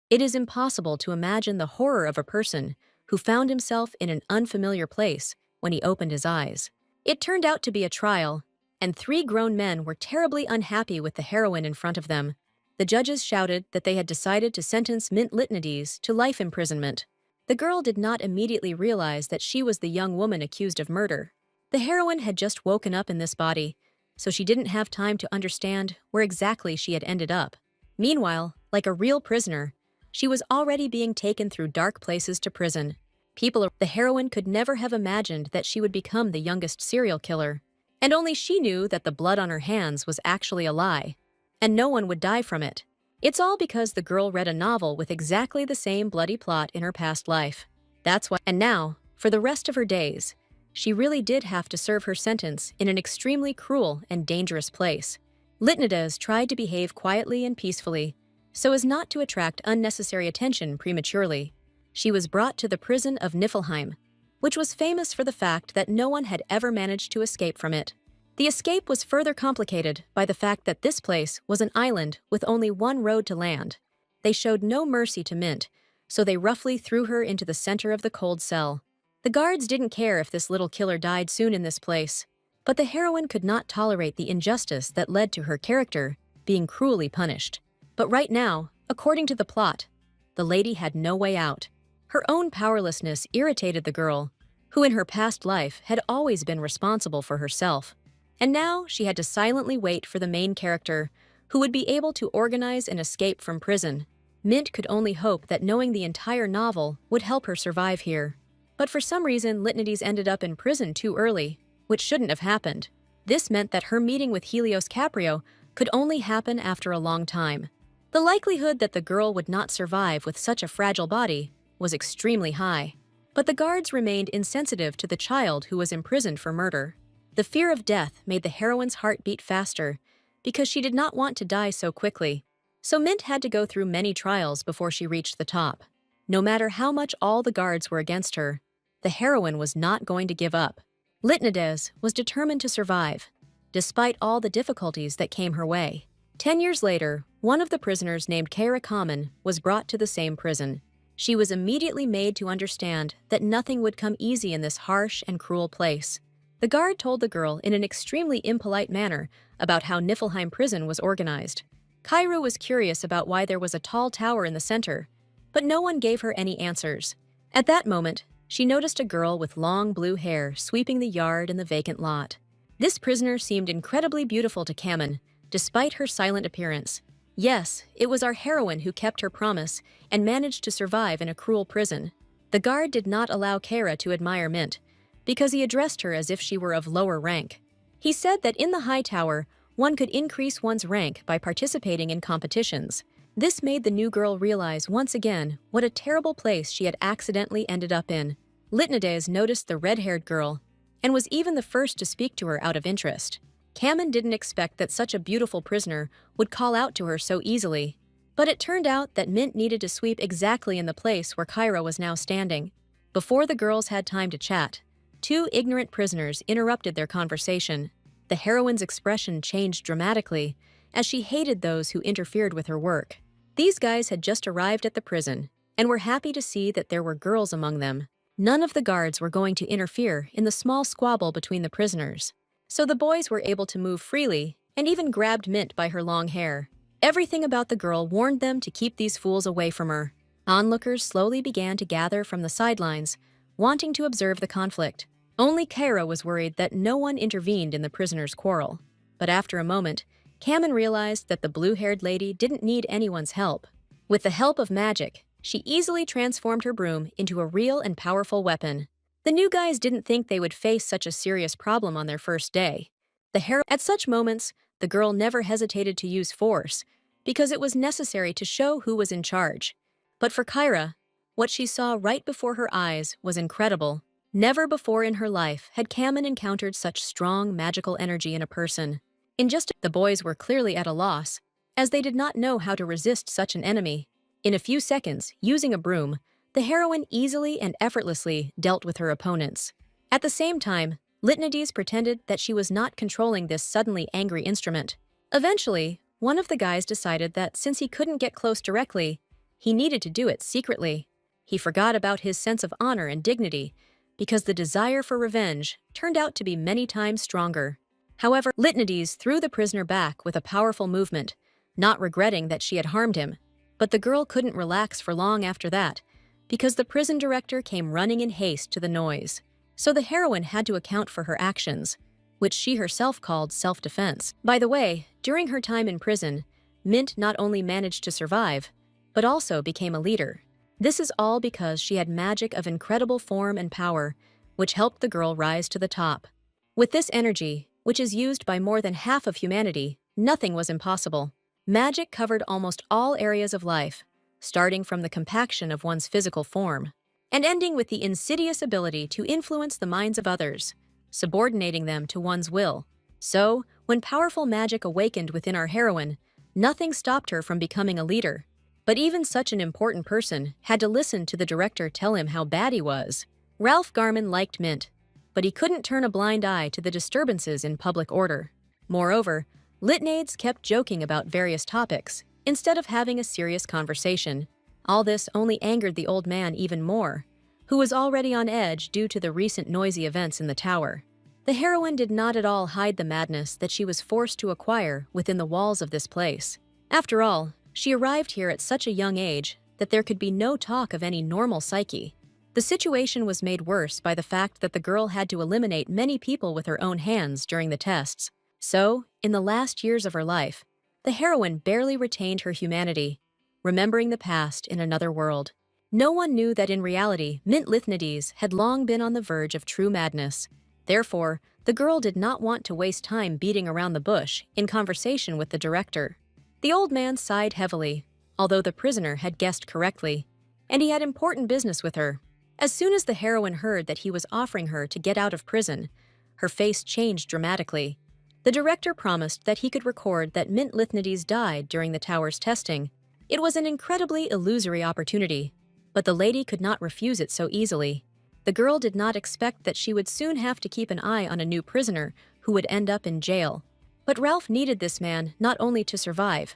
It is impossible to imagine the horror of a person who found himself in an unfamiliar place when he opened his eyes. It turned out to be a trial, and three grown men were terribly unhappy with the heroine in front of them. The judges shouted that they had decided to sentence Mint Litanides to life imprisonment. The girl did not immediately realize that she was the young woman accused of murder. The heroine had just woken up in this body, so she didn't have time to understand where exactly she had ended up. Meanwhile, like a real prisoner, she was already being taken through dark places to prison. The heroine could never have imagined that she would become the youngest serial killer. And only she knew that the blood on her hands was actually a lie. And no one would die from it. It's all because the girl read a novel with exactly the same bloody plot in her past life. That's why. And now, for the rest of her days, she really did have to serve her sentence in an extremely cruel and dangerous place. Litanides tried to behave quietly and peacefully, so as not to attract unnecessary attention prematurely. She was brought to the prison of Niflheim, which was famous for the fact that no one had ever managed to escape from it. The escape was further complicated by the fact that this place was an island with only one road to land. They showed no mercy to Mint, so they roughly threw her into the center of the cold cell. The guards didn't care if this little killer died soon in this place, but the heroine could not tolerate the injustice that led to her character being cruelly punished. But right now, according to the plot, the lady had no way out. Her own powerlessness irritated the girl, who in her past life had always been responsible for herself. And now she had to silently wait for the main character, who would be able to organize an escape from prison. Mint could only hope that knowing the entire novel would help her survive here. But for some reason, Litanides ended up in prison too early, which shouldn't have happened. This meant that her meeting with Helios Caprio could only happen after a long time. The likelihood that the girl would not survive with such a fragile body was extremely high. But the guards remained insensitive to the child who was imprisoned for murder. The fear of death made the heroine's heart beat faster because she did not want to die so quickly. So Mint had to go through many trials before she reached the top. No matter how much all the guards were against her, the heroine was not going to give up. Litanides was determined to survive, despite all the difficulties that came her way. 10 years later, one of the prisoners named Kara Kamen was brought to the same prison. She was immediately made to understand that nothing would come easy in this harsh and cruel place. The guard told the girl in an extremely impolite manner about how Niflheim prison was organized. Kyra was curious about why there was a tall tower in the center, but no one gave her any answers. At that moment, she noticed a girl with long blue hair sweeping the yard in the vacant lot. This prisoner seemed incredibly beautiful to Kamen, despite her silent appearance. Yes, it was our heroine who kept her promise and managed to survive in a cruel prison. The guard did not allow Kara to admire Mint, because he addressed her as if she were of lower rank. He said that in the high tower, one could increase one's rank by participating in competitions. This made the new girl realize once again what a terrible place she had accidentally ended up in. Litanides noticed the red-haired girl and was even the first to speak to her out of interest. Kamen didn't expect that such a beautiful prisoner would call out to her so easily. But it turned out that Mint needed to sweep exactly in the place where Kyra was now standing. Before the girls had time to chat, two ignorant prisoners interrupted their conversation. The heroine's expression changed dramatically as she hated those who interfered with her work. These guys had just arrived at the prison and were happy to see that there were girls among them. None of the guards were going to interfere in the small squabble between the prisoners. So the boys were able to move freely and even grabbed Mint by her long hair. Everything about the girl warned them to keep these fools away from her. Onlookers slowly began to gather from the sidelines, wanting to observe the conflict. Only Kyra was worried that no one intervened in the prisoners' quarrel. But after a moment, Kamen realized that the blue-haired lady didn't need anyone's help. With the help of magic, she easily transformed her broom into a real and powerful weapon. The new guys didn't think they would face such a serious problem on their first day. At such moments, the girl never hesitated to use force, because it was necessary to show who was in charge. But for Kyra, what she saw right before her eyes was incredible. Never before in her life had Kamen encountered such strong magical energy in a person. The boys were clearly at a loss, as they did not know how to resist such an enemy. In a few seconds, using a broom, the heroine easily and effortlessly dealt with her opponents. At the same time, Litanides pretended that she was not controlling this suddenly angry instrument. Eventually, one of the guys decided that since he couldn't get close directly, he needed to do it secretly. He forgot about his sense of honor and dignity because the desire for revenge turned out to be many times stronger. However, Lytnides threw the prisoner back with a powerful movement, not regretting that she had harmed him. But the girl couldn't relax for long after that, because the prison director came running in haste to the noise. So the heroine had to account for her actions, which she herself called self-defense. By the way, during her time in prison, Mint not only managed to survive, but also became a leader. This is all because she had magic of incredible form and power, which helped the girl rise to the top. With this energy, which is used by more than half of humanity, nothing was impossible. Magic covered almost all areas of life, starting from the compaction of one's physical form, and ending with the insidious ability to influence the minds of others, subordinating them to one's will. So, when powerful magic awakened within our heroine, nothing stopped her from becoming a leader. But even such an important person had to listen to the director tell him how bad he was. Ralph Garman liked Mint, but he couldn't turn a blind eye to the disturbances in public order. Moreover, Lytnides kept joking about various topics, instead of having a serious conversation. All this only angered the old man even more, who was already on edge due to the recent noisy events in the tower. The heroine did not at all hide the madness that she was forced to acquire within the walls of this place. After all, she arrived here at such a young age that there could be no talk of any normal psyche. The situation was made worse by the fact that the girl had to eliminate many people with her own hands during the tests. So, in the last years of her life, the heroine barely retained her humanity, remembering the past in another world. No one knew that in reality, Mint Lytnides had long been on the verge of true madness. Therefore, the girl did not want to waste time beating around the bush in conversation with the director. The old man sighed heavily, although the prisoner had guessed correctly, and he had important business with her. As soon as the heroine heard that he was offering her to get out of prison, her face changed dramatically. The director promised that he could record that Mint Lytnides died during the tower's testing. It was an incredibly illusory opportunity, but the lady could not refuse it so easily. The girl did not expect that she would soon have to keep an eye on a new prisoner who would end up in jail. But Ralph needed this man not only to survive,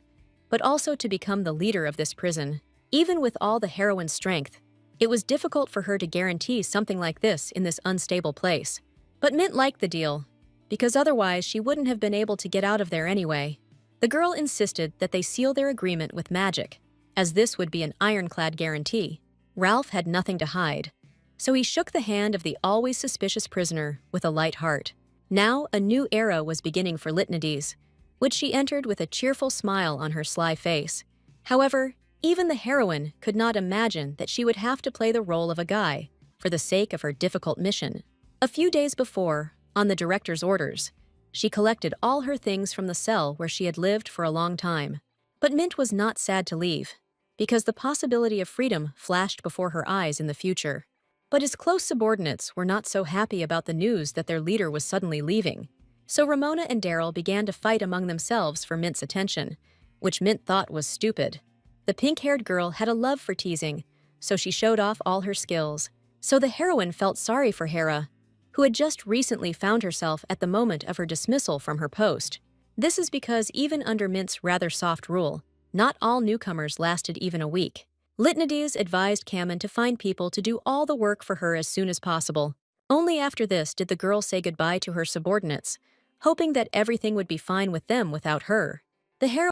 but also to become the leader of this prison. Even with all the heroine's strength, it was difficult for her to guarantee something like this in this unstable place. But Mint liked the deal, because otherwise she wouldn't have been able to get out of there anyway. The girl insisted that they seal their agreement with magic, as this would be an ironclad guarantee. Ralph had nothing to hide, so he shook the hand of the always suspicious prisoner with a light heart. Now a new era was beginning for Lytnides, which she entered with a cheerful smile on her sly face. However, even the heroine could not imagine that she would have to play the role of a guy for the sake of her difficult mission. A few days before, on the director's orders, she collected all her things from the cell where she had lived for a long time. But Mint was not sad to leave, because the possibility of freedom flashed before her eyes in the future. But his close subordinates were not so happy about the news that their leader was suddenly leaving. So Ramona and Daryl began to fight among themselves for Mint's attention, which Mint thought was stupid. The pink-haired girl had a love for teasing, so she showed off all her skills. So the heroine felt sorry for Hera, who had just recently found herself at the moment of her dismissal from her post. This is because even under Mint's rather soft rule, not all newcomers lasted even a week. Lytnides advised Kamen to find people to do all the work for her as soon as possible. Only after this did the girl say goodbye to her subordinates, hoping that everything would be fine with them without her.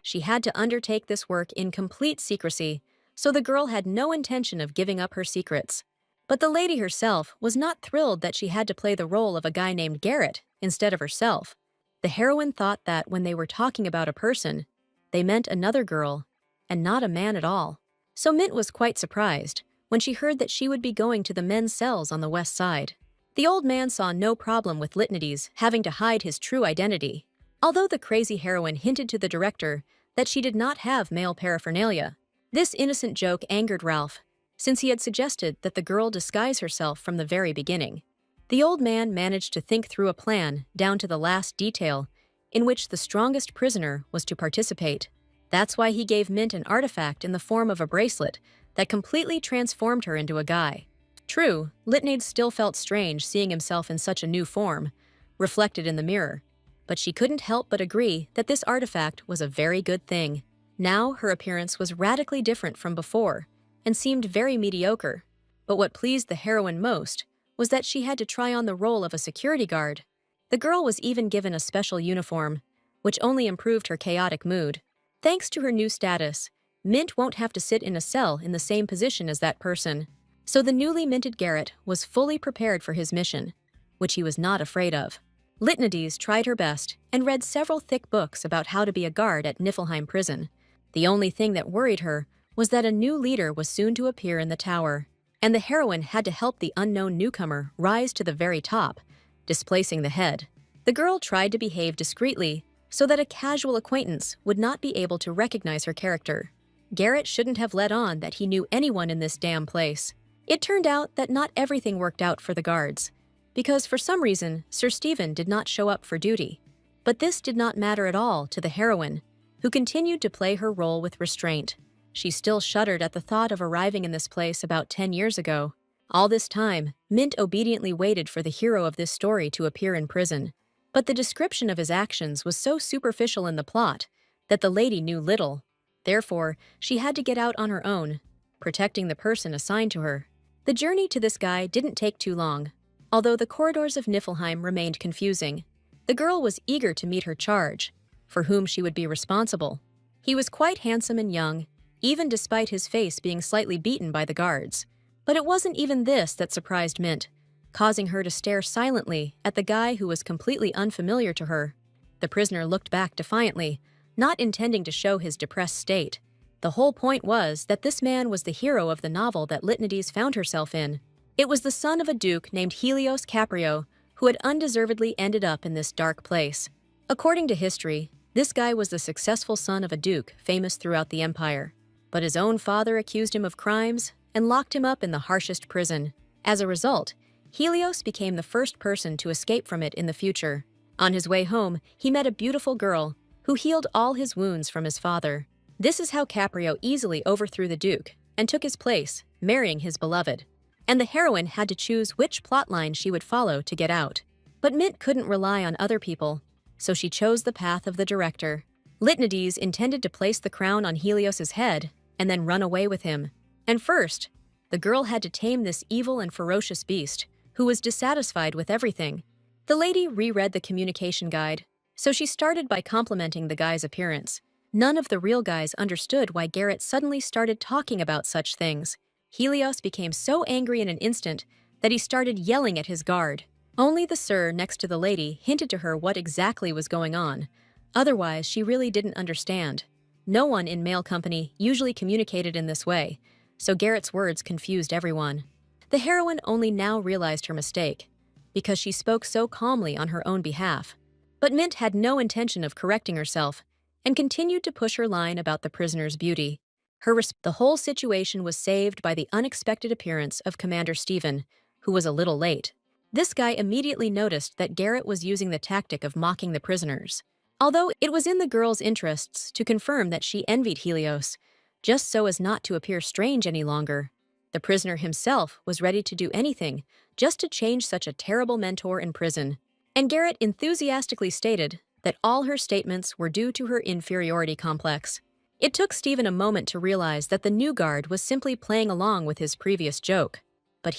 She had to undertake this work in complete secrecy, so the girl had no intention of giving up her secrets. But the lady herself was not thrilled that she had to play the role of a guy named Garrett instead of herself. The heroine thought that when they were talking about a person, they meant another girl, and not a man at all. So Mint was quite surprised when she heard that she would be going to the men's cells on the west side. The old man saw no problem with Lytnides having to hide his true identity, although the crazy heroine hinted to the director that she did not have male paraphernalia. This innocent joke angered Ralph, since he had suggested that the girl disguise herself from the very beginning. The old man managed to think through a plan down to the last detail, in which the strongest prisoner was to participate. That's why he gave Mint an artifact in the form of a bracelet that completely transformed her into a guy. True, Lytnides still felt strange seeing himself in such a new form, reflected in the mirror, but she couldn't help but agree that this artifact was a very good thing. Now her appearance was radically different from before and seemed very mediocre. But what pleased the heroine most was that she had to try on the role of a security guard. The girl was even given a special uniform, which only improved her chaotic mood. Thanks to her new status, Mint won't have to sit in a cell in the same position as that person. So the newly minted Garrett was fully prepared for his mission, which he was not afraid of. Litnades tried her best and read several thick books about how to be a guard at Niflheim prison. The only thing that worried her was that a new leader was soon to appear in the tower, and the heroine had to help the unknown newcomer rise to the very top, displacing the head. The girl tried to behave discreetly so that a casual acquaintance would not be able to recognize her character. Garrett shouldn't have let on that he knew anyone in this damn place. It turned out that not everything worked out for the guards, because for some reason, Sir Stephen did not show up for duty. But this did not matter at all to the heroine, who continued to play her role with restraint. She still shuddered at the thought of arriving in this place about 10 years ago. All this time, Mint obediently waited for the hero of this story to appear in prison. But the description of his actions was so superficial in the plot that the lady knew little. Therefore, she had to get out on her own, protecting the person assigned to her. The journey to this guy didn't take too long, although the corridors of Niflheim remained confusing. The girl was eager to meet her charge, for whom she would be responsible. He was quite handsome and young, even despite his face being slightly beaten by the guards. But it wasn't even this that surprised Mint, causing her to stare silently at the guy who was completely unfamiliar to her. The prisoner looked back defiantly, not intending to show his depressed state. The whole point was that this man was the hero of the novel that Litnades found herself in. It was the son of a duke named Helios Caprio, who had undeservedly ended up in this dark place. According to history, this guy was the successful son of a duke famous throughout the empire. But his own father accused him of crimes and locked him up in the harshest prison. As a result, Helios became the first person to escape from it in the future. On his way home, he met a beautiful girl who healed all his wounds from his father. This is how Caprio easily overthrew the duke and took his place, marrying his beloved. And the heroine had to choose which plotline she would follow to get out. But Mint couldn't rely on other people, so she chose the path of the director. Litnades intended to place the crown on Helios's head and then run away with him. And first, the girl had to tame this evil and ferocious beast, who was dissatisfied with everything. The lady reread the communication guide, so she started by complimenting the guy's appearance. None of the real guys understood why Garrett suddenly started talking about such things. Helios became so angry in an instant that he started yelling at his guard. Only the sir next to the lady hinted to her what exactly was going on. Otherwise, she really didn't understand. No one in male company usually communicated in this way, so Garrett's words confused everyone. The heroine only now realized her mistake, because she spoke so calmly on her own behalf. But Mint had no intention of correcting herself and continued to push her line about the prisoner's beauty. The whole situation was saved by the unexpected appearance of Commander Stephen, who was a little late. This guy immediately noticed that Garrett was using the tactic of mocking the prisoners. Although it was in the girl's interests to confirm that she envied Helios, just so as not to appear strange any longer. The prisoner himself was ready to do anything just to change such a terrible mentor in prison. And Garrett enthusiastically stated that all her statements were due to her inferiority complex. It took Stephen a moment to realize that the new guard was simply playing along with his previous joke. But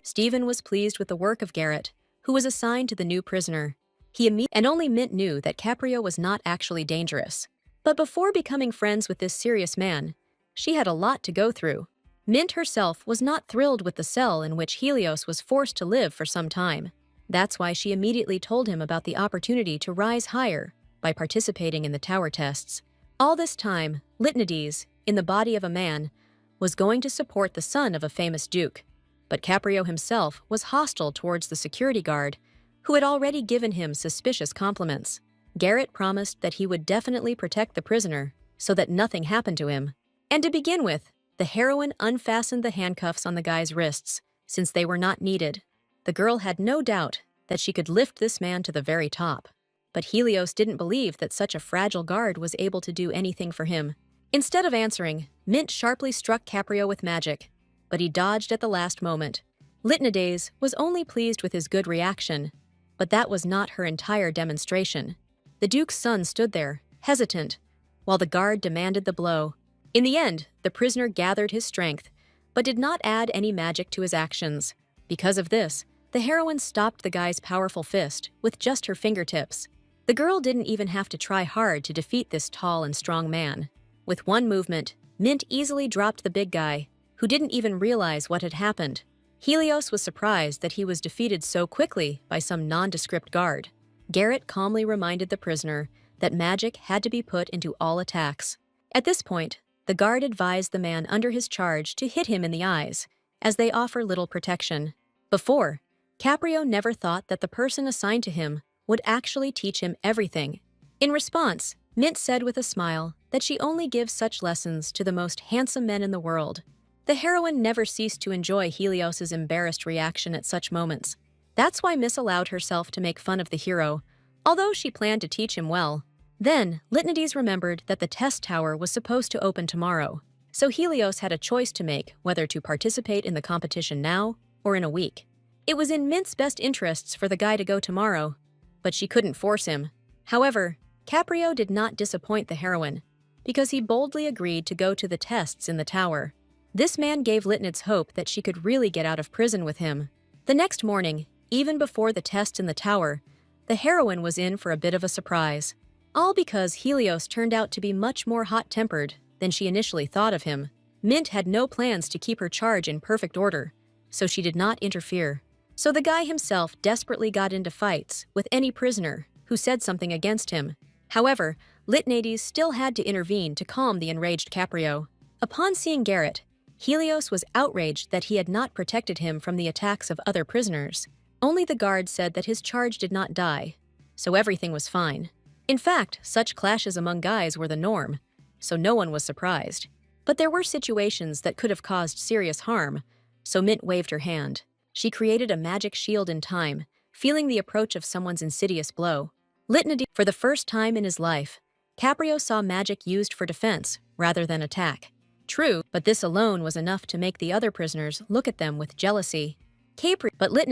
Stephen was pleased with the work of Garrett, who was assigned to the new prisoner. And only Mint knew that Caprio was not actually dangerous. But before becoming friends with this serious man, she had a lot to go through. Mint herself was not thrilled with the cell in which Helios was forced to live for some time. That's why she immediately told him about the opportunity to rise higher by participating in the tower tests. All this time, Litnades, in the body of a man, was going to support the son of a famous duke. But Caprio himself was hostile towards the security guard, who had already given him suspicious compliments. Garrett promised that he would definitely protect the prisoner so that nothing happened to him. And to begin with, the heroine unfastened the handcuffs on the guy's wrists, since they were not needed. The girl had no doubt that she could lift this man to the very top. But Helios didn't believe that such a fragile guard was able to do anything for him. Instead of answering, Mint sharply struck Caprio with magic, but he dodged at the last moment. Litnades was only pleased with his good reaction, but that was not her entire demonstration. The duke's son stood there, hesitant, while the guard demanded the blow. In the end, the prisoner gathered his strength, but did not add any magic to his actions. Because of this, the heroine stopped the guy's powerful fist with just her fingertips. The girl didn't even have to try hard to defeat this tall and strong man. With one movement, Mint easily dropped the big guy, who didn't even realize what had happened. Helios was surprised that he was defeated so quickly by some nondescript guard. Garrett calmly reminded the prisoner that magic had to be put into all attacks. At this point, the guard advised the man under his charge to hit him in the eyes, as they offer little protection. Before, Caprio never thought that the person assigned to him would actually teach him everything. In response, Mint said with a smile that she only gives such lessons to the most handsome men in the world. The heroine never ceased to enjoy Helios's embarrassed reaction at such moments. That's why Miss allowed herself to make fun of the hero, although she planned to teach him well. Then, Lytnides remembered that the test tower was supposed to open tomorrow, so Helios had a choice to make whether to participate in the competition now or in a week. It was in Mint's best interests for the guy to go tomorrow, but she couldn't force him. However, Caprio did not disappoint the heroine, because he boldly agreed to go to the tests in the tower. This man gave Lytnides hope that she could really get out of prison with him. The next morning, even before the test in the tower, the heroine was in for a bit of a surprise. All because Helios turned out to be much more hot-tempered than she initially thought of him. Mint had no plans to keep her charge in perfect order, so she did not interfere. So the guy himself desperately got into fights with any prisoner who said something against him. However, Lytnides still had to intervene to calm the enraged Caprio. Upon seeing Garrett, Helios was outraged that he had not protected him from the attacks of other prisoners. Only the guard said that his charge did not die, so everything was fine. In fact, such clashes among guys were the norm, so no one was surprised. But there were situations that could have caused serious harm, so Mint waved her hand. She created a magic shield in time, feeling the approach of someone's insidious blow. Lytnides, for the first time in his life, Caprio saw magic used for defense rather than attack. True, but this alone was enough to make the other prisoners look at them with jealousy.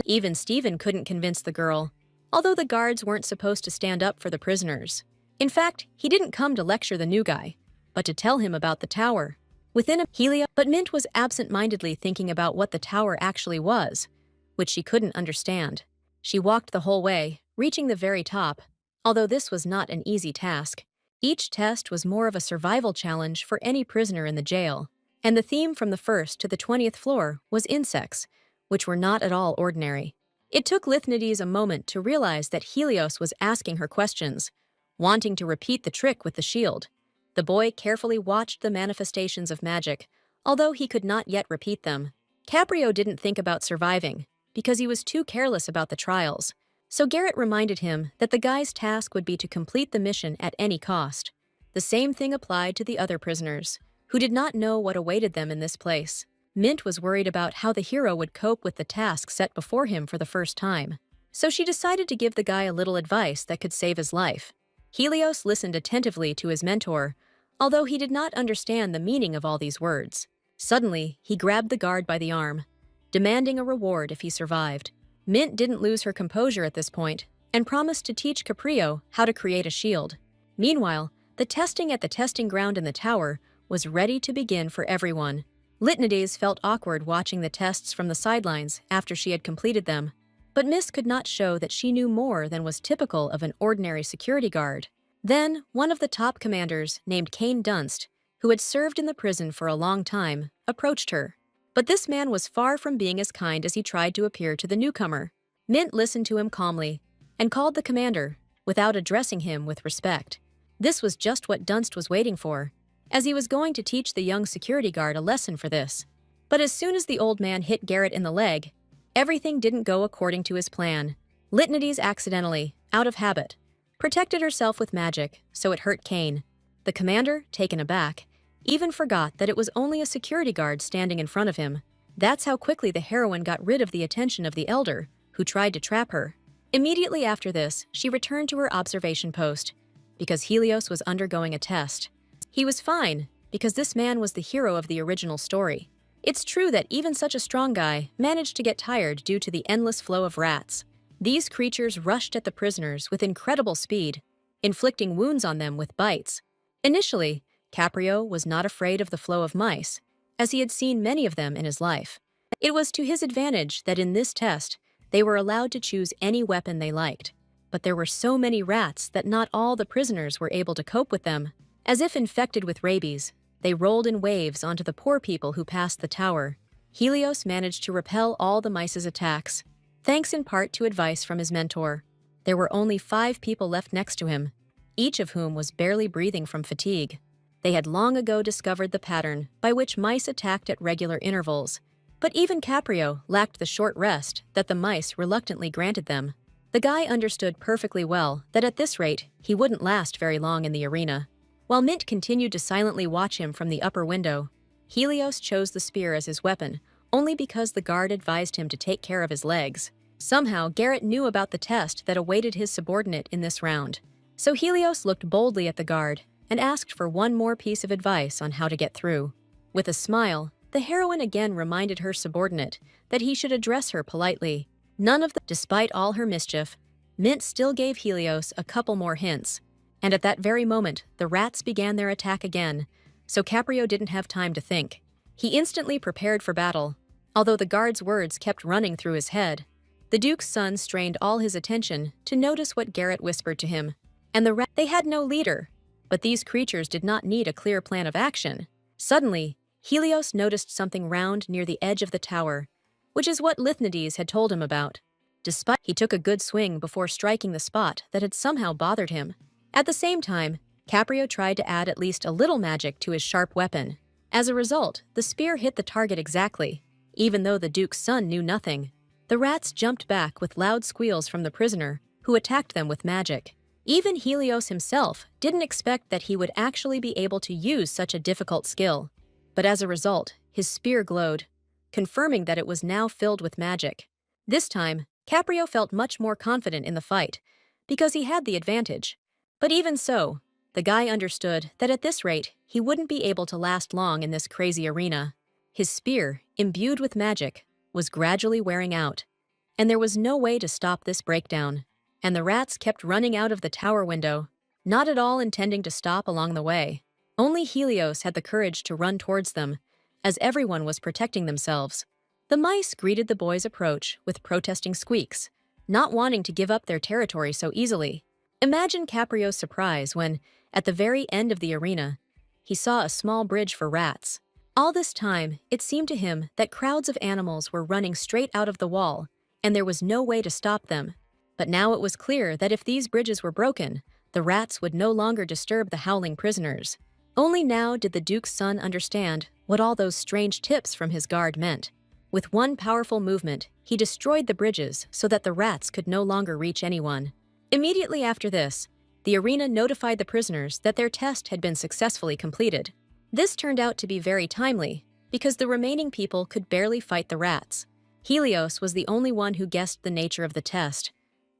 Even Steven couldn't convince the girl, although the guards weren't supposed to stand up for the prisoners. In fact, he didn't come to lecture the new guy, but to tell him about the tower. But Mint was absent-mindedly thinking about what the tower actually was, which she couldn't understand. She walked the whole way, reaching the very top, although this was not an easy task. Each test was more of a survival challenge for any prisoner in the jail, and the theme from the 1st to the 20th floor was insects, which were not at all ordinary. It took Lytnides a moment to realize that Helios was asking her questions, wanting to repeat the trick with the shield. The boy carefully watched the manifestations of magic, although he could not yet repeat them. Caprio didn't think about surviving, because he was too careless about the trials. So Garrett reminded him that the guy's task would be to complete the mission at any cost. The same thing applied to the other prisoners, who did not know what awaited them in this place. Mint was worried about how the hero would cope with the task set before him for the first time. So she decided to give the guy a little advice that could save his life. Helios listened attentively to his mentor, although he did not understand the meaning of all these words. Suddenly, he grabbed the guard by the arm, demanding a reward if he survived. Mint didn't lose her composure at this point, and promised to teach Caprio how to create a shield. Meanwhile, the testing at the testing ground in the tower was ready to begin for everyone. Lytnides felt awkward watching the tests from the sidelines after she had completed them, but Miss could not show that she knew more than was typical of an ordinary security guard. Then, one of the top commanders, named Kane Dunst, who had served in the prison for a long time, approached her. But this man was far from being as kind as he tried to appear to the newcomer. Mint listened to him calmly and called the commander, without addressing him with respect. This was just what Dunst was waiting for, as he was going to teach the young security guard a lesson for this. But as soon as the old man hit Garrett in the leg, everything didn't go according to his plan. Lytnides accidentally, out of habit, protected herself with magic, so it hurt Kane. The commander, taken aback, even forgot that it was only a security guard standing in front of him. That's how quickly the heroine got rid of the attention of the elder, who tried to trap her. Immediately after this, she returned to her observation post, because Helios was undergoing a test. He was fine, because this man was the hero of the original story. It's true that even such a strong guy managed to get tired due to the endless flow of rats. These creatures rushed at the prisoners with incredible speed, inflicting wounds on them with bites. Initially, Caprio was not afraid of the flow of mice, as he had seen many of them in his life. It was to his advantage that in this test, they were allowed to choose any weapon they liked. But there were so many rats that not all the prisoners were able to cope with them. As if infected with rabies, they rolled in waves onto the poor people who passed the tower. Helios managed to repel all the mice's attacks, thanks in part to advice from his mentor. There were only 5 people left next to him, each of whom was barely breathing from fatigue. They had long ago discovered the pattern by which mice attacked at regular intervals, but even Caprio lacked the short rest that the mice reluctantly granted them. The guy understood perfectly well that at this rate, he wouldn't last very long in the arena. While Mint continued to silently watch him from the upper window, Helios chose the spear as his weapon, only because the guard advised him to take care of his legs. Somehow, Garrett knew about the test that awaited his subordinate in this round. So Helios looked boldly at the guard and asked for one more piece of advice on how to get through. With a smile, the heroine again reminded her subordinate that he should address her politely. Despite all her mischief, Mint still gave Helios a couple more hints, and at that very moment, the rats began their attack again, so Caprio didn't have time to think. He instantly prepared for battle, although the guard's words kept running through his head. The Duke's son strained all his attention to notice what Garrett whispered to him, and they had no leader, but these creatures did not need a clear plan of action. Suddenly, Helios noticed something round near the edge of the tower, which is what Lythnides had told him about. He took a good swing before striking the spot that had somehow bothered him. At the same time, Caprio tried to add at least a little magic to his sharp weapon. As a result, the spear hit the target exactly, even though the Duke's son knew nothing. The rats jumped back with loud squeals from the prisoner, who attacked them with magic. Even Helios himself didn't expect that he would actually be able to use such a difficult skill. But as a result, his spear glowed, confirming that it was now filled with magic. This time, Caprio felt much more confident in the fight, because he had the advantage. But even so, the guy understood that at this rate, he wouldn't be able to last long in this crazy arena. His spear, imbued with magic, was gradually wearing out, and there was no way to stop this breakdown. And the rats kept running out of the tower window, not at all intending to stop along the way. Only Helios had the courage to run towards them, as everyone was protecting themselves. The mice greeted the boy's approach with protesting squeaks, not wanting to give up their territory so easily. Imagine Caprio's surprise when, at the very end of the arena, he saw a small bridge for rats. All this time, it seemed to him that crowds of animals were running straight out of the wall, and there was no way to stop them. But now it was clear that if these bridges were broken, the rats would no longer disturb the howling prisoners. Only now did the Duke's son understand what all those strange tips from his guard meant. With one powerful movement, he destroyed the bridges so that the rats could no longer reach anyone. Immediately after this, the arena notified the prisoners that their test had been successfully completed. This turned out to be very timely, because the remaining people could barely fight the rats. Helios was the only one who guessed the nature of the test,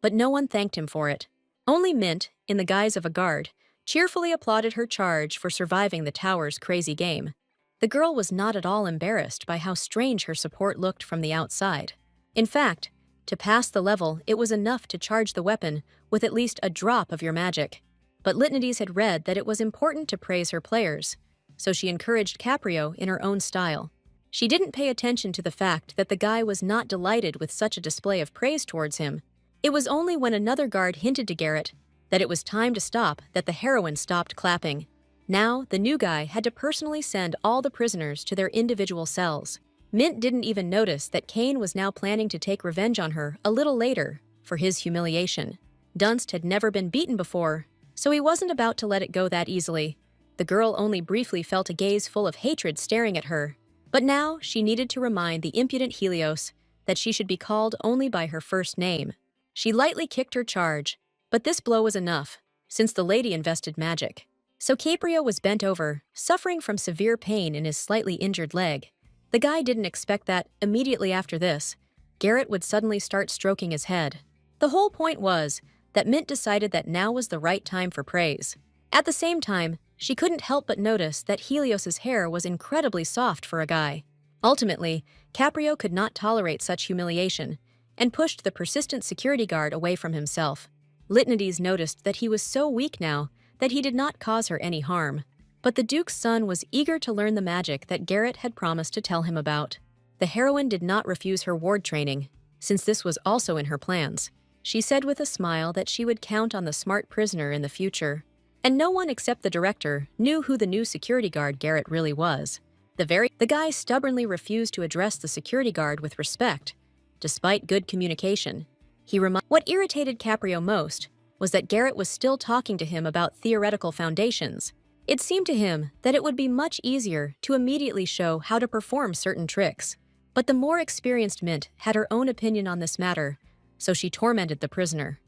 but no one thanked him for it. Only Mint, in the guise of a guard, cheerfully applauded her charge for surviving the tower's crazy game. The girl was not at all embarrassed by how strange her support looked from the outside. In fact, to pass the level, it was enough to charge the weapon with at least a drop of your magic. But Lythnides had read that it was important to praise her players, so she encouraged Caprio in her own style. She didn't pay attention to the fact that the guy was not delighted with such a display of praise towards him. It was only when another guard hinted to Garrett that it was time to stop that the heroine stopped clapping. Now, the new guy had to personally send all the prisoners to their individual cells. Mint didn't even notice that Kane was now planning to take revenge on her a little later for his humiliation. Dunst had never been beaten before, so he wasn't about to let it go that easily. The girl only briefly felt a gaze full of hatred staring at her. But now she needed to remind the impudent Helios that she should be called only by her first name. She lightly kicked her charge, but this blow was enough, since the lady invested magic. So Caprio was bent over, suffering from severe pain in his slightly injured leg. The guy didn't expect that, immediately after this, Garrett would suddenly start stroking his head. The whole point was that Mint decided that now was the right time for praise. At the same time, she couldn't help but notice that Helios's hair was incredibly soft for a guy. Ultimately, Caprio could not tolerate such humiliation, and pushed the persistent security guard away from himself. Lythnides noticed that he was so weak now that he did not cause her any harm. But the Duke's son was eager to learn the magic that Garrett had promised to tell him about. The heroine did not refuse her ward training, since this was also in her plans. She said with a smile that she would count on the smart prisoner in the future. And no one except the director knew who the new security guard Garrett really was. The guy stubbornly refused to address the security guard with respect, despite good communication. What irritated Caprio most was that Garrett was still talking to him about theoretical foundations. It seemed to him that it would be much easier to immediately show how to perform certain tricks. But the more experienced Mint had her own opinion on this matter, so she tormented the prisoner.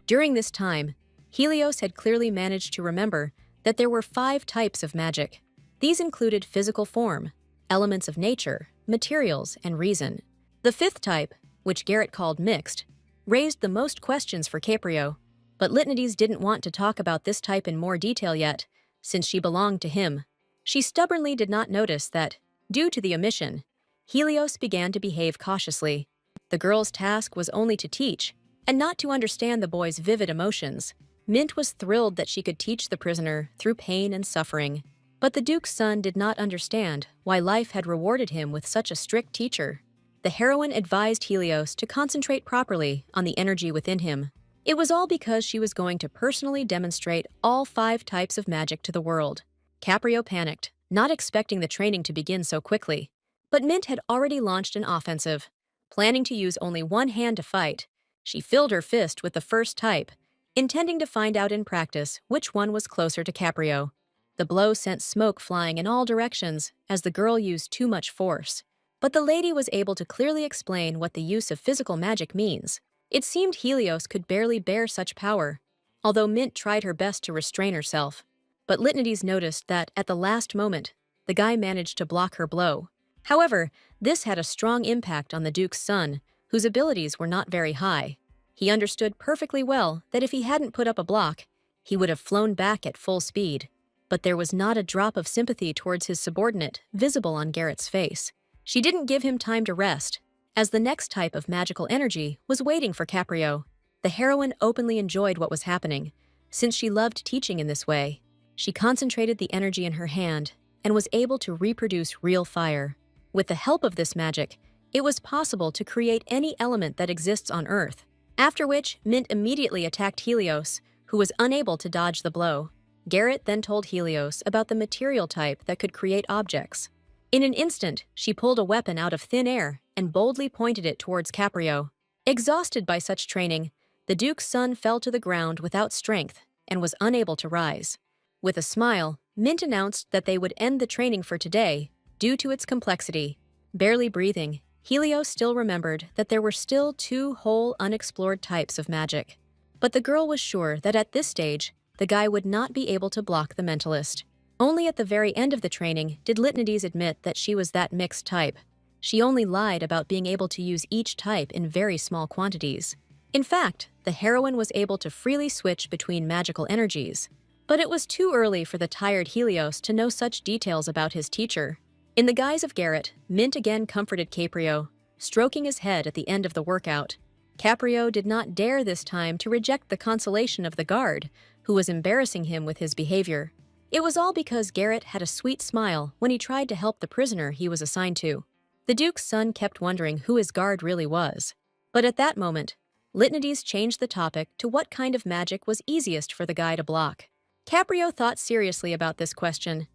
During this time, Helios had clearly managed to remember that there were 5 types of magic. These included physical form, elements of nature, materials, and reason. The 5th type, which Garrett called mixed, raised the most questions for Caprio, but Litanides didn't want to talk about this type in more detail yet, since she belonged to him. She stubbornly did not notice that, due to the omission, Helios began to behave cautiously. The girl's task was only to teach, and not to understand the boy's vivid emotions. Mint was thrilled that she could teach the prisoner through pain and suffering. But the Duke's son did not understand why life had rewarded him with such a strict teacher. The heroine advised Helios to concentrate properly on the energy within him. It was all because she was going to personally demonstrate all 5 types of magic to the world. Caprio panicked, not expecting the training to begin so quickly. But Mint had already launched an offensive. Planning to use only one hand to fight, she filled her fist with the first type, intending to find out in practice which one was closer to Caprio. The blow sent smoke flying in all directions as the girl used too much force. But the lady was able to clearly explain what the use of physical magic means. It seemed Helios could barely bear such power, although Mint tried her best to restrain herself. But Litanides noticed that, at the last moment, the guy managed to block her blow. However, this had a strong impact on the Duke's son, whose abilities were not very high. He understood perfectly well that if he hadn't put up a block, he would have flown back at full speed. But there was not a drop of sympathy towards his subordinate visible on Garrett's face. She didn't give him time to rest, as the next type of magical energy was waiting for Caprio. The heroine openly enjoyed what was happening, since she loved teaching in this way. She concentrated the energy in her hand and was able to reproduce real fire. With the help of this magic, it was possible to create any element that exists on Earth, after which Mint immediately attacked Helios, who was unable to dodge the blow. Garrett then told Helios about the material type that could create objects. In an instant, she pulled a weapon out of thin air and boldly pointed it towards Caprio. Exhausted by such training, the Duke's son fell to the ground without strength and was unable to rise. With a smile, Mint announced that they would end the training for today due to its complexity. Barely breathing, Helios still remembered that there were still 2 whole unexplored types of magic. But the girl was sure that at this stage, the guy would not be able to block the mentalist. Only at the very end of the training did Litanides admit that she was that mixed type. She only lied about being able to use each type in very small quantities. In fact, the heroine was able to freely switch between magical energies. But it was too early for the tired Helios to know such details about his teacher. In the guise of Garrett, Mint again comforted Caprio, stroking his head at the end of the workout. Caprio did not dare this time to reject the consolation of the guard, who was embarrassing him with his behavior. It was all because Garrett had a sweet smile when he tried to help the prisoner he was assigned to. The Duke's son kept wondering who his guard really was. But at that moment, Litanides changed the topic to what kind of magic was easiest for the guy to block. Caprio thought seriously about this question,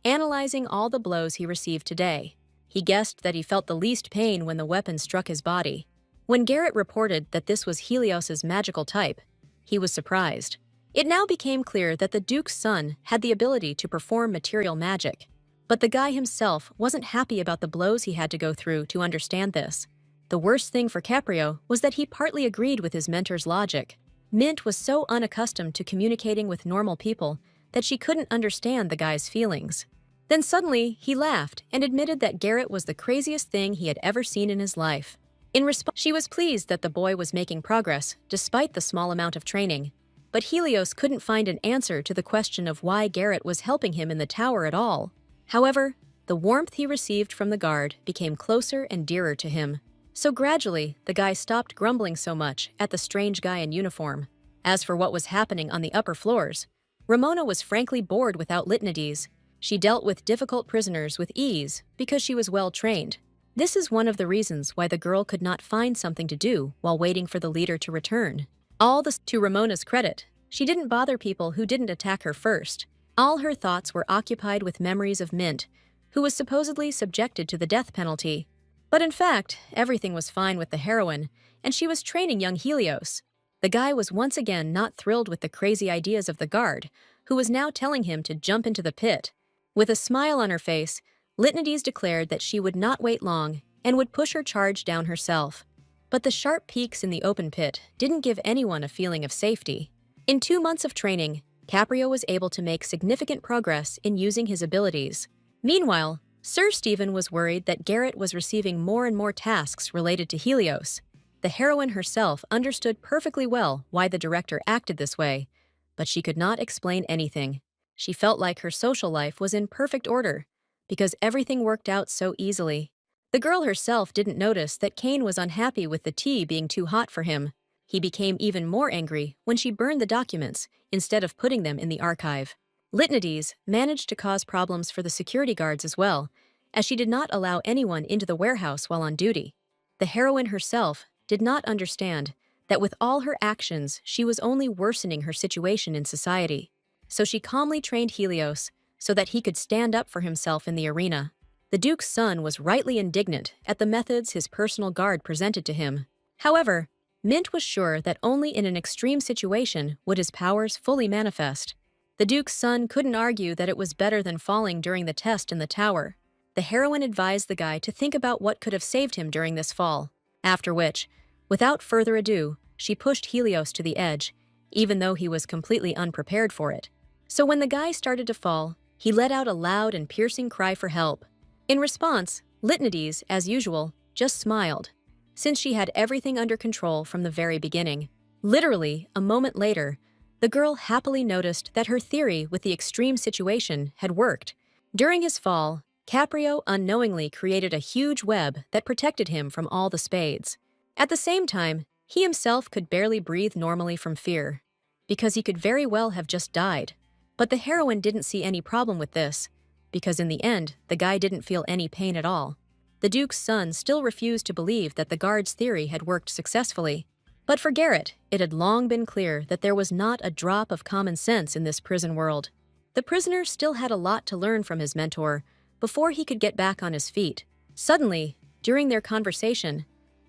analyzing all the blows he received today. He guessed that he felt the least pain when the weapon struck his body. When Garrett reported that this was Helios's magical type, he was surprised. It now became clear that the Duke's son had the ability to perform material magic. But the guy himself wasn't happy about the blows he had to go through to understand this. The worst thing for Caprio was that he partly agreed with his mentor's logic. Mint was so unaccustomed to communicating with normal people that she couldn't understand the guy's feelings. Then suddenly, he laughed and admitted that Garrett was the craziest thing he had ever seen in his life. In response, she was pleased that the boy was making progress, despite the small amount of training. But Helios couldn't find an answer to the question of why Garrett was helping him in the tower at all. However, the warmth he received from the guard became closer and dearer to him. So gradually, the guy stopped grumbling so much at the strange guy in uniform. As for what was happening on the upper floors, Ramona was frankly bored without Litanides. She dealt with difficult prisoners with ease because she was well trained. This is one of the reasons why the girl could not find something to do while waiting for the leader to return. To Ramona's credit, she didn't bother people who didn't attack her first. All her thoughts were occupied with memories of Mint, who was supposedly subjected to the death penalty. But in fact, everything was fine with the heroine, and she was training young Helios. The guy was once again not thrilled with the crazy ideas of the guard, who was now telling him to jump into the pit. With a smile on her face, Litanides declared that she would not wait long and would push her charge down herself. But the sharp peaks in the open pit didn't give anyone a feeling of safety. In 2 months of training, Caprio was able to make significant progress in using his abilities. Meanwhile, Sir Stephen was worried that Garrett was receiving more and more tasks related to Helios. The heroine herself understood perfectly well why the director acted this way, but she could not explain anything. She felt like her social life was in perfect order, because everything worked out so easily. The girl herself didn't notice that Kane was unhappy with the tea being too hot for him. He became even more angry when she burned the documents instead of putting them in the archive. Litanides managed to cause problems for the security guards as well, as she did not allow anyone into the warehouse while on duty. The heroine herself did not understand that with all her actions she was only worsening her situation in society. So she calmly trained Helios so that he could stand up for himself in the arena. The Duke's son was rightly indignant at the methods his personal guard presented to him. However, Mint was sure that only in an extreme situation would his powers fully manifest. The Duke's son couldn't argue that it was better than falling during the test in the tower. The heroine advised the guy to think about what could have saved him during this fall, after which, without further ado, she pushed Helios to the edge, even though he was completely unprepared for it. So when the guy started to fall, he let out a loud and piercing cry for help. In response, Litanides, as usual, just smiled, since she had everything under control from the very beginning. Literally, a moment later, the girl happily noticed that her theory with the extreme situation had worked. During his fall, Caprio unknowingly created a huge web that protected him from all the spades. At the same time, he himself could barely breathe normally from fear, because he could very well have just died. But the heroine didn't see any problem with this, because in the end, the guy didn't feel any pain at all. The Duke's son still refused to believe that the guard's theory had worked successfully. But for Garrett, it had long been clear that there was not a drop of common sense in this prison world. The prisoner still had a lot to learn from his mentor before he could get back on his feet. Suddenly, during their conversation,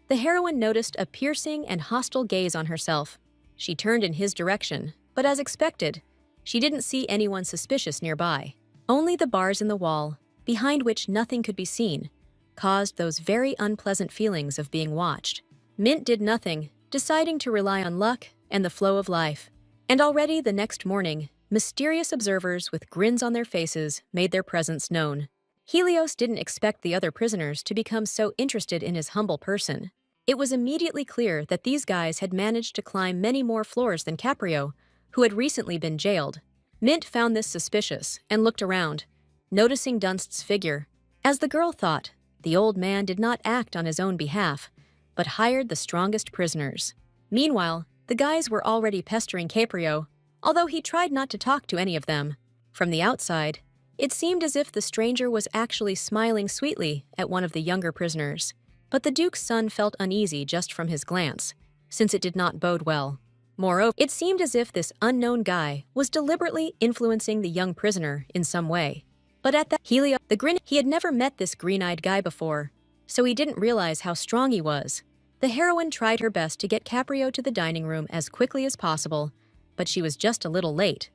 the heroine noticed a piercing and hostile gaze on herself. She turned in his direction, but as expected, she didn't see anyone suspicious nearby. Only the bars in the wall, behind which nothing could be seen, caused those very unpleasant feelings of being watched. Mint did nothing, deciding to rely on luck and the flow of life. And already the next morning, mysterious observers with grins on their faces made their presence known. Helios didn't expect the other prisoners to become so interested in his humble person. It was immediately clear that these guys had managed to climb many more floors than Caprio, who had recently been jailed. Mint found this suspicious and looked around, noticing Dunst's figure. As the girl thought, the old man did not act on his own behalf, but hired the strongest prisoners. Meanwhile, the guys were already pestering Caprio, although he tried not to talk to any of them. From the outside, it seemed as if the stranger was actually smiling sweetly at one of the younger prisoners. But the Duke's son felt uneasy just from his glance, since it did not bode well. Moreover, it seemed as if this unknown guy was deliberately influencing the young prisoner in some way. But at that, he had never met this green-eyed guy before, so he didn't realize how strong he was. The heroine tried her best to get Caprio to the dining room as quickly as possible, but she was just a little late.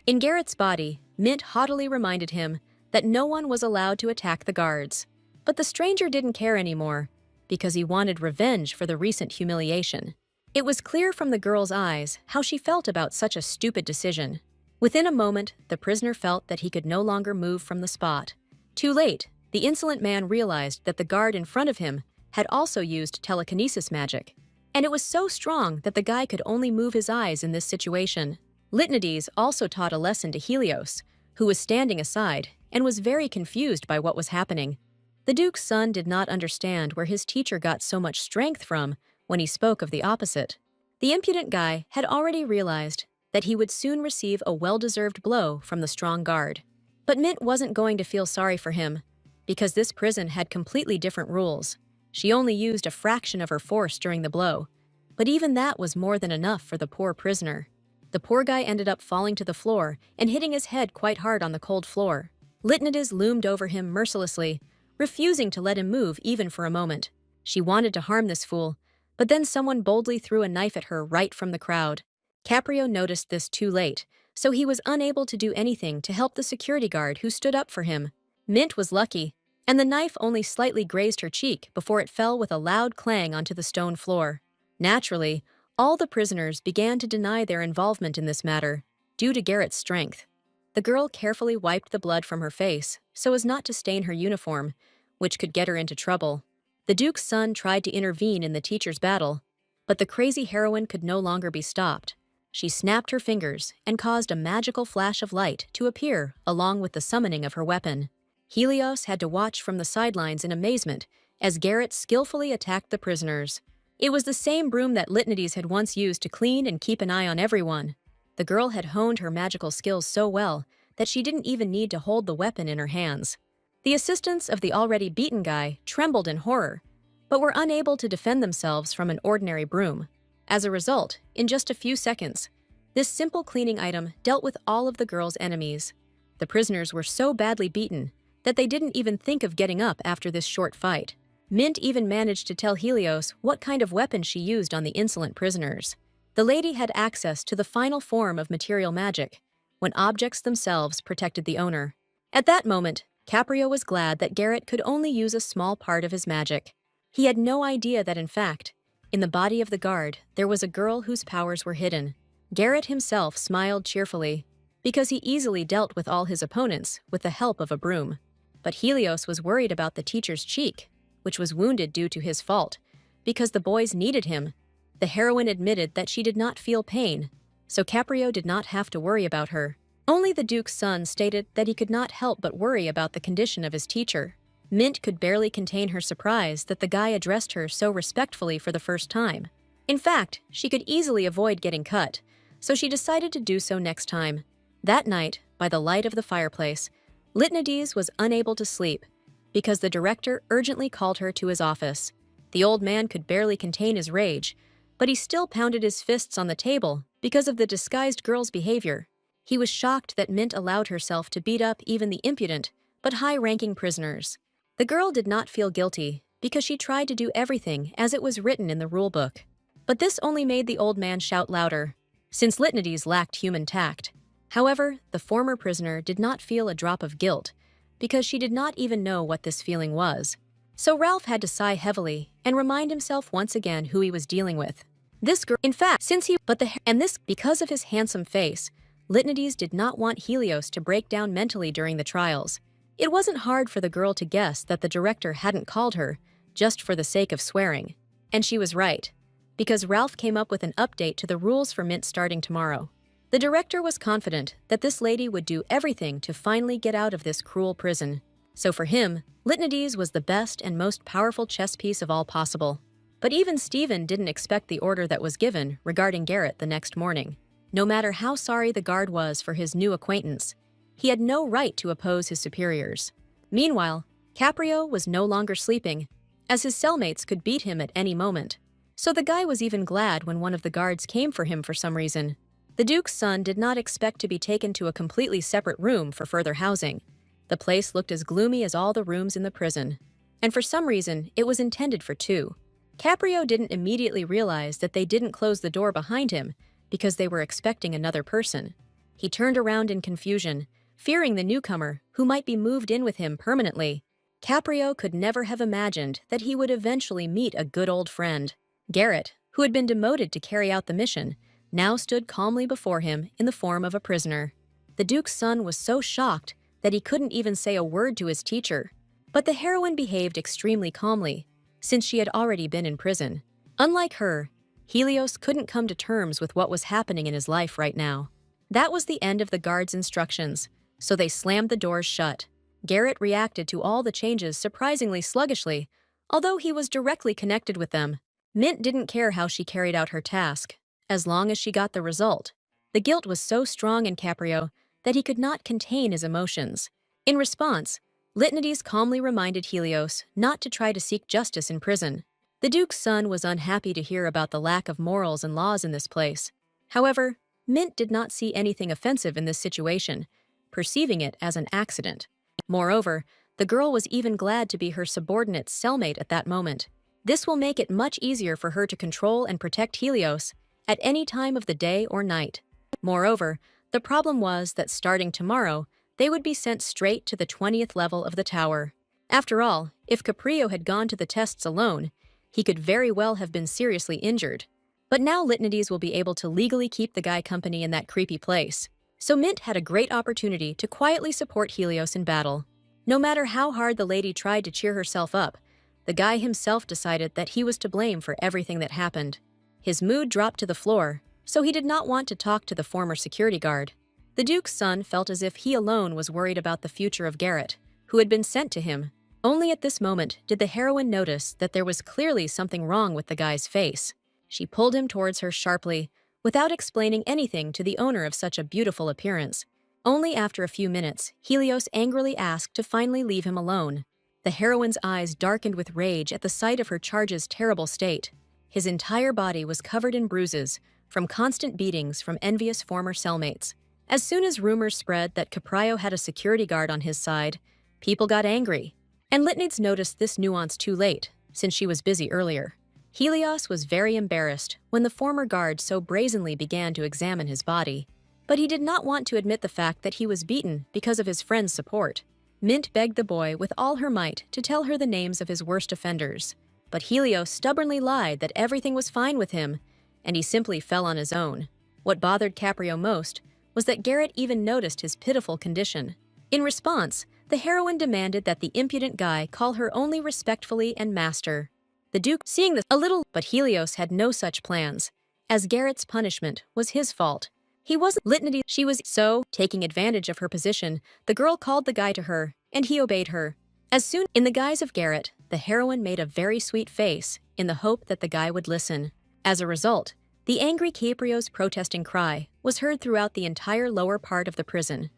In Garrett's body, Mint haughtily reminded him that no one was allowed to attack the guards. But the stranger didn't care anymore, because he wanted revenge for the recent humiliation. It was clear from the girl's eyes how she felt about such a stupid decision. Within a moment, the prisoner felt that he could no longer move from the spot. Too late, the insolent man realized that the guard in front of him had also used telekinesis magic, and it was so strong that the guy could only move his eyes in this situation. Litanides also taught a lesson to Helios, who was standing aside and was very confused by what was happening. The Duke's son did not understand where his teacher got so much strength from when he spoke of the opposite. The impudent guy had already realized that he would soon receive a well-deserved blow from the strong guard. But Mint wasn't going to feel sorry for him, because this prison had completely different rules. She only used a fraction of her force during the blow, but even that was more than enough for the poor prisoner. The poor guy ended up falling to the floor and hitting his head quite hard on the cold floor. Litnides loomed over him mercilessly, refusing to let him move even for a moment. She wanted to harm this fool, but then someone boldly threw a knife at her right from the crowd. Caprio noticed this too late, so he was unable to do anything to help the security guard who stood up for him. Mint was lucky, and the knife only slightly grazed her cheek before it fell with a loud clang onto the stone floor. Naturally, all the prisoners began to deny their involvement in this matter, due to Garrett's strength. The girl carefully wiped the blood from her face so as not to stain her uniform, which could get her into trouble. The Duke's son tried to intervene in the teacher's battle, but the crazy heroine could no longer be stopped. She snapped her fingers and caused a magical flash of light to appear along with the summoning of her weapon. Helios had to watch from the sidelines in amazement as Garrett skillfully attacked the prisoners. It was the same broom that Litnides had once used to clean and keep an eye on everyone. The girl had honed her magical skills so well that she didn't even need to hold the weapon in her hands. The assistants of the already beaten guy trembled in horror, but were unable to defend themselves from an ordinary broom. As a result, in just a few seconds, this simple cleaning item dealt with all of the girl's enemies. The prisoners were so badly beaten that they didn't even think of getting up after this short fight. Mint even managed to tell Helios what kind of weapon she used on the insolent prisoners. The lady had access to the final form of material magic, when objects themselves protected the owner. At that moment, Caprio was glad that Garrett could only use a small part of his magic. He had no idea that in fact, in the body of the guard, there was a girl whose powers were hidden. Garrett himself smiled cheerfully, because he easily dealt with all his opponents with the help of a broom. But Helios was worried about the teacher's cheek, which was wounded due to his fault, because the boys needed him. The heroine admitted that she did not feel pain, so Caprio did not have to worry about her. Only the Duke's son stated that he could not help but worry about the condition of his teacher. Mint could barely contain her surprise that the guy addressed her so respectfully for the first time. In fact, she could easily avoid getting cut, so she decided to do so next time. That night, by the light of the fireplace, Litnides was unable to sleep because the director urgently called her to his office. The old man could barely contain his rage, but he still pounded his fists on the table because of the disguised girl's behavior. He was shocked that Mint allowed herself to beat up even the impudent but high-ranking prisoners. The girl did not feel guilty because she tried to do everything as it was written in the rulebook. But this only made the old man shout louder, since Litnides lacked human tact. However, the former prisoner did not feel a drop of guilt because she did not even know what this feeling was. So Ralph had to sigh heavily and remind himself once again who he was dealing with. This girl, in fact, because of his handsome face, Litnides did not want Helios to break down mentally during the trials. It wasn't hard for the girl to guess that the director hadn't called her just for the sake of swearing. And she was right, because Ralph came up with an update to the rules for Mint starting tomorrow. The director was confident that this lady would do everything to finally get out of this cruel prison. So for him, Litnides was the best and most powerful chess piece of all possible. But even Stephen didn't expect the order that was given regarding Garrett the next morning. No matter how sorry the guard was for his new acquaintance, he had no right to oppose his superiors. Meanwhile, Caprio was no longer sleeping, as his cellmates could beat him at any moment. So the guy was even glad when one of the guards came for him for some reason. The Duke's son did not expect to be taken to a completely separate room for further housing. The place looked as gloomy as all the rooms in the prison, and for some reason, it was intended for two. Caprio didn't immediately realize that they didn't close the door behind him because they were expecting another person. He turned around in confusion, fearing the newcomer who might be moved in with him permanently. Caprio could never have imagined that he would eventually meet a good old friend. Garrett, who had been demoted to carry out the mission, now stood calmly before him in the form of a prisoner. The Duke's son was so shocked that he couldn't even say a word to his teacher. But the heroine behaved extremely calmly, since she had already been in prison. Unlike her, Helios couldn't come to terms with what was happening in his life right now. That was the end of the guard's instructions, so they slammed the doors shut. Garrett reacted to all the changes surprisingly sluggishly, although he was directly connected with them. Mint didn't care how she carried out her task, as long as she got the result. The guilt was so strong in Caprio that he could not contain his emotions. In response, Lytanides calmly reminded Helios not to try to seek justice in prison. The Duke's son was unhappy to hear about the lack of morals and laws in this place. However, Mint did not see anything offensive in this situation, perceiving it as an accident. Moreover, the girl was even glad to be her subordinate's cellmate at that moment. This will make it much easier for her to control and protect Helios at any time of the day or night. Moreover, the problem was that starting tomorrow, they would be sent straight to the 20th level of the tower. After all, if Caprio had gone to the tests alone, he could very well have been seriously injured. But now Lytanides will be able to legally keep the guy company in that creepy place. So Mint had a great opportunity to quietly support Helios in battle. No matter how hard the lady tried to cheer herself up, the guy himself decided that he was to blame for everything that happened. His mood dropped to the floor, so he did not want to talk to the former security guard. The Duke's son felt as if he alone was worried about the future of Garrett, who had been sent to him. Only at this moment did the heroine notice that there was clearly something wrong with the guy's face. She pulled him towards her sharply, without explaining anything to the owner of such a beautiful appearance. Only after a few minutes, Helios angrily asked to finally leave him alone. The heroine's eyes darkened with rage at the sight of her charge's terrible state. His entire body was covered in bruises, from constant beatings from envious former cellmates. As soon as rumors spread that Caprio had a security guard on his side, people got angry. And Lytanides noticed this nuance too late, since she was busy earlier. Helios was very embarrassed when the former guard so brazenly began to examine his body. But he did not want to admit the fact that he was beaten because of his friend's support. Mint begged the boy with all her might to tell her the names of his worst offenders. But Helios stubbornly lied that everything was fine with him, and he simply fell on his own. What bothered Caprio most was that Garrett even noticed his pitiful condition. In response, the heroine demanded that the impudent guy call her only respectfully and master. The Duke, seeing this, a little, but Helios had no such plans, as Garrett's punishment was his fault. He wasn't Lytanides, she was so, taking advantage of her position, the girl called the guy to her, and he obeyed her. As soon, in the guise of Garrett, the heroine made a very sweet face, in the hope that the guy would listen. As a result, the angry Caprio's protesting cry was heard throughout the entire lower part of the prison.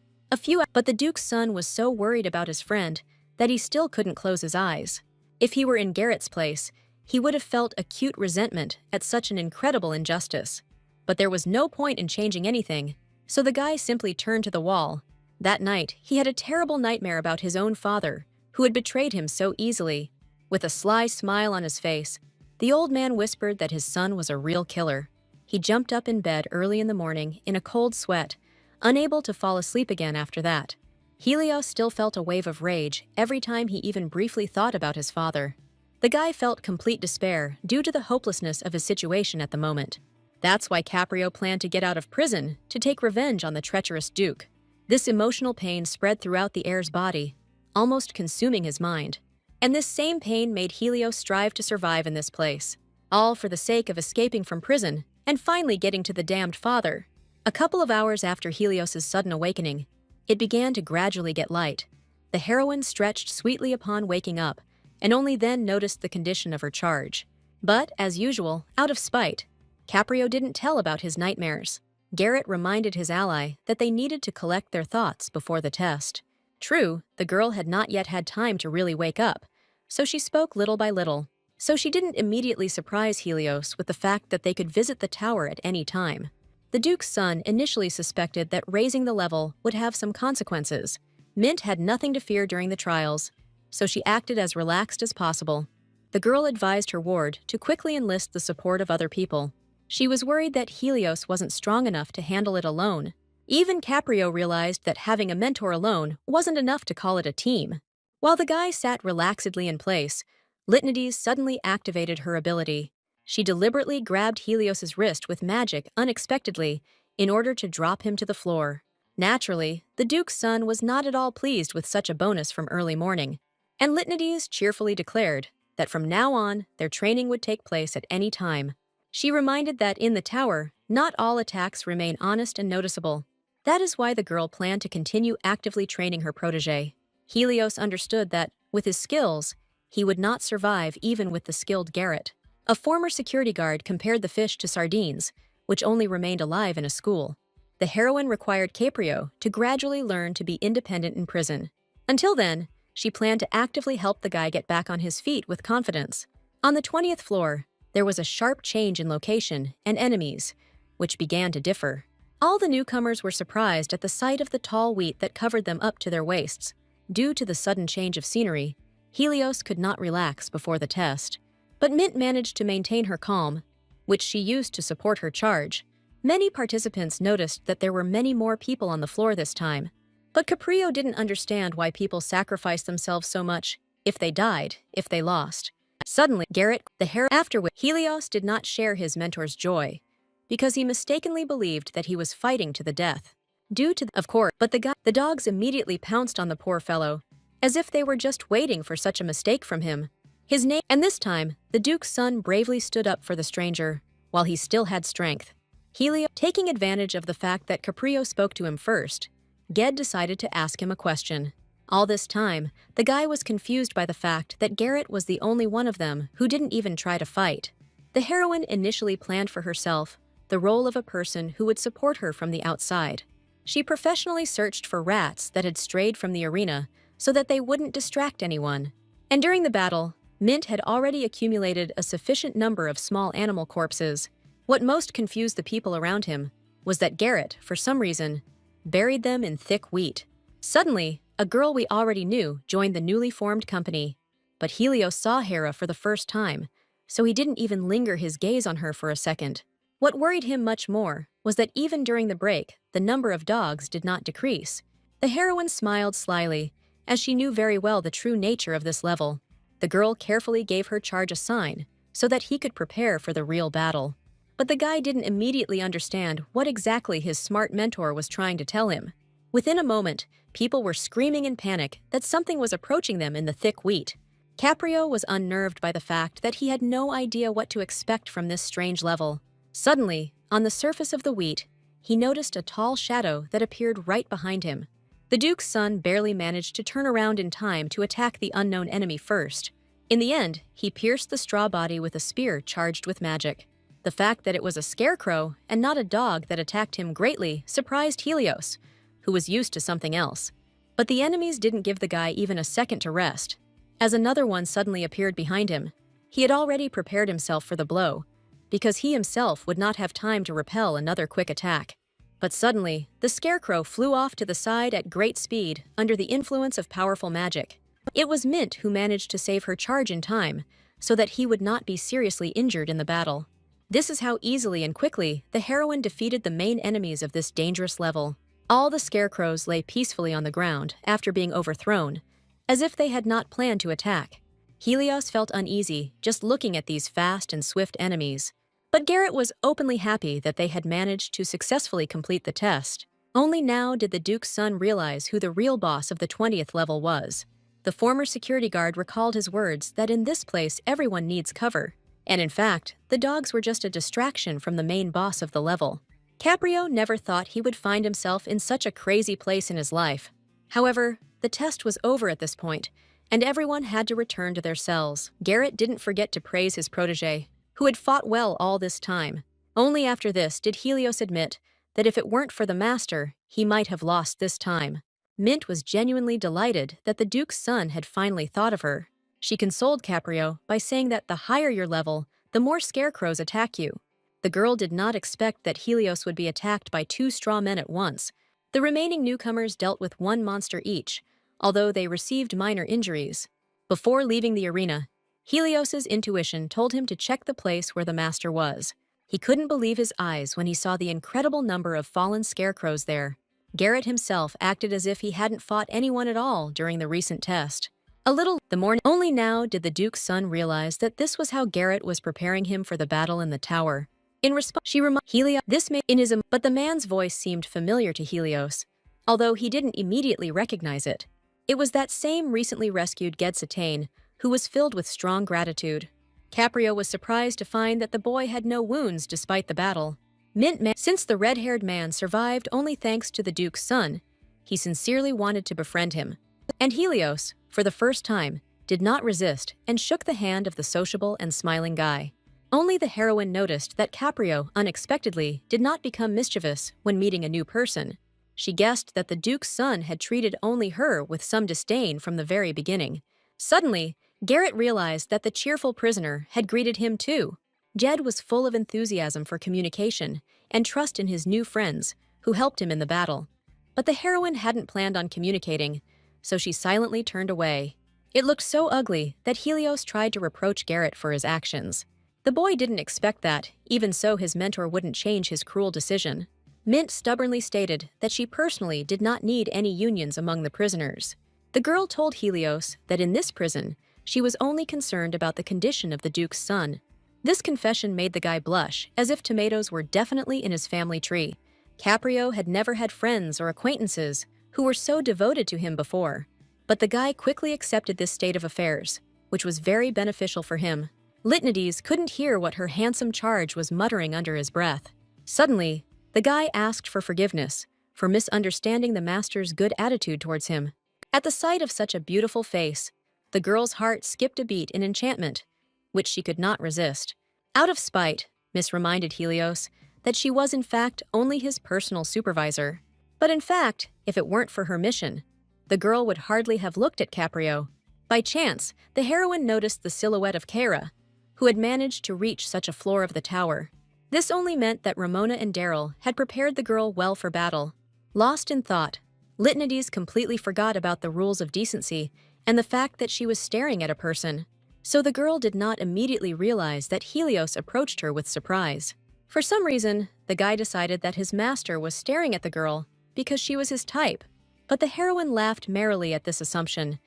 But the Duke's son was so worried about his friend that he still couldn't close his eyes. If he were in Garrett's place, he would have felt acute resentment at such an incredible injustice. But there was no point in changing anything, so the guy simply turned to the wall. That night, he had a terrible nightmare about his own father, who had betrayed him so easily. With a sly smile on his face, the old man whispered that his son was a real killer. He jumped up in bed early in the morning in a cold sweat, unable to fall asleep again after that. Helios still felt a wave of rage every time he even briefly thought about his father. The guy felt complete despair due to the hopelessness of his situation at the moment. That's why Caprio planned to get out of prison to take revenge on the treacherous Duke. This emotional pain spread throughout the heir's body, almost consuming his mind. And this same pain made Helios strive to survive in this place, all for the sake of escaping from prison and finally getting to the damned father. A couple of hours after Helios's sudden awakening, it began to gradually get light. The heroine stretched sweetly upon waking up, and only then noticed the condition of her charge. But, as usual, out of spite, Caprio didn't tell about his nightmares. Garrett reminded his ally that they needed to collect their thoughts before the test. True, the girl had not yet had time to really wake up, so she spoke little by little. So she didn't immediately surprise Helios with the fact that they could visit the tower at any time. The Duke's son initially suspected that raising the level would have some consequences. Mint had nothing to fear during the trials, so she acted as relaxed as possible. The girl advised her ward to quickly enlist the support of other people. She was worried that Helios wasn't strong enough to handle it alone. Even Caprio realized that having a mentor alone wasn't enough to call it a team. While the guy sat relaxedly in place, Lytanides suddenly activated her ability. She deliberately grabbed Helios's wrist with magic unexpectedly in order to drop him to the floor. Naturally, the Duke's son was not at all pleased with such a bonus from early morning, and Lytanides cheerfully declared that from now on, their training would take place at any time. She reminded that in the tower, not all attacks remain honest and noticeable. That is why the girl planned to continue actively training her protégé. Helios understood that, with his skills, he would not survive even with the skilled Garrett. A former security guard compared the fish to sardines, which only remained alive in a school. the heroine required Caprio to gradually learn to be independent in prison. Until then, she planned to actively help the guy get back on his feet with confidence. On the 20th floor, there was a sharp change in location and enemies, which began to differ. All the newcomers were surprised at the sight of the tall wheat that covered them up to their waists. Due to the sudden change of scenery, Helios could not relax before the test. But Mint managed to maintain her calm, which she used to support her charge. Many participants noticed that there were many more people on the floor this time. But Caprio didn't understand why people sacrificed themselves so much, if they died, if they lost. Suddenly, Garrett, the hero, after which Helios did not share his mentor's joy, because he mistakenly believed that he was fighting to the death. Due to, of course, but the dogs immediately pounced on the poor fellow, as if they were just waiting for such a mistake from him. His name, and this time, the Duke's son bravely stood up for the stranger, while he still had strength. Helios, taking advantage of the fact that Caprio spoke to him first, Ged decided to ask him a question. All this time, the guy was confused by the fact that Garrett was the only one of them who didn't even try to fight. The heroine initially planned for herself the role of a person who would support her from the outside. She professionally searched for rats that had strayed from the arena so that they wouldn't distract anyone. And during the battle, Mint had already accumulated a sufficient number of small animal corpses. What most confused the people around him was that Garrett, for some reason, buried them in thick wheat. Suddenly, a girl we already knew joined the newly formed company. But Helios saw Hera for the first time, so he didn't even linger his gaze on her for a second. What worried him much more was that even during the break, the number of dogs did not decrease. The heroine smiled slyly, as she knew very well the true nature of this level. The girl carefully gave her charge a sign so that he could prepare for the real battle. But the guy didn't immediately understand what exactly his smart mentor was trying to tell him. Within a moment, people were screaming in panic that something was approaching them in the thick wheat. Caprio was unnerved by the fact that he had no idea what to expect from this strange level. Suddenly, on the surface of the wheat, he noticed a tall shadow that appeared right behind him. The Duke's son barely managed to turn around in time to attack the unknown enemy first. In the end, he pierced the straw body with a spear charged with magic. The fact that it was a scarecrow and not a dog that attacked him greatly surprised Helios, who was used to something else. But the enemies didn't give the guy even a second to rest. As another one suddenly appeared behind him, he had already prepared himself for the blow, because he himself would not have time to repel another quick attack. But suddenly, the scarecrow flew off to the side at great speed under the influence of powerful magic. It was Mint who managed to save her charge in time, so that he would not be seriously injured in the battle. This is how easily and quickly the heroine defeated the main enemies of this dangerous level. All the scarecrows lay peacefully on the ground after being overthrown, as if they had not planned to attack. Helios felt uneasy just looking at these fast and swift enemies. But Garrett was openly happy that they had managed to successfully complete the test. Only now did the Duke's son realize who the real boss of the 20th level was. The former security guard recalled his words that in this place everyone needs cover. And in fact, the dogs were just a distraction from the main boss of the level. Caprio never thought he would find himself in such a crazy place in his life. However, the test was over at this point, and everyone had to return to their cells. Garrett didn't forget to praise his protege, who had fought well all this time. Only after this did Helios admit that if it weren't for the master, he might have lost this time. Mint was genuinely delighted that the Duke's son had finally thought of her. She consoled Caprio by saying that the higher your level, the more scarecrows attack you. The girl did not expect that Helios would be attacked by 2 straw men at once. The remaining newcomers dealt with 1 monster each, although they received minor injuries. Before leaving the arena, Helios's intuition told him to check the place where the master was. He couldn't believe his eyes when he saw the incredible number of fallen scarecrows there. Garrett himself acted as if he hadn't fought anyone at all during the recent test. Only now did the Duke's son realize that this was how Garrett was preparing him for the battle in the tower. In response, she reminded Helios but the man's voice seemed familiar to Helios, although he didn't immediately recognize it. It was that same recently rescued Gedsatane, who was filled with strong gratitude. Caprio was surprised to find that the boy had no wounds despite the battle. Since the red-haired man survived only thanks to the Duke's son, he sincerely wanted to befriend him. And Helios, for the first time, did not resist and shook the hand of the sociable and smiling guy. Only the heroine noticed that Caprio unexpectedly did not become mischievous when meeting a new person. She guessed that the Duke's son had treated only her with some disdain from the very beginning. Suddenly, Garrett realized that the cheerful prisoner had greeted him too. Jed was full of enthusiasm for communication and trust in his new friends, who helped him in the battle. But the heroine hadn't planned on communicating, so she silently turned away. It looked so ugly that Helios tried to reproach Garrett for his actions. The boy didn't expect that, even so his mentor wouldn't change his cruel decision. Mint stubbornly stated that she personally did not need any unions among the prisoners. The girl told Helios that in this prison, she was only concerned about the condition of the Duke's son. This confession made the guy blush, as if tomatoes were definitely in his family tree. Caprio had never had friends or acquaintances who were so devoted to him before. But the guy quickly accepted this state of affairs, which was very beneficial for him. Litnides couldn't hear what her handsome charge was muttering under his breath. Suddenly, the guy asked for forgiveness for misunderstanding the master's good attitude towards him. At the sight of such a beautiful face, the girl's heart skipped a beat in enchantment, which she could not resist. Out of spite, Miss reminded Helios that she was in fact only his personal supervisor. But in fact, if it weren't for her mission, the girl would hardly have looked at Caprio. By chance, the heroine noticed the silhouette of Kara, who had managed to reach such a floor of the tower. This only meant that Ramona and Daryl had prepared the girl well for battle. Lost in thought, Litnides completely forgot about the rules of decency and the fact that she was staring at a person. So the girl did not immediately realize that Helios approached her with surprise. For some reason, the guy decided that his master was staring at the girl because she was his type. But the heroine laughed merrily at this assumption,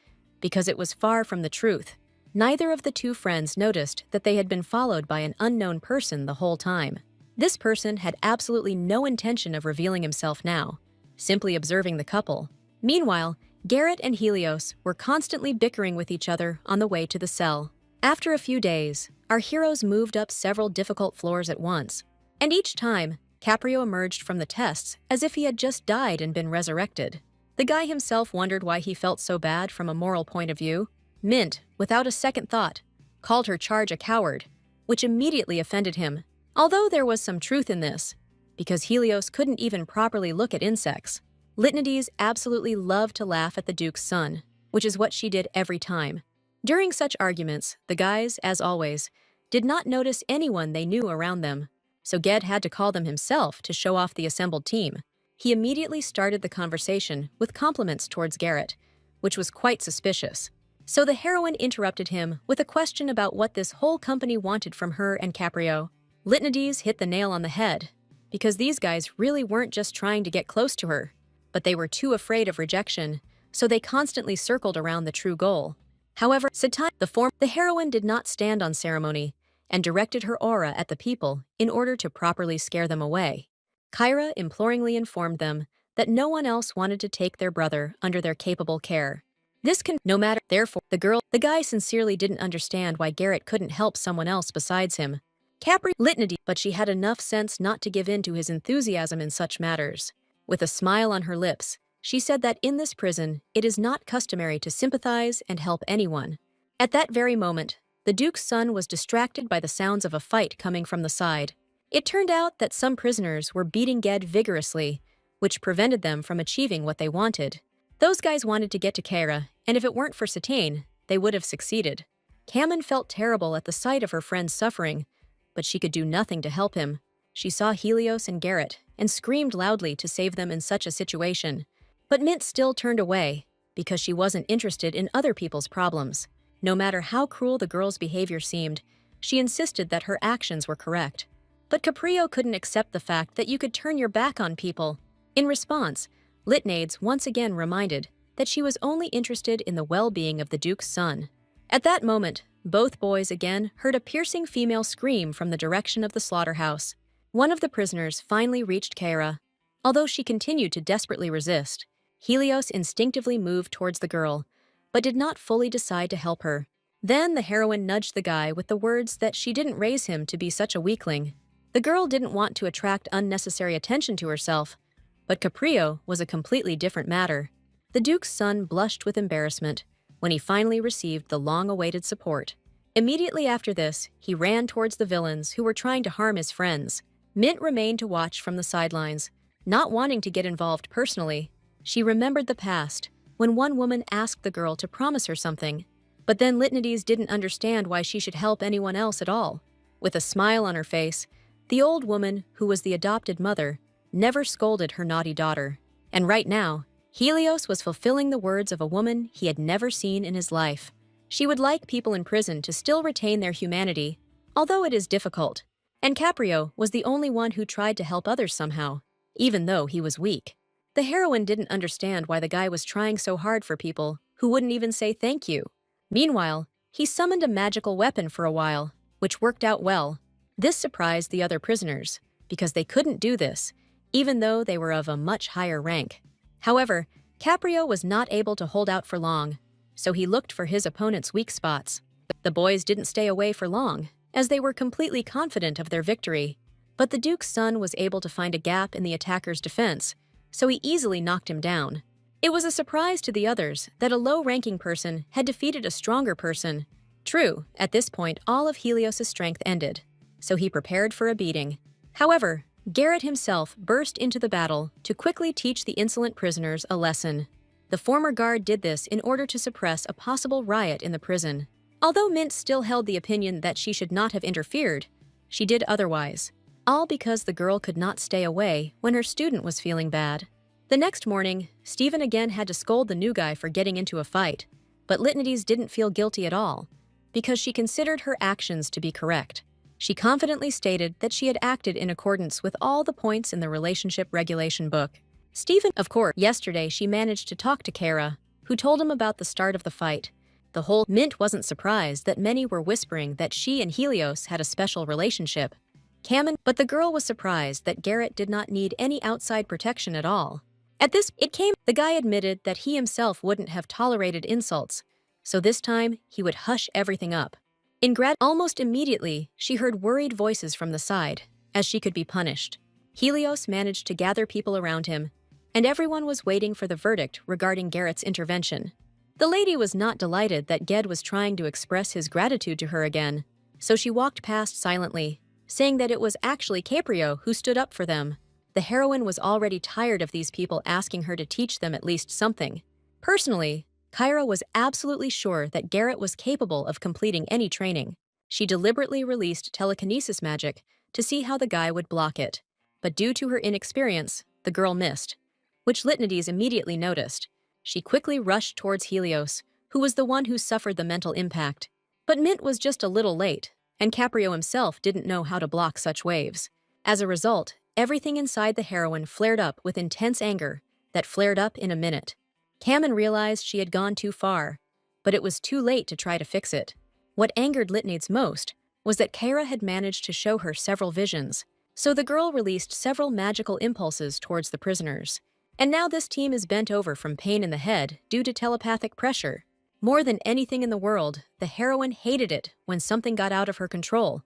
because it was far from the truth. Neither of the two friends noticed that they had been followed by an unknown person the whole time. This person had absolutely no intention of revealing himself now, simply observing the couple. Meanwhile, Garrett and Helios were constantly bickering with each other on the way to the cell. After a few days, our heroes moved up several difficult floors at once, and each time, Caprio emerged from the tests as if he had just died and been resurrected. The guy himself wondered why he felt so bad from a moral point of view. Mint, without a second thought, called her charge a coward, which immediately offended him. Although there was some truth in this, because Helios couldn't even properly look at insects. Litnides absolutely loved to laugh at the Duke's son, which is what she did every time. During such arguments, the guys, as always, did not notice anyone they knew around them, so Ged had to call them himself to show off the assembled team. He immediately started the conversation with compliments towards Garrett, which was quite suspicious. So the heroine interrupted him with a question about what this whole company wanted from her and Caprio. Litnides hit the nail on the head, because these guys really weren't just trying to get close to her, but they were too afraid of rejection, so they constantly circled around the true goal. However, the heroine did not stand on ceremony and directed her aura at the people in order to properly scare them away. Kyra imploringly informed them that no one else wanted to take their brother under their capable care. Therefore, the guy sincerely didn't understand why Garrett couldn't help someone else besides him. Capri Litnides, but she had enough sense not to give in to his enthusiasm in such matters. With a smile on her lips, she said that in this prison, it is not customary to sympathize and help anyone. At that very moment, the Duke's son was distracted by the sounds of a fight coming from the side. It turned out that some prisoners were beating Ged vigorously, which prevented them from achieving what they wanted. Those guys wanted to get to Kara, and if it weren't for Satane, they would have succeeded. Kamen felt terrible at the sight of her friend's suffering, but she could do nothing to help him. She saw Helios and Garrett and screamed loudly to save them in such a situation. But Mint still turned away, because she wasn't interested in other people's problems. No matter how cruel the girl's behavior seemed, she insisted that her actions were correct. But Caprio couldn't accept the fact that you could turn your back on people. In response, Litnides once again reminded that she was only interested in the well-being of the Duke's son. At that moment, both boys again heard a piercing female scream from the direction of the slaughterhouse. One of the prisoners finally reached Kara. Although she continued to desperately resist, Helios instinctively moved towards the girl, but did not fully decide to help her. Then the heroine nudged the guy with the words that she didn't raise him to be such a weakling. The girl didn't want to attract unnecessary attention to herself, but Caprio was a completely different matter. The Duke's son blushed with embarrassment when he finally received the long-awaited support. Immediately after this, he ran towards the villains who were trying to harm his friends. Mint remained to watch from the sidelines, not wanting to get involved personally. She remembered the past, when one woman asked the girl to promise her something. But then Litnides didn't understand why she should help anyone else at all. With a smile on her face, the old woman, who was the adopted mother, never scolded her naughty daughter. And right now, Helios was fulfilling the words of a woman he had never seen in his life. She would like people in prison to still retain their humanity, although it is difficult. And Caprio was the only one who tried to help others somehow, even though he was weak. The heroine didn't understand why the guy was trying so hard for people who wouldn't even say thank you. Meanwhile, he summoned a magical weapon for a while, which worked out well. This surprised the other prisoners, because they couldn't do this, even though they were of a much higher rank. However, Caprio was not able to hold out for long, so he looked for his opponent's weak spots. The boys didn't stay away for long, as they were completely confident of their victory. But the Duke's son was able to find a gap in the attacker's defense, so he easily knocked him down. It was a surprise to the others that a low-ranking person had defeated a stronger person. True, at this point all of Helios' strength ended, so he prepared for a beating. However, Garrett himself burst into the battle to quickly teach the insolent prisoners a lesson. The former guard did this in order to suppress a possible riot in the prison. Although Mint still held the opinion that she should not have interfered, she did otherwise, all because the girl could not stay away when her student was feeling bad. The next morning, Stephen again had to scold the new guy for getting into a fight, but Litnides didn't feel guilty at all, because she considered her actions to be correct. She confidently stated that she had acted in accordance with all the points in the relationship regulation book. Stephen, of course, yesterday she managed to talk to Kara, who told him about the start of the fight. The whole Mint wasn't surprised that many were whispering that she and Helios had a special relationship. But the girl was surprised that Garrett did not need any outside protection at all. The guy admitted that he himself wouldn't have tolerated insults, so this time he would hush everything up. Almost immediately, she heard worried voices from the side, as she could be punished. Helios managed to gather people around him, and everyone was waiting for the verdict regarding Garrett's intervention. The lady was not delighted that Ged was trying to express his gratitude to her again, so she walked past silently, saying that it was actually Caprio who stood up for them. The heroine was already tired of these people asking her to teach them at least something. Personally, Kyra was absolutely sure that Garrett was capable of completing any training. She deliberately released telekinesis magic to see how the guy would block it. But due to her inexperience, the girl missed, which Litnides immediately noticed. She quickly rushed towards Helios, who was the one who suffered the mental impact. But Mint was just a little late, and Caprio himself didn't know how to block such waves. As a result, everything inside the heroine flared up with intense anger that flared up in a minute. Kamen realized she had gone too far, but it was too late to try to fix it. What angered Litnides most was that Kara had managed to show her several visions, so the girl released several magical impulses towards the prisoners. And now this team is bent over from pain in the head due to telepathic pressure. More than anything in the world, the heroine hated it when something got out of her control,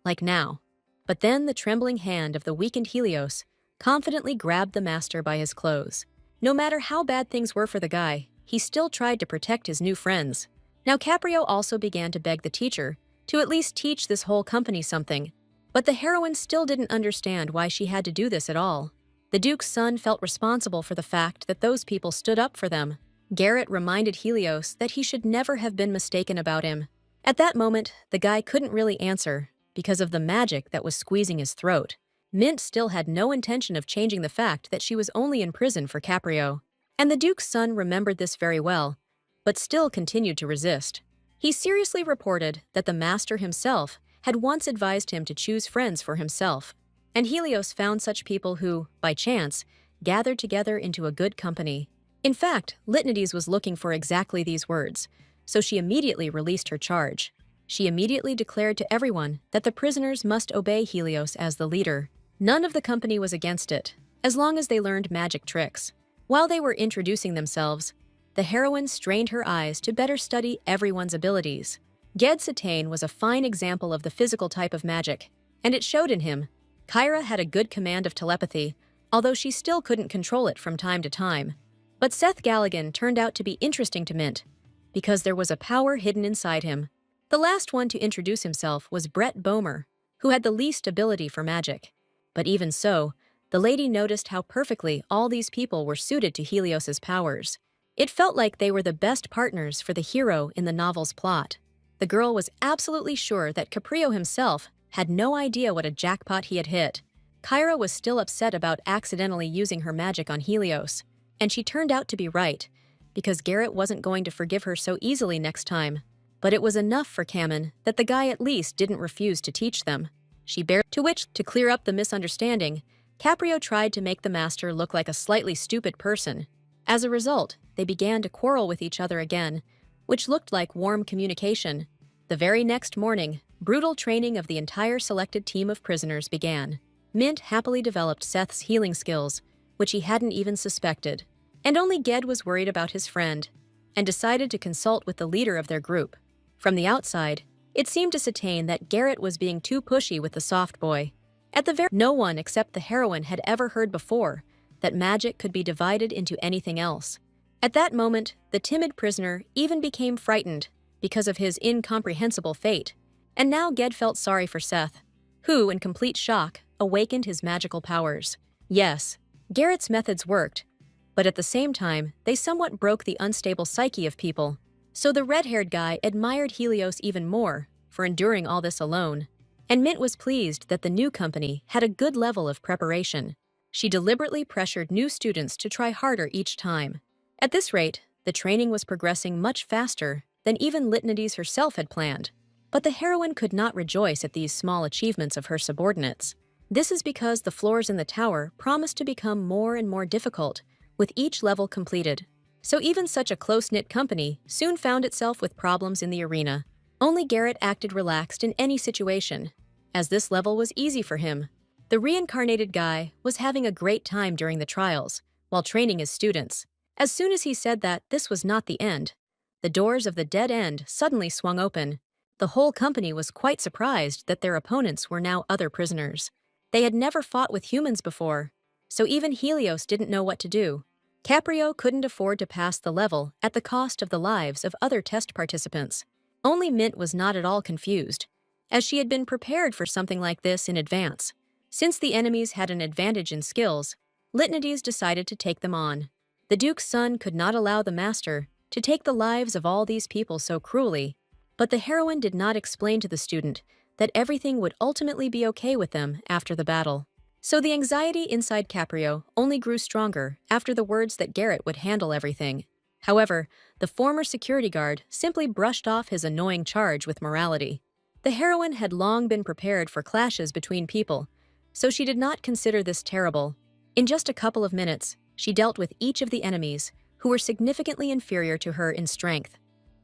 like now. But then the trembling hand of the weakened Helios confidently grabbed the master by his clothes. No matter how bad things were for the guy, he still tried to protect his new friends. Now Caprio also began to beg the teacher to at least teach this whole company something, but the heroine still didn't understand why she had to do this at all. The Duke's son felt responsible for the fact that those people stood up for them. Garrett reminded Helios that he should never have been mistaken about him. At that moment, the guy couldn't really answer because of the magic that was squeezing his throat. Mint still had no intention of changing the fact that she was only in prison for Caprio. And the Duke's son remembered this very well, but still continued to resist. He seriously reported that the master himself had once advised him to choose friends for himself, and Helios found such people who, by chance, gathered together into a good company. In fact, Litnides was looking for exactly these words, so she immediately released her charge. She immediately declared to everyone that the prisoners must obey Helios as the leader. None of the company was against it, as long as they learned magic tricks. While they were introducing themselves, the heroine strained her eyes to better study everyone's abilities. Ged Satane was a fine example of the physical type of magic, and it showed in him. Kyra had a good command of telepathy, although she still couldn't control it from time to time. But Seth Galligan turned out to be interesting to Mint, because there was a power hidden inside him. The last one to introduce himself was Brett Boehmer, who had the least ability for magic. But even so, the lady noticed how perfectly all these people were suited to Helios's powers. It felt like they were the best partners for the hero in the novel's plot. The girl was absolutely sure that Caprio himself had no idea what a jackpot he had hit. Kyra was still upset about accidentally using her magic on Helios, and she turned out to be right, because Garrett wasn't going to forgive her so easily next time. But it was enough for Kamen that the guy at least didn't refuse to teach them. To clear up the misunderstanding, Caprio tried to make the master look like a slightly stupid person. As a result, they began to quarrel with each other again, which looked like warm communication. The very next morning, brutal training of the entire selected team of prisoners began. Mint happily developed Seth's healing skills, which he hadn't even suspected. And only Ged was worried about his friend, and decided to consult with the leader of their group. From the outside, it seemed to Satane that Garrett was being too pushy with the soft boy. No one except the heroine had ever heard before that magic could be divided into anything else. At that moment, the timid prisoner even became frightened because of his incomprehensible fate, and now Ged felt sorry for Seth, who, in complete shock, awakened his magical powers. Yes, Garrett's methods worked, but at the same time, they somewhat broke the unstable psyche of people. So the red-haired guy admired Helios even more for enduring all this alone. And Mint was pleased that the new company had a good level of preparation. She deliberately pressured new students to try harder each time. At this rate, the training was progressing much faster than even Litanides herself had planned. But the heroine could not rejoice at these small achievements of her subordinates. This is because the floors in the tower promised to become more and more difficult with each level completed. So even such a close-knit company soon found itself with problems in the arena. Only Garrett acted relaxed in any situation, as this level was easy for him. The reincarnated guy was having a great time during the trials, while training his students. As soon as he said that this was not the end, the doors of the dead end suddenly swung open. The whole company was quite surprised that their opponents were now other prisoners. They had never fought with humans before, so even Helios didn't know what to do. Caprio couldn't afford to pass the level at the cost of the lives of other test participants. Only Mint was not at all confused, as she had been prepared for something like this in advance. Since the enemies had an advantage in skills, Litanides decided to take them on. The Duke's son could not allow the master to take the lives of all these people so cruelly, but the heroine did not explain to the student that everything would ultimately be okay with them after the battle. So the anxiety inside Caprio only grew stronger after the words that Garrett would handle everything. However, the former security guard simply brushed off his annoying charge with morality. The heroine had long been prepared for clashes between people, so she did not consider this terrible. In just a couple of minutes, she dealt with each of the enemies, who were significantly inferior to her in strength.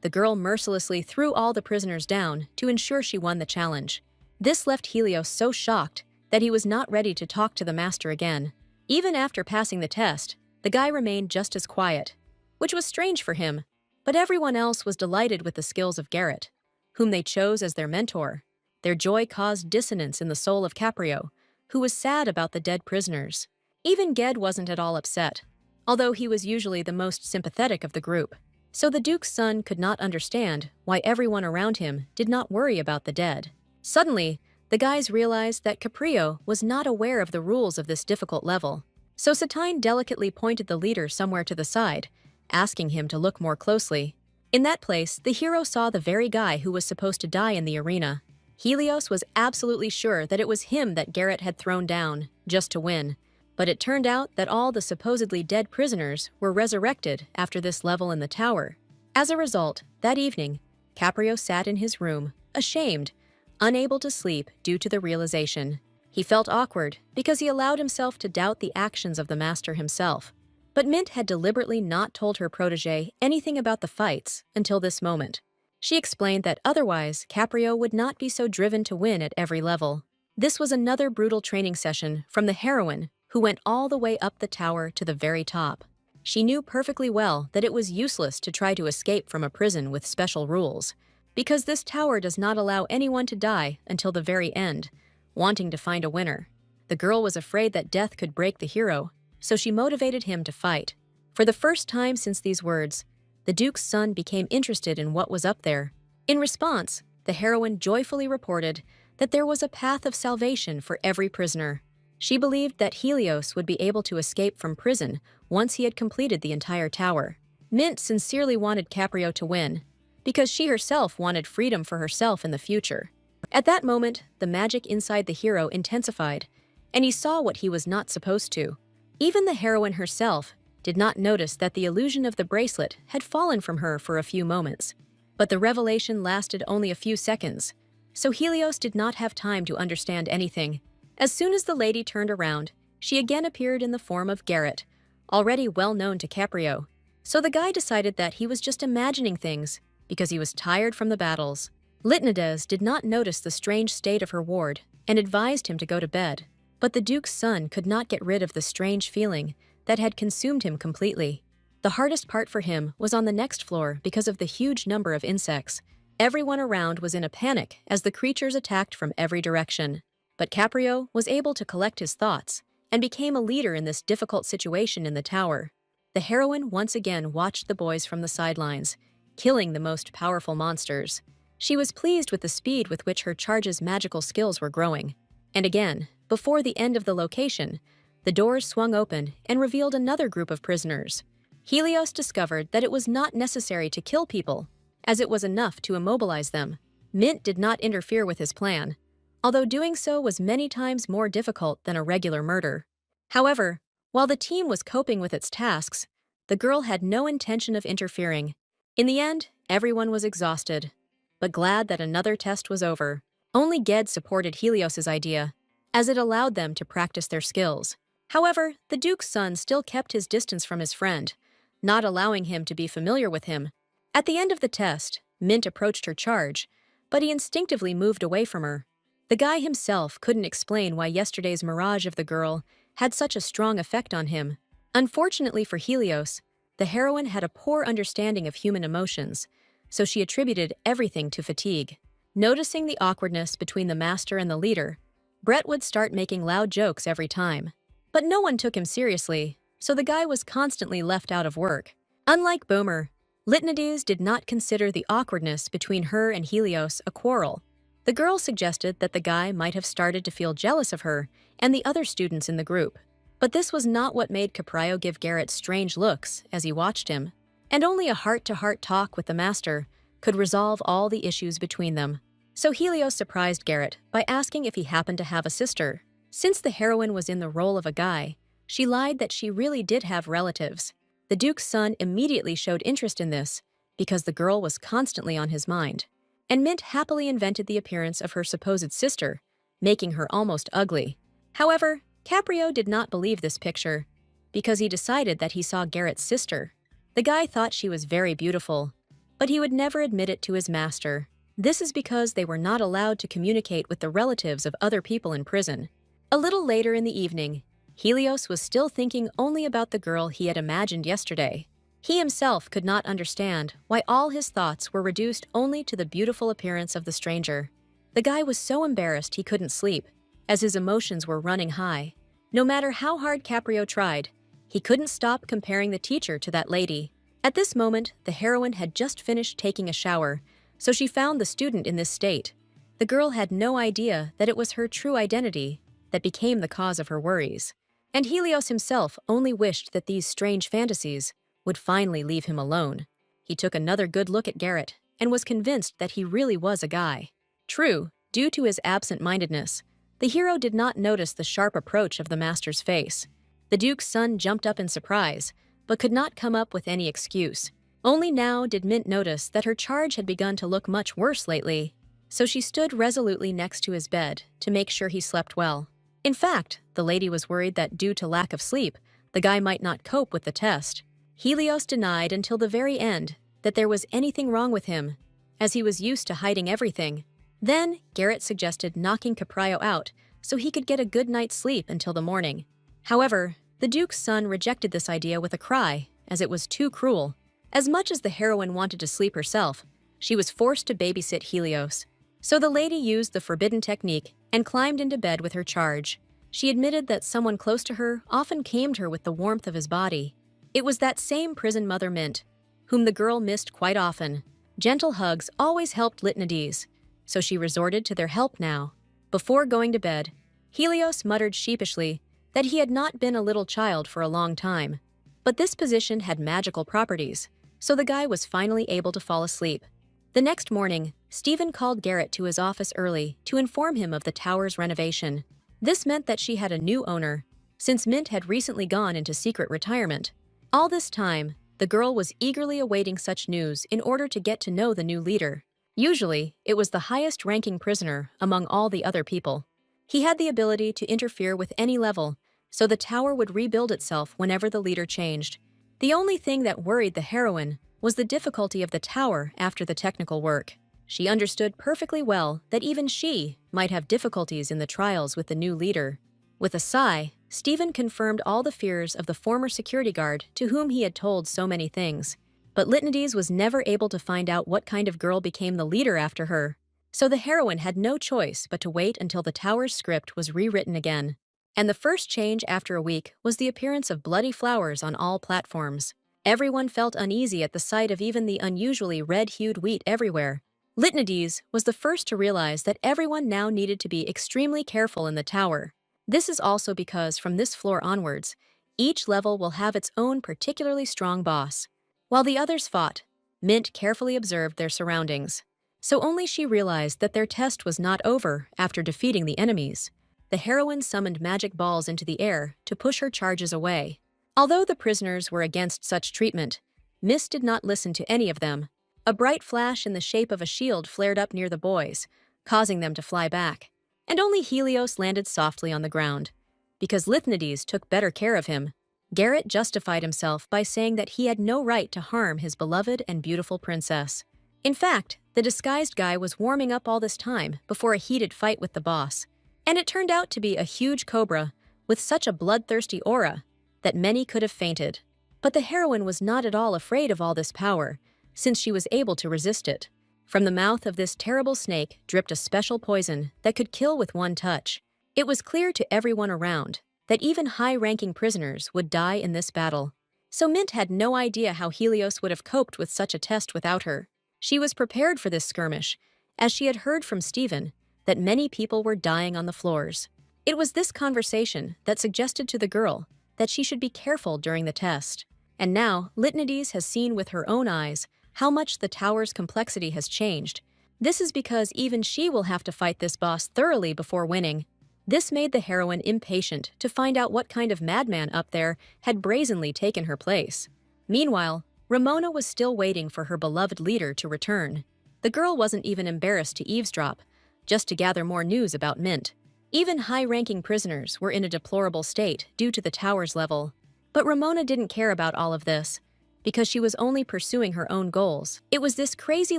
The girl mercilessly threw all the prisoners down to ensure she won the challenge. This left Helios so shocked that he was not ready to talk to the master again. Even after passing the test, the guy remained just as quiet, which was strange for him, but everyone else was delighted with the skills of Garrett, whom they chose as their mentor. Their joy caused dissonance in the soul of Caprio, who was sad about the dead prisoners. Even Ged wasn't at all upset, although he was usually the most sympathetic of the group. So the Duke's son could not understand why everyone around him did not worry about the dead. Suddenly, the guys realized that Caprio was not aware of the rules of this difficult level. So Satine delicately pointed the leader somewhere to the side, asking him to look more closely. In that place, the hero saw the very guy who was supposed to die in the arena. Helios was absolutely sure that it was him that Garrett had thrown down, just to win. But it turned out that all the supposedly dead prisoners were resurrected after this level in the tower. As a result, that evening, Caprio sat in his room, ashamed, unable to sleep due to the realization. He felt awkward because he allowed himself to doubt the actions of the master himself. But Mint had deliberately not told her protege anything about the fights until this moment. She explained that otherwise Caprio would not be so driven to win at every level. This was another brutal training session from the heroine, who went all the way up the tower to the very top. She knew perfectly well that it was useless to try to escape from a prison with special rules, because this tower does not allow anyone to die until the very end, wanting to find a winner. The girl was afraid that death could break the hero, so she motivated him to fight. For the first time since these words, the Duke's son became interested in what was up there. In response, the heroine joyfully reported that there was a path of salvation for every prisoner. She believed that Helios would be able to escape from prison once he had completed the entire tower. Mint sincerely wanted Caprio to win, because she herself wanted freedom for herself in the future. At that moment, the magic inside the hero intensified, and he saw what he was not supposed to. Even the heroine herself did not notice that the illusion of the bracelet had fallen from her for a few moments. But the revelation lasted only a few seconds, so Helios did not have time to understand anything. As soon as the lady turned around, she again appeared in the form of Garrett, already well known to Caprio. So the guy decided that he was just imagining things because he was tired from the battles. Litnides did not notice the strange state of her ward and advised him to go to bed. But the Duke's son could not get rid of the strange feeling that had consumed him completely. The hardest part for him was on the next floor because of the huge number of insects. Everyone around was in a panic as the creatures attacked from every direction. But Caprio was able to collect his thoughts and became a leader in this difficult situation in the tower. The heroine once again watched the boys from the sidelines, killing the most powerful monsters. She was pleased with the speed with which her charge's magical skills were growing. And again, before the end of the location, the doors swung open and revealed another group of prisoners. Helios discovered that it was not necessary to kill people, as it was enough to immobilize them. Mint did not interfere with his plan, although doing so was many times more difficult than a regular murder. However, while the team was coping with its tasks, the girl had no intention of interfering. In the end, everyone was exhausted, but glad that another test was over. Only Ged supported Helios's idea, as it allowed them to practice their skills. However, the Duke's son still kept his distance from his friend, not allowing him to be familiar with him. At the end of the test, Mint approached her charge, but he instinctively moved away from her. The guy himself couldn't explain why yesterday's mirage of the girl had such a strong effect on him. Unfortunately for Helios, the heroine had a poor understanding of human emotions, so she attributed everything to fatigue. Noticing the awkwardness between the master and the leader, Brett would start making loud jokes every time. But no one took him seriously, so the guy was constantly left out of work. Unlike Boomer, Litnides did not consider the awkwardness between her and Helios a quarrel. The girl suggested that the guy might have started to feel jealous of her and the other students in the group. But this was not what made Caprio give Garrett strange looks as he watched him, and only a heart-to-heart talk with the master could resolve all the issues between them. So Helios surprised Garrett by asking if he happened to have a sister. Since the heroine was in the role of a guy, she lied that she really did have relatives. The Duke's son immediately showed interest in this because the girl was constantly on his mind. And Mint happily invented the appearance of her supposed sister, making her almost ugly. However, Caprio did not believe this picture because he decided that he saw Garrett's sister. The guy thought she was very beautiful, but he would never admit it to his master. This is because they were not allowed to communicate with the relatives of other people in prison. A little later in the evening, Helios was still thinking only about the girl he had imagined yesterday. He himself could not understand why all his thoughts were reduced only to the beautiful appearance of the stranger. The guy was so embarrassed he couldn't sleep, as his emotions were running high. No matter how hard Caprio tried, he couldn't stop comparing the teacher to that lady. At this moment, the heroine had just finished taking a shower, so she found the student in this state. The girl had no idea that it was her true identity that became the cause of her worries. And Helios himself only wished that these strange fantasies would finally leave him alone. He took another good look at Garrett and was convinced that he really was a guy. True, due to his absent-mindedness, the hero did not notice the sharp approach of the master's face. The Duke's son jumped up in surprise, but could not come up with any excuse. Only now did Mint notice that her charge had begun to look much worse lately, so she stood resolutely next to his bed to make sure he slept well. In fact, the lady was worried that due to lack of sleep, the guy might not cope with the test. Helios denied until the very end that there was anything wrong with him, as he was used to hiding everything. Then, Garrett suggested knocking Caprio out so he could get a good night's sleep until the morning. However, the Duke's son rejected this idea with a cry, as it was too cruel. As much as the heroine wanted to sleep herself, she was forced to babysit Helios. So the lady used the forbidden technique and climbed into bed with her charge. She admitted that someone close to her often calmed her with the warmth of his body. It was that same prison mother Mint, whom the girl missed quite often. Gentle hugs always helped Litnides, so she resorted to their help now. Before going to bed, Helios muttered sheepishly that he had not been a little child for a long time. But this position had magical properties, so the guy was finally able to fall asleep. The next morning, Stephen called Garrett to his office early to inform him of the tower's renovation. This meant that she had a new owner, since Mint had recently gone into secret retirement. All this time, the girl was eagerly awaiting such news in order to get to know the new leader. Usually, it was the highest-ranking prisoner among all the other people. He had the ability to interfere with any level, so the tower would rebuild itself whenever the leader changed. The only thing that worried the heroine was the difficulty of the tower after the technical work. She understood perfectly well that even she might have difficulties in the trials with the new leader. With a sigh, Stephen confirmed all the fears of the former security guard to whom he had told so many things. But Lytnides was never able to find out what kind of girl became the leader after her, so the heroine had no choice but to wait until the tower's script was rewritten again. And the first change after a week was the appearance of bloody flowers on all platforms. Everyone felt uneasy at the sight of even the unusually red-hued wheat everywhere. Lytnides was the first to realize that everyone now needed to be extremely careful in the tower. This is also because from this floor onwards, each level will have its own particularly strong boss. While the others fought, Mint carefully observed their surroundings. So only she realized that their test was not over after defeating the enemies. The heroine summoned magic balls into the air to push her charges away. Although the prisoners were against such treatment, Mist did not listen to any of them. A bright flash in the shape of a shield flared up near the boys, causing them to fly back. And only Helios landed softly on the ground. Because Lytnides took better care of him, Garrett justified himself by saying that he had no right to harm his beloved and beautiful princess. In fact, the disguised guy was warming up all this time before a heated fight with the boss. And it turned out to be a huge cobra with such a bloodthirsty aura that many could have fainted. But the heroine was not at all afraid of all this power, since she was able to resist it. From the mouth of this terrible snake dripped a special poison that could kill with one touch. It was clear to everyone around that even high-ranking prisoners would die in this battle. So Mint had no idea how Helios would have coped with such a test without her. She was prepared for this skirmish, as she had heard from Stephen that many people were dying on the floors. It was this conversation that suggested to the girl that she should be careful during the test. And now, Lytnides has seen with her own eyes how much the tower's complexity has changed. This is because even she will have to fight this boss thoroughly before winning. This made the heroine impatient to find out what kind of madman up there had brazenly taken her place. Meanwhile, Ramona was still waiting for her beloved leader to return. The girl wasn't even embarrassed to eavesdrop, just to gather more news about Mint. Even high-ranking prisoners were in a deplorable state due to the tower's level. But Ramona didn't care about all of this, because she was only pursuing her own goals. It was this crazy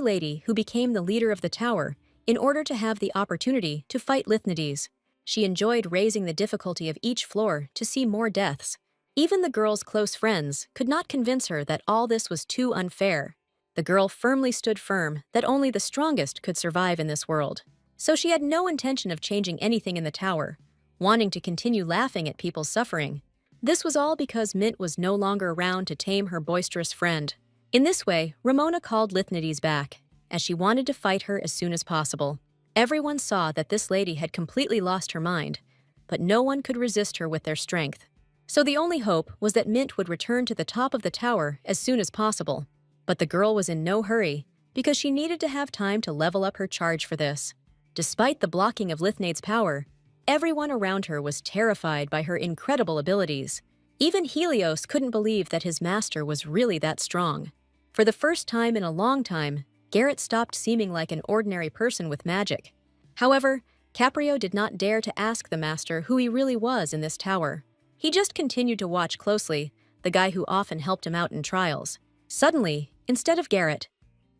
lady who became the leader of the tower in order to have the opportunity to fight Lytnides. She enjoyed raising the difficulty of each floor to see more deaths. Even the girl's close friends could not convince her that all this was too unfair. The girl firmly stood firm that only the strongest could survive in this world. So she had no intention of changing anything in the tower, wanting to continue laughing at people's suffering. This was all because Mint was no longer around to tame her boisterous friend. In this way, Ramona called Lytnides back, as she wanted to fight her as soon as possible. Everyone saw that this lady had completely lost her mind, but no one could resist her with their strength. So the only hope was that Mint would return to the top of the tower as soon as possible. But the girl was in no hurry, because she needed to have time to level up her charge for this. Despite the blocking of Lytnides' power, everyone around her was terrified by her incredible abilities. Even Helios couldn't believe that his master was really that strong. For the first time in a long time, Garrett stopped seeming like an ordinary person with magic. However, Caprio did not dare to ask the master who he really was in this tower. He just continued to watch closely, the guy who often helped him out in trials. Suddenly, instead of Garrett,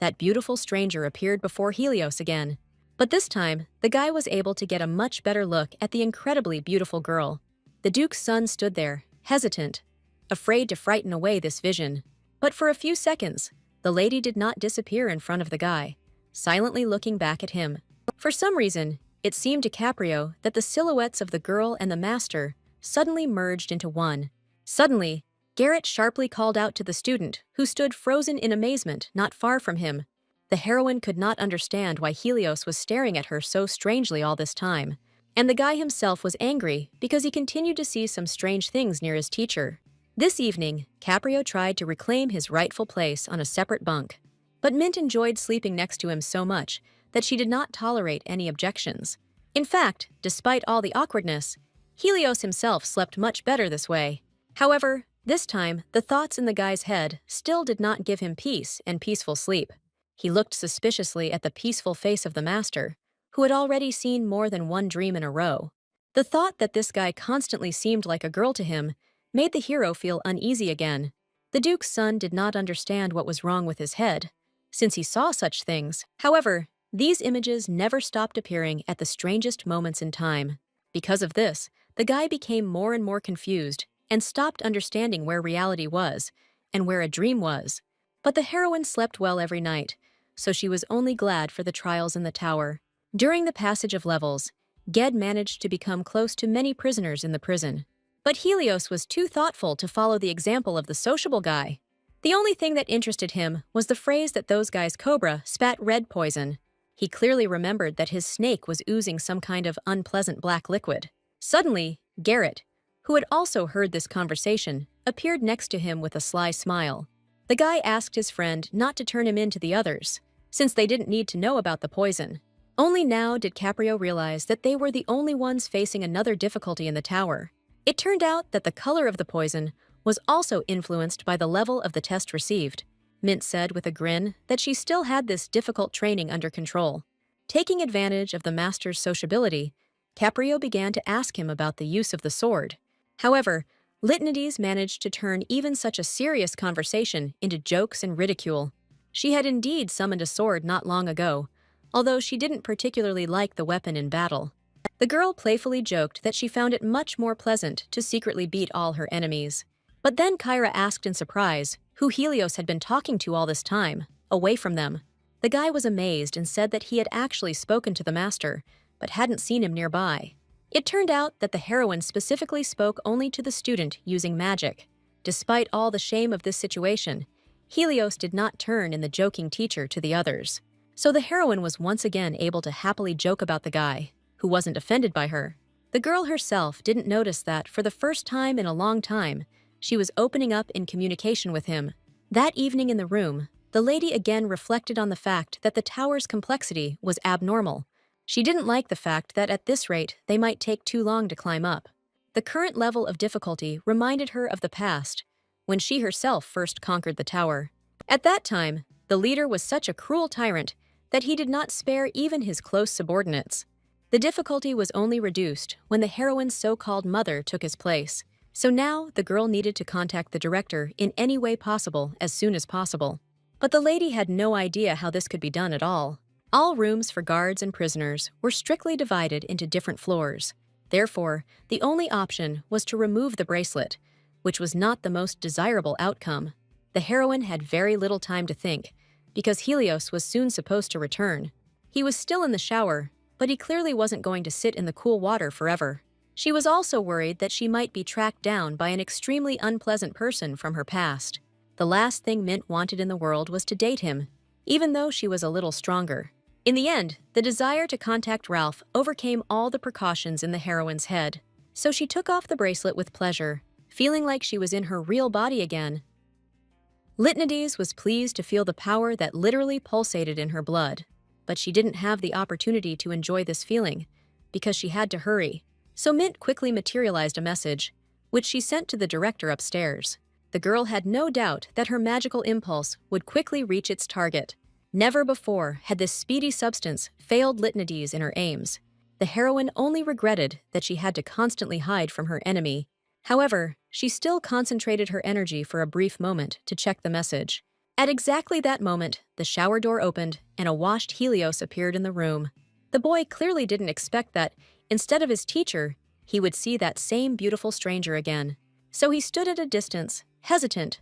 that beautiful stranger appeared before Helios again. But this time, the guy was able to get a much better look at the incredibly beautiful girl. The Duke's son stood there, hesitant, afraid to frighten away this vision. But for a few seconds, the lady did not disappear in front of the guy, silently looking back at him. For some reason, it seemed to Caprio that the silhouettes of the girl and the master suddenly merged into one. Suddenly, Garrett sharply called out to the student, who stood frozen in amazement not far from him. The heroine could not understand why Helios was staring at her so strangely all this time. And the guy himself was angry because he continued to see some strange things near his teacher. This evening, Caprio tried to reclaim his rightful place on a separate bunk. But Mint enjoyed sleeping next to him so much that she did not tolerate any objections. In fact, despite all the awkwardness, Helios himself slept much better this way. However, this time, the thoughts in the guy's head still did not give him peace and peaceful sleep. He looked suspiciously at the peaceful face of the master, who had already seen more than one dream in a row. The thought that this guy constantly seemed like a girl to him made the hero feel uneasy again. The Duke's son did not understand what was wrong with his head, since he saw such things. However, these images never stopped appearing at the strangest moments in time. Because of this, the guy became more and more confused and stopped understanding where reality was and where a dream was. But the heroine slept well every night, so she was only glad for the trials in the tower. During the passage of levels, Ged managed to become close to many prisoners in the prison. But Helios was too thoughtful to follow the example of the sociable guy. The only thing that interested him was the phrase that those guys' cobra spat red poison. He clearly remembered that his snake was oozing some kind of unpleasant black liquid. Suddenly, Garrett, who had also heard this conversation, appeared next to him with a sly smile. The guy asked his friend not to turn him in to the others, since they didn't need to know about the poison. Only now did Caprio realize that they were the only ones facing another difficulty in the tower. It turned out that the color of the poison was also influenced by the level of the test received. Mint said with a grin that she still had this difficult training under control. Taking advantage of the master's sociability, Caprio began to ask him about the use of the sword. However, Litanides managed to turn even such a serious conversation into jokes and ridicule. She had indeed summoned a sword not long ago, although she didn't particularly like the weapon in battle. The girl playfully joked that she found it much more pleasant to secretly beat all her enemies. But then Kyra asked in surprise who Helios had been talking to all this time, away from them. The guy was amazed and said that he had actually spoken to the master, but hadn't seen him nearby. It turned out that the heroine specifically spoke only to the student using magic. Despite all the shame of this situation, Helios did not turn in the joking teacher to the others. So the heroine was once again able to happily joke about the guy, who wasn't offended by her. The girl herself didn't notice that for the first time in a long time, she was opening up in communication with him. That evening in the room, the lady again reflected on the fact that the tower's complexity was abnormal. She didn't like the fact that at this rate, they might take too long to climb up. The current level of difficulty reminded her of the past, when she herself first conquered the tower. At that time, the leader was such a cruel tyrant that he did not spare even his close subordinates. The difficulty was only reduced when the heroine's so-called mother took his place. So now the girl needed to contact the director in any way possible as soon as possible. But the lady had no idea how this could be done at all. All rooms for guards and prisoners were strictly divided into different floors. Therefore, the only option was to remove the bracelet, which was not the most desirable outcome. The heroine had very little time to think, because Helios was soon supposed to return. He was still in the shower, but he clearly wasn't going to sit in the cool water forever. She was also worried that she might be tracked down by an extremely unpleasant person from her past. The last thing Mint wanted in the world was to date him, even though she was a little stronger. In the end, the desire to contact Ralph overcame all the precautions in the heroine's head. So she took off the bracelet with pleasure, feeling like she was in her real body again. Litanides was pleased to feel the power that literally pulsated in her blood, but she didn't have the opportunity to enjoy this feeling, because she had to hurry. So Mint quickly materialized a message, which she sent to the director upstairs. The girl had no doubt that her magical impulse would quickly reach its target. Never before had this speedy substance failed Litanides in her aims. The heroine only regretted that she had to constantly hide from her enemy. However, she still concentrated her energy for a brief moment to check the message. At exactly that moment, the shower door opened and a washed Helios appeared in the room. The boy clearly didn't expect that, instead of his teacher, he would see that same beautiful stranger again. So he stood at a distance, hesitant,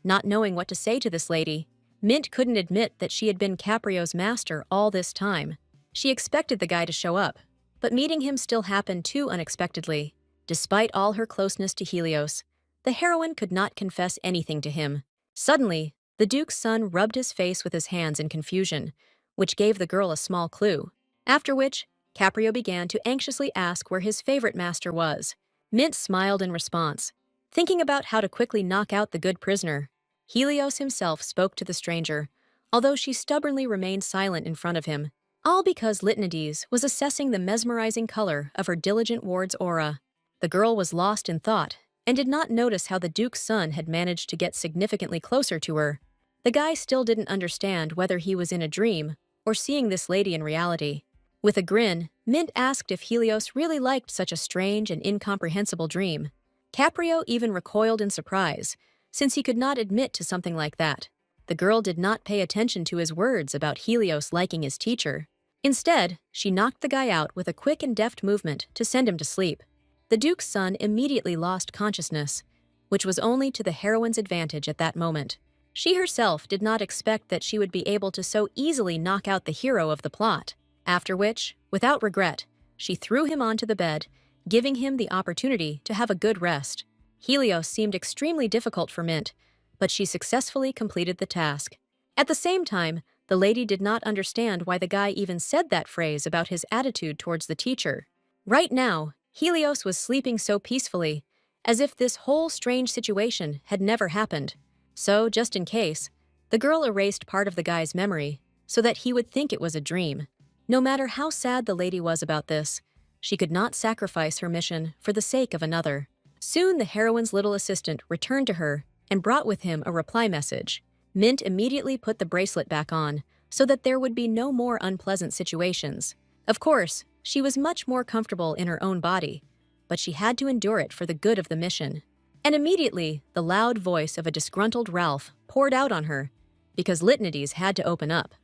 not knowing what to say to this lady. Mint couldn't admit that she had been Caprio's master all this time. She expected the guy to show up, but meeting him still happened too unexpectedly. Despite all her closeness to Helios, the heroine could not confess anything to him. Suddenly, The Duke's son rubbed his face with his hands in confusion, which gave the girl a small clue. After which, Caprio began to anxiously ask where his favorite master was. Mint smiled in response, thinking about how to quickly knock out the good prisoner. Helios himself spoke to the stranger, although she stubbornly remained silent in front of him, all because Lytanides was assessing the mesmerizing color of her diligent ward's aura. The girl was lost in thought and did not notice how the Duke's son had managed to get significantly closer to her. The guy still didn't understand whether he was in a dream or seeing this lady in reality. With a grin, Mint asked if Helios really liked such a strange and incomprehensible dream. Caprio even recoiled in surprise, since he could not admit to something like that. The girl did not pay attention to his words about Helios liking his teacher. Instead, she knocked the guy out with a quick and deft movement to send him to sleep. The Duke's son immediately lost consciousness, which was only to the heroine's advantage at that moment. She herself did not expect that she would be able to so easily knock out the hero of the plot, after which, without regret, she threw him onto the bed, giving him the opportunity to have a good rest. Helios seemed extremely difficult for Mint, but she successfully completed the task. At the same time, the lady did not understand why the guy even said that phrase about his attitude towards the teacher. Right now, Helios was sleeping so peacefully, as if this whole strange situation had never happened. So, just in case, the girl erased part of the guy's memory so that he would think it was a dream. No matter how sad the lady was about this, she could not sacrifice her mission for the sake of another. Soon the heroine's little assistant returned to her and brought with him a reply message. Mint immediately put the bracelet back on so that there would be no more unpleasant situations. Of course, she was much more comfortable in her own body, but she had to endure it for the good of the mission. And immediately, the loud voice of a disgruntled Ralph poured out on her, because Lytanides had to open up.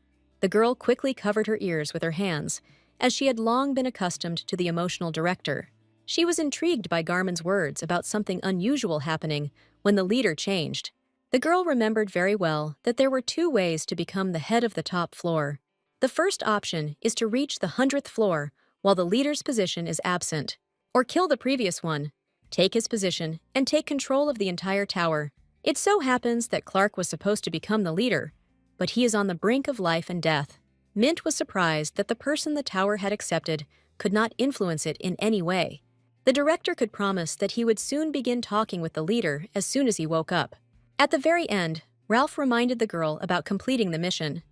The girl quickly covered her ears with her hands, as she had long been accustomed to the emotional director. She was intrigued by Garmin's words about something unusual happening when the leader changed. The girl remembered very well that there were two ways to become the head of the top floor. The first option is to reach the 100th floor while the leader's position is absent, or kill the previous one, take his position, and take control of the entire tower. It so happens that Clark was supposed to become the leader, but he is on the brink of life and death. Mint was surprised that the person the tower had accepted could not influence it in any way. The director could promise that he would soon begin talking with the leader as soon as he woke up. At the very end, Ralph reminded the girl about completing the mission,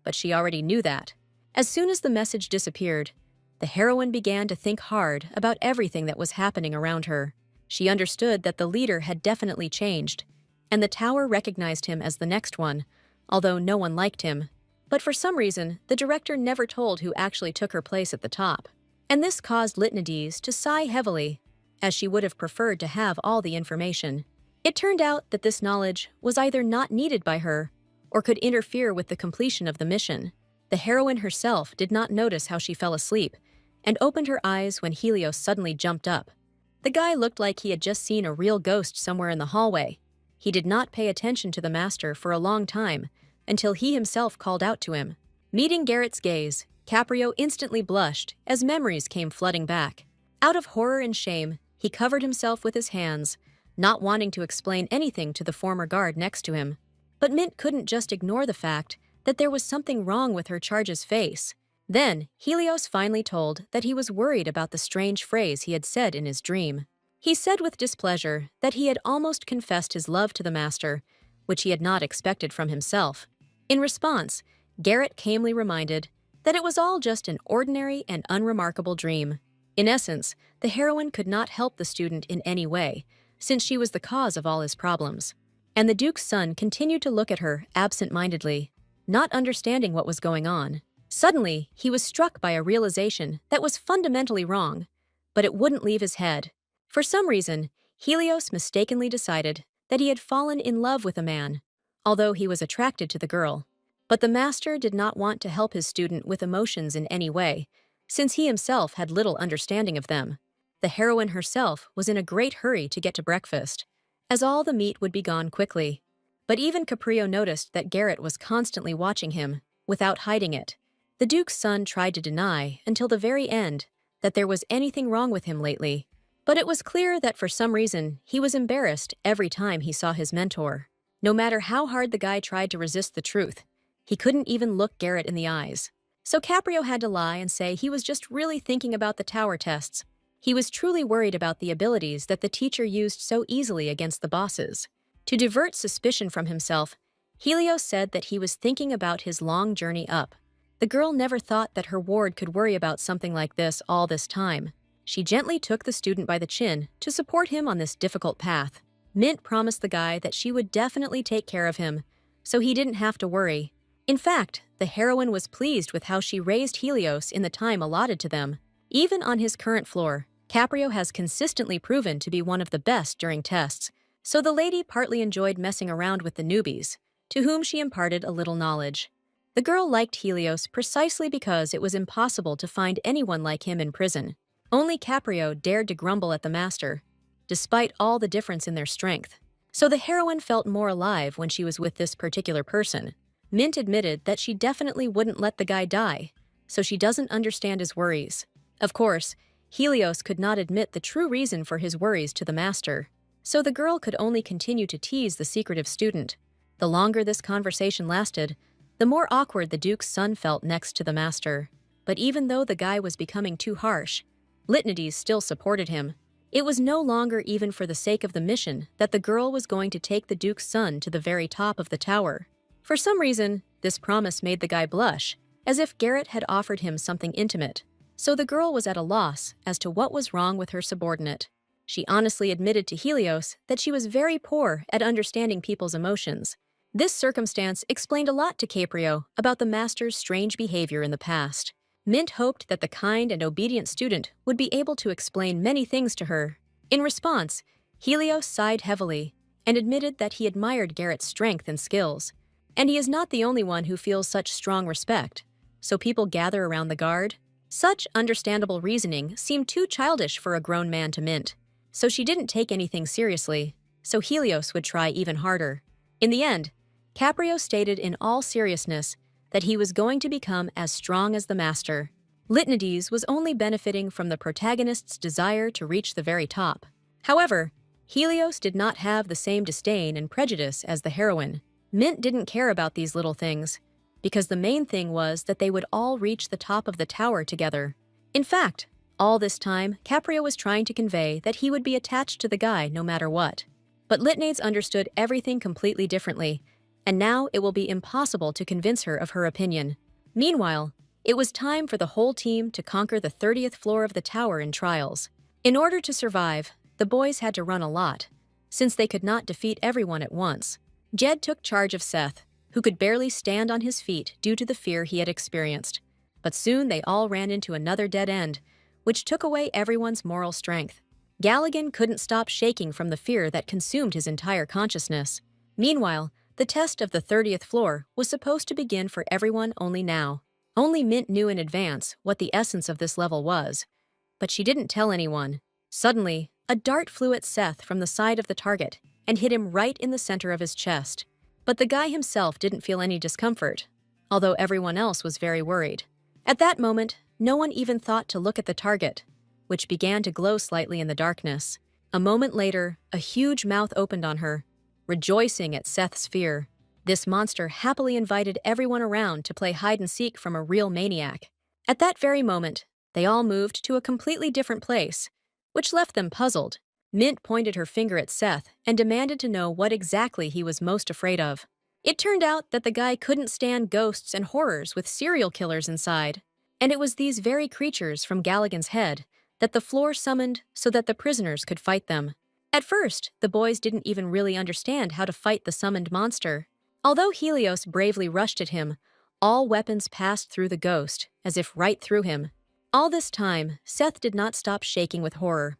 but she already knew that. As soon as the message disappeared, the heroine began to think hard about everything that was happening around her. She understood that the leader had definitely changed, and the tower recognized him as the next one, although no one liked him. But for some reason, the director never told who actually took her place at the top. And this caused Lytanides to sigh heavily, as she would have preferred to have all the information. It turned out that this knowledge was either not needed by her or could interfere with the completion of the mission. The heroine herself did not notice how she fell asleep and opened her eyes when Helios suddenly jumped up. The guy looked like he had just seen a real ghost somewhere in the hallway. He did not pay attention to the master for a long time until he himself called out to him. Meeting Garrett's gaze, Caprio instantly blushed as memories came flooding back. Out of horror and shame, he covered himself with his hands, not wanting to explain anything to the former guard next to him. But Mint couldn't just ignore the fact that there was something wrong with her charge's face. Then, Helios finally told that he was worried about the strange phrase he had said in his dream. He said with displeasure that he had almost confessed his love to the master, which he had not expected from himself. In response, Garrett calmly reminded that it was all just an ordinary and unremarkable dream. In essence, the heroine could not help the student in any way, since she was the cause of all his problems. And the Duke's son continued to look at her absent-mindedly, not understanding what was going on. Suddenly, he was struck by a realization that was fundamentally wrong, but it wouldn't leave his head. For some reason, Helios mistakenly decided that he had fallen in love with a man, although he was attracted to the girl. But the master did not want to help his student with emotions in any way, since he himself had little understanding of them. The heroine herself was in a great hurry to get to breakfast, as all the meat would be gone quickly. But even Caprio noticed that Garrett was constantly watching him, without hiding it. The Duke's son tried to deny, until the very end, that there was anything wrong with him lately. But it was clear that for some reason, he was embarrassed every time he saw his mentor. No matter how hard the guy tried to resist the truth, he couldn't even look Garrett in the eyes. So Caprio had to lie and say he was just really thinking about the tower tests. He was truly worried about the abilities that the teacher used so easily against the bosses. To divert suspicion from himself, Helios said that he was thinking about his long journey up. The girl never thought that her ward could worry about something like this all this time. She gently took the student by the chin to support him on this difficult path. Mint promised the guy that she would definitely take care of him, so he didn't have to worry. In fact, the heroine was pleased with how she raised Helios in the time allotted to them. Even on his current floor, Caprio has consistently proven to be one of the best during tests, so the lady partly enjoyed messing around with the newbies, to whom she imparted a little knowledge. The girl liked Helios precisely because it was impossible to find anyone like him in prison. Only Caprio dared to grumble at the master, despite all the difference in their strength. So the heroine felt more alive when she was with this particular person. Mint admitted that she definitely wouldn't let the guy die, so she doesn't understand his worries. Of course, Helios could not admit the true reason for his worries to the master, so the girl could only continue to tease the secretive student. The longer this conversation lasted, the more awkward the Duke's son felt next to the master. But even though the guy was becoming too harsh, Litanides still supported him. It was no longer even for the sake of the mission that the girl was going to take the Duke's son to the very top of the tower. For some reason, this promise made the guy blush, as if Garrett had offered him something intimate. So the girl was at a loss as to what was wrong with her subordinate. She honestly admitted to Helios that she was very poor at understanding people's emotions. This circumstance explained a lot to Caprio about the master's strange behavior in the past. Mint hoped that the kind and obedient student would be able to explain many things to her. In response, Helios sighed heavily and admitted that he admired Garrett's strength and skills. And he is not the only one who feels such strong respect, so people gather around the guard. Such understandable reasoning seemed too childish for a grown man to Mint, so she didn't take anything seriously, so Helios would try even harder. In the end, Caprio stated in all seriousness that he was going to become as strong as the master. Litanides was only benefiting from the protagonist's desire to reach the very top. However, Helios did not have the same disdain and prejudice as the heroine. Mint didn't care about these little things, because the main thing was that they would all reach the top of the tower together. In fact, all this time, Caprio was trying to convey that he would be attached to the guy no matter what. But Litanides understood everything completely differently, and now it will be impossible to convince her of her opinion. Meanwhile, it was time for the whole team to conquer the 30th floor of the tower in trials. In order to survive, the boys had to run a lot, since they could not defeat everyone at once. Jed took charge of Seth, who could barely stand on his feet due to the fear he had experienced. But soon they all ran into another dead end, which took away everyone's moral strength. Galligan couldn't stop shaking from the fear that consumed his entire consciousness. Meanwhile, the test of the 30th floor was supposed to begin for everyone only now. Only Mint knew in advance what the essence of this level was, but she didn't tell anyone. Suddenly, a dart flew at Seth from the side of the target and hit him right in the center of his chest. But the guy himself didn't feel any discomfort, although everyone else was very worried. At that moment, no one even thought to look at the target, which began to glow slightly in the darkness. A moment later, a huge mouth opened on her, rejoicing at Seth's fear. This monster happily invited everyone around to play hide-and-seek from a real maniac. At that very moment, they all moved to a completely different place, which left them puzzled. Mint pointed her finger at Seth and demanded to know what exactly he was most afraid of. It turned out that the guy couldn't stand ghosts and horrors with serial killers inside, and it was these very creatures from Galligan's head that the floor summoned so that the prisoners could fight them. At first, the boys didn't even really understand how to fight the summoned monster. Although Helios bravely rushed at him, all weapons passed through the ghost, as if right through him. All this time, Seth did not stop shaking with horror,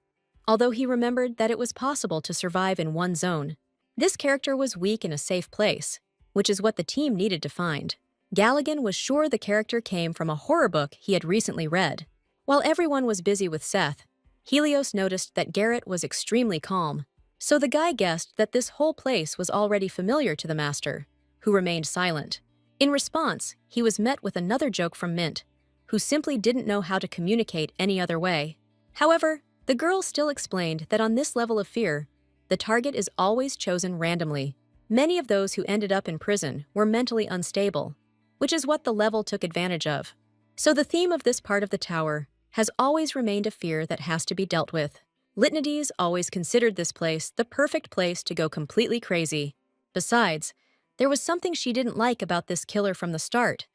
although he remembered that it was possible to survive in one zone. This character was weak in a safe place, which is what the team needed to find. Galligan was sure the character came from a horror book he had recently read. While everyone was busy with Seth, Helios noticed that Garrett was extremely calm, so the guy guessed that this whole place was already familiar to the master, who remained silent. In response, he was met with another joke from Mint, who simply didn't know how to communicate any other way. However, the girl still explained that on this level of fear, the target is always chosen randomly. Many of those who ended up in prison were mentally unstable, which is what the level took advantage of. So the theme of this part of the tower has always remained a fear that has to be dealt with. Litanides always considered this place the perfect place to go completely crazy. Besides, there was something she didn't like about this killer from the start,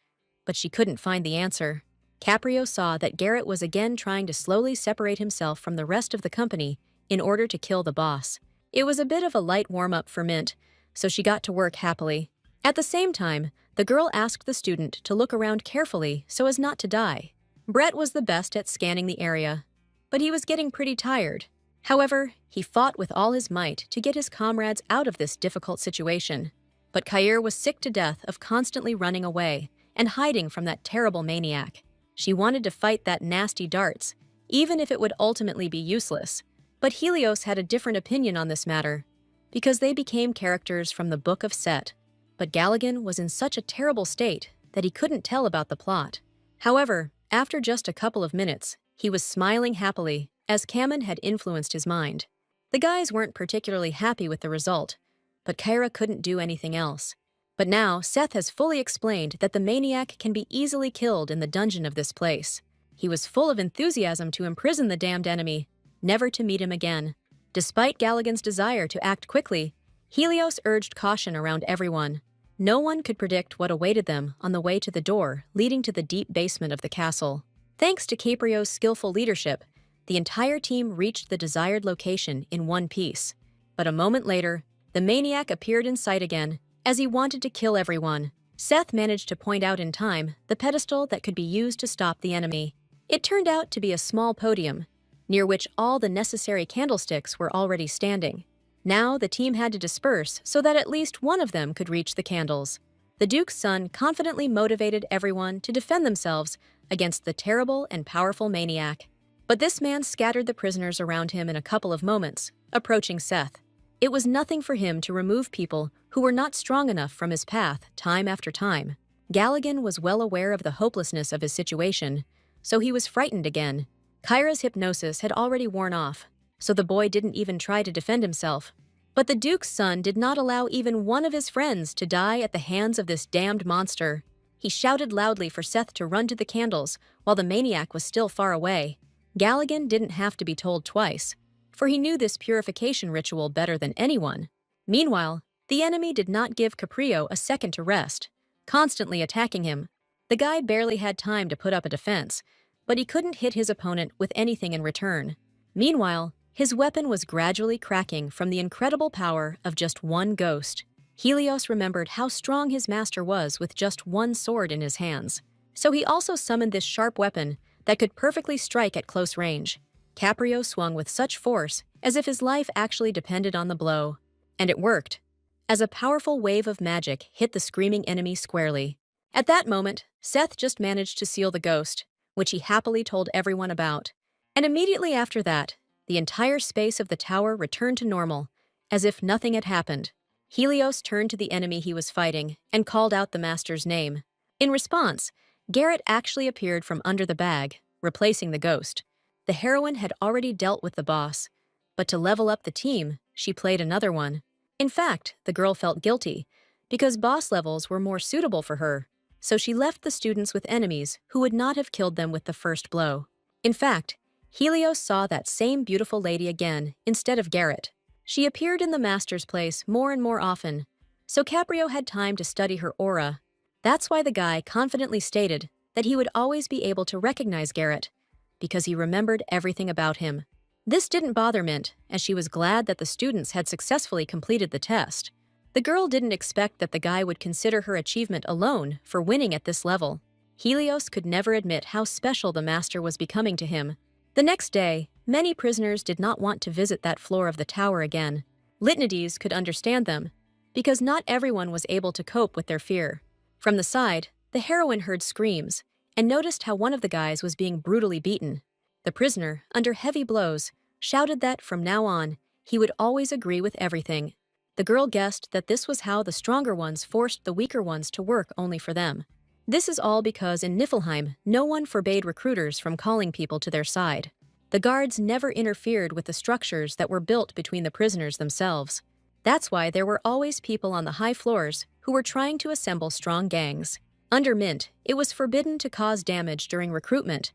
but she couldn't find the answer. Caprio saw that Garrett was again trying to slowly separate himself from the rest of the company in order to kill the boss. It was a bit of a light warm-up for Mint, so she got to work happily. At the same time, the girl asked the student to look around carefully so as not to die. Brett was the best at scanning the area, but he was getting pretty tired. However, he fought with all his might to get his comrades out of this difficult situation. But Kair was sick to death of constantly running away and hiding from that terrible maniac. She wanted to fight that nasty darts, even if it would ultimately be useless. But Helios had a different opinion on this matter, because they became characters from the Book of Set. But Galligan was in such a terrible state that he couldn't tell about the plot. However, after just a couple of minutes, he was smiling happily, as Kamen had influenced his mind. The guys weren't particularly happy with the result, but Kyra couldn't do anything else. But now, Seth has fully explained that the maniac can be easily killed in the dungeon of this place. He was full of enthusiasm to imprison the damned enemy, never to meet him again. Despite Galligan's desire to act quickly, Helios urged caution around everyone. No one could predict what awaited them on the way to the door leading to the deep basement of the castle. Thanks to Caprio's skillful leadership, the entire team reached the desired location in one piece. But a moment later, the maniac appeared in sight again, as he wanted to kill everyone. Seth managed to point out in time the pedestal that could be used to stop the enemy. It turned out to be a small podium, near which all the necessary candlesticks were already standing. Now the team had to disperse so that at least one of them could reach the candles. The Duke's son confidently motivated everyone to defend themselves against the terrible and powerful maniac. But this man scattered the prisoners around him in a couple of moments, approaching Seth. It was nothing for him to remove people who were not strong enough from his path time after time. Galligan was well aware of the hopelessness of his situation, so he was frightened again. Kyra's hypnosis had already worn off, so the boy didn't even try to defend himself. But the Duke's son did not allow even one of his friends to die at the hands of this damned monster. He shouted loudly for Seth to run to the candles while the maniac was still far away. Galligan didn't have to be told twice, for he knew this purification ritual better than anyone. Meanwhile, the enemy did not give Caprio a second to rest, constantly attacking him. The guy barely had time to put up a defense, but he couldn't hit his opponent with anything in return. Meanwhile, his weapon was gradually cracking from the incredible power of just one ghost. Helios remembered how strong his master was with just one sword in his hands, so he also summoned this sharp weapon that could perfectly strike at close range. Caprio swung with such force as if his life actually depended on the blow. And it worked, as a powerful wave of magic hit the screaming enemy squarely. At that moment, Seth just managed to seal the ghost, which he happily told everyone about. And immediately after that, the entire space of the tower returned to normal, as if nothing had happened. Helios turned to the enemy he was fighting and called out the master's name. In response, Garrett actually appeared from under the bag, replacing the ghost. The heroine had already dealt with the boss, but to level up the team, she played another one. In fact, the girl felt guilty, because boss levels were more suitable for her, so she left the students with enemies who would not have killed them with the first blow. In fact, Helios saw that same beautiful lady again instead of Garrett. She appeared in the master's place more and more often, so Caprio had time to study her aura. That's why the guy confidently stated that he would always be able to recognize Garrett, because he remembered everything about him. This didn't bother Mint, as she was glad that the students had successfully completed the test. The girl didn't expect that the guy would consider her achievement alone for winning at this level. Helios could never admit how special the master was becoming to him. The next day, many prisoners did not want to visit that floor of the tower again. Litanides could understand them, because not everyone was able to cope with their fear. From the side, the heroine heard screams and noticed how one of the guys was being brutally beaten. The prisoner, under heavy blows, shouted that from now on, he would always agree with everything. The girl guessed that this was how the stronger ones forced the weaker ones to work only for them. This is all because in Niflheim, no one forbade recruiters from calling people to their side. The guards never interfered with the structures that were built between the prisoners themselves. That's why there were always people on the high floors who were trying to assemble strong gangs. Under Mint, it was forbidden to cause damage during recruitment,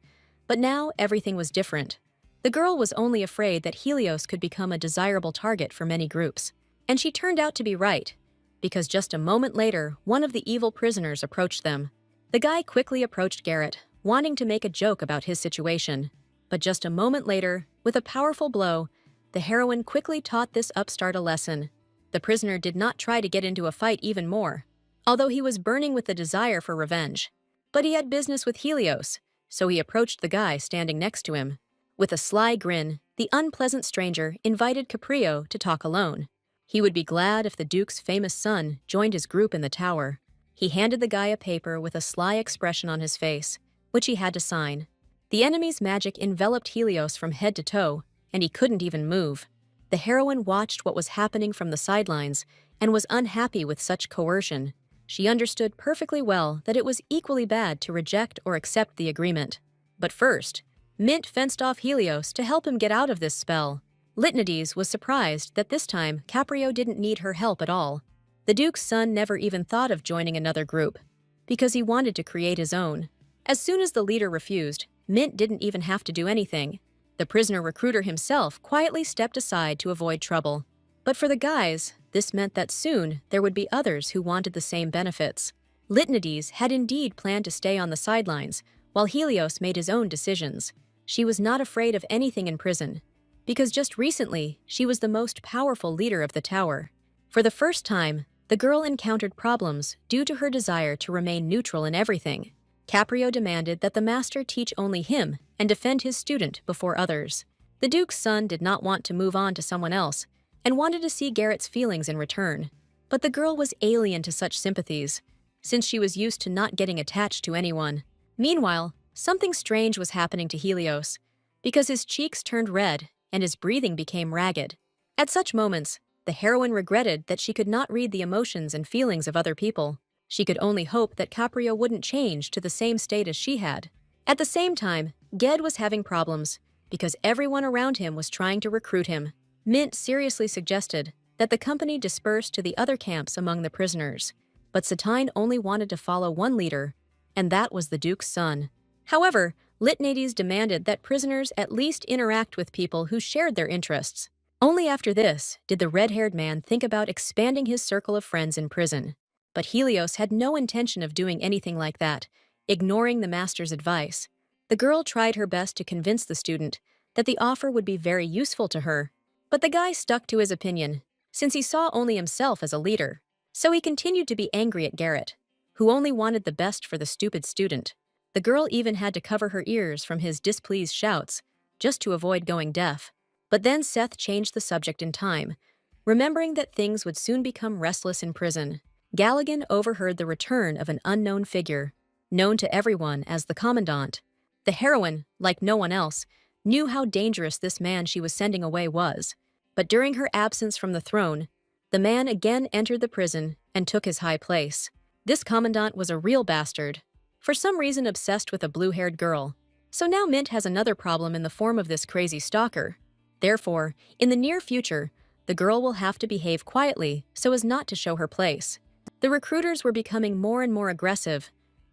but now everything was different. The girl was only afraid that Helios could become a desirable target for many groups. And she turned out to be right, because just a moment later, one of the evil prisoners approached them. The guy quickly approached Garrett, wanting to make a joke about his situation. But just a moment later, with a powerful blow, the heroine quickly taught this upstart a lesson. The prisoner did not try to get into a fight even more, although he was burning with the desire for revenge. But he had business with Helios, so he approached the guy standing next to him. With a sly grin, the unpleasant stranger invited Caprio to talk alone. He would be glad if the Duke's famous son joined his group in the tower. He handed the guy a paper with a sly expression on his face, which he had to sign. The enemy's magic enveloped Helios from head to toe, and he couldn't even move. The heroine watched what was happening from the sidelines and was unhappy with such coercion. She understood perfectly well that it was equally bad to reject or accept the agreement. But first, Mint fenced off Helios to help him get out of this spell. Litanides was surprised that this time Caprio didn't need her help at all. The Duke's son never even thought of joining another group, because he wanted to create his own. As soon as the leader refused, Mint didn't even have to do anything. The prisoner recruiter himself quietly stepped aside to avoid trouble. But for the guys, this meant that soon there would be others who wanted the same benefits. Litanides had indeed planned to stay on the sidelines, while Helios made his own decisions. She was not afraid of anything in prison, because just recently she was the most powerful leader of the tower. For the first time, the girl encountered problems due to her desire to remain neutral in everything. Caprio demanded that the master teach only him and defend his student before others. The Duke's son did not want to move on to someone else and wanted to see Garrett's feelings in return. But the girl was alien to such sympathies, since she was used to not getting attached to anyone. Meanwhile, something strange was happening to Helios, because his cheeks turned red and his breathing became ragged. At such moments, the heroine regretted that she could not read the emotions and feelings of other people. She could only hope that Caprio wouldn't change to the same state as she had. At the same time, Ged was having problems, because everyone around him was trying to recruit him. Mint seriously suggested that the company disperse to the other camps among the prisoners, but Satine only wanted to follow one leader, and that was the Duke's son. However, Litanides demanded that prisoners at least interact with people who shared their interests. Only after this did the red-haired man think about expanding his circle of friends in prison. But Helios had no intention of doing anything like that, ignoring the master's advice. The girl tried her best to convince the student that the offer would be very useful to her, but the guy stuck to his opinion, since he saw only himself as a leader. So he continued to be angry at Garrett, who only wanted the best for the stupid student. The girl even had to cover her ears from his displeased shouts, just to avoid going deaf. But then Seth changed the subject in time, remembering that things would soon become restless in prison. Galligan overheard the return of an unknown figure, known to everyone as the Commandant. The heroine, like no one else, knew how dangerous this man she was sending away was. But during her absence from the throne, the man again entered the prison and took his high place. This Commandant was a real bastard, for some reason obsessed with a blue-haired girl. So now Mint has another problem in the form of this crazy stalker. Therefore, in the near future, the girl will have to behave quietly so as not to show her place. The recruiters were becoming more and more aggressive,